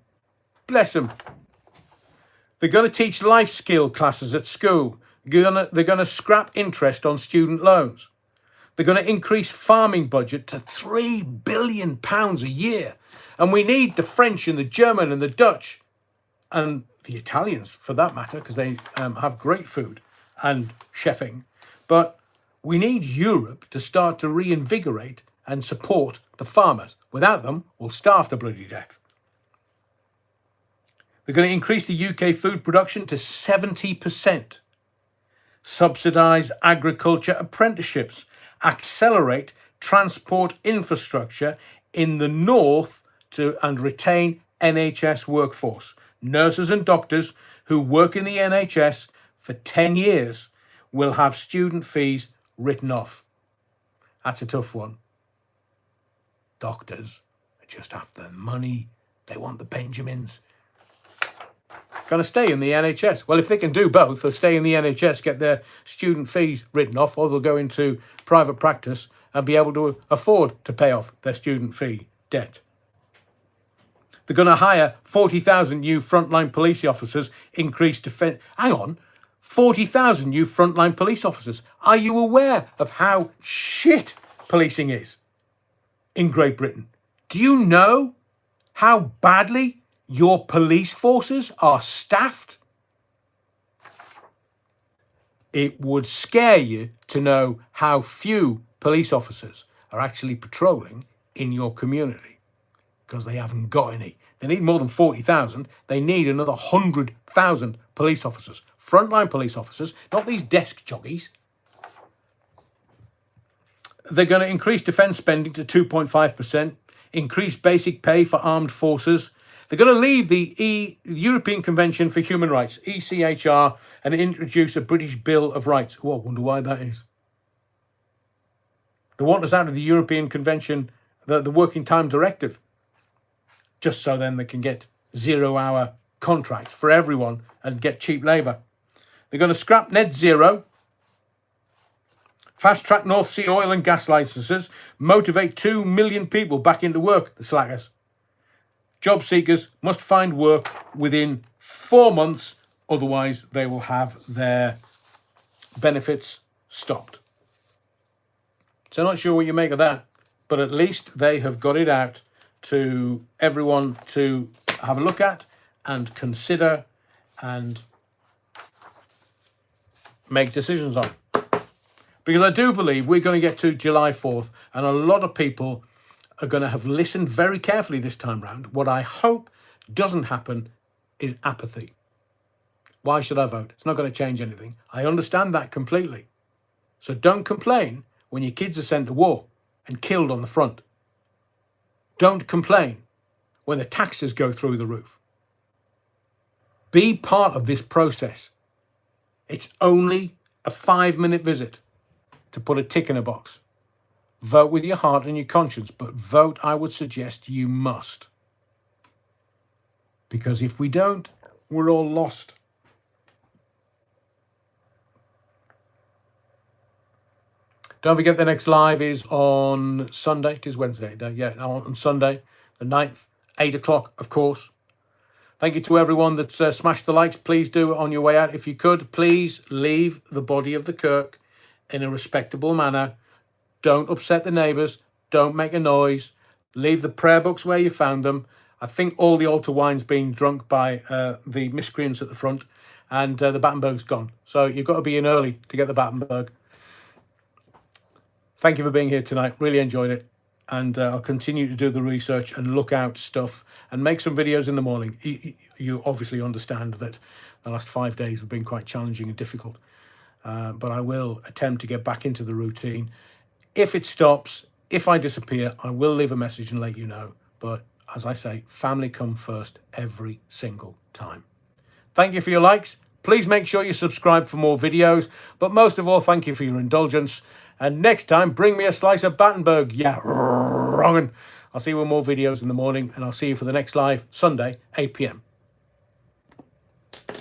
Bless them. They're going to teach life skill classes at school. They're going to scrap interest on student loans. They're going to increase farming budget to £3 billion a year. And we need the French and the German and the Dutch and the Italians, for that matter, because they have great food and chefing. But we need Europe to start to reinvigorate and support the farmers. Without them, we'll starve to bloody death. They're going to increase the UK food production to 70%. Subsidise agriculture apprenticeships. Accelerate transport infrastructure in the north and retain NHS workforce. Nurses and doctors who work in the NHS for 10 years will have student fees written off. That's a tough one. Doctors are just after the money. They want the Benjamins. Going to stay in the NHS. Well, if they can do both, they'll stay in the NHS, get their student fees written off, or they'll go into private practice and be able to afford to pay off their student fee debt. They're going to hire 40,000 new frontline police officers, increase defence. Hang on, 40,000 new frontline police officers. Are you aware of how shit policing is in Great Britain? Do you know how badly your police forces are staffed? It would scare you to know how few police officers are actually patrolling in your community, because they haven't got any. They need more than 40,000. They need another 100,000 police officers, frontline police officers, not these desk jockeys. They're going to increase defence spending to 2.5%, increase basic pay for armed forces. They're going to leave the European Convention for Human Rights, ECHR, and introduce a British Bill of Rights. Oh, I wonder why that is. They want us out of the European Convention, the Working Time Directive, just so then they can get 0-hour contracts for everyone and get cheap labour. They're going to scrap net zero, fast-track North Sea oil and gas licenses, motivate 2 million people back into work, the slackers. Job seekers must find work within 4 months, otherwise they will have their benefits stopped. So not sure what you make of that, but at least they have got it out to everyone to have a look at and consider and make decisions on. Because I do believe we're going to get to July 4th and a lot of people are going to have listened very carefully this time round. What I hope doesn't happen is apathy. Why should I vote? It's not going to change anything. I understand that completely. So don't complain when your kids are sent to war and killed on the front. Don't complain when the taxes go through the roof. Be part of this process. It's only a 5-minute visit to put a tick in a box. Vote with your heart and your conscience, but vote, I would suggest you must. Because if we don't, we're all lost. Don't forget the next live is on Sunday. It is Wednesday today. Yeah, on Sunday, the 9th, 8 o'clock, of course. Thank you to everyone that's smashed the likes. Please do it on your way out. If you could, please leave the body of the Kirk in a respectable manner. Don't upset the neighbours. Don't make a noise. Leave the prayer books where you found them. I think all the altar wine's been drunk by the miscreants at the front, and the Battenberg's gone. So you've got to be in early to get the Battenberg. Thank you for being here tonight. Really enjoyed it. And I'll continue to do the research and look out stuff and make some videos in the morning. You obviously understand that the last 5 days have been quite challenging and difficult. But I will attempt to get back into the routine. If it stops, if I disappear, I will leave a message and let you know. But as I say, family come first every single time. Thank you for your likes. Please make sure you subscribe for more videos. But most of all, thank you for your indulgence. And next time, bring me a slice of Battenberg. Yeah, wrongin'. I'll see you with more videos in the morning, and I'll see you for the next live, Sunday, 8 p.m.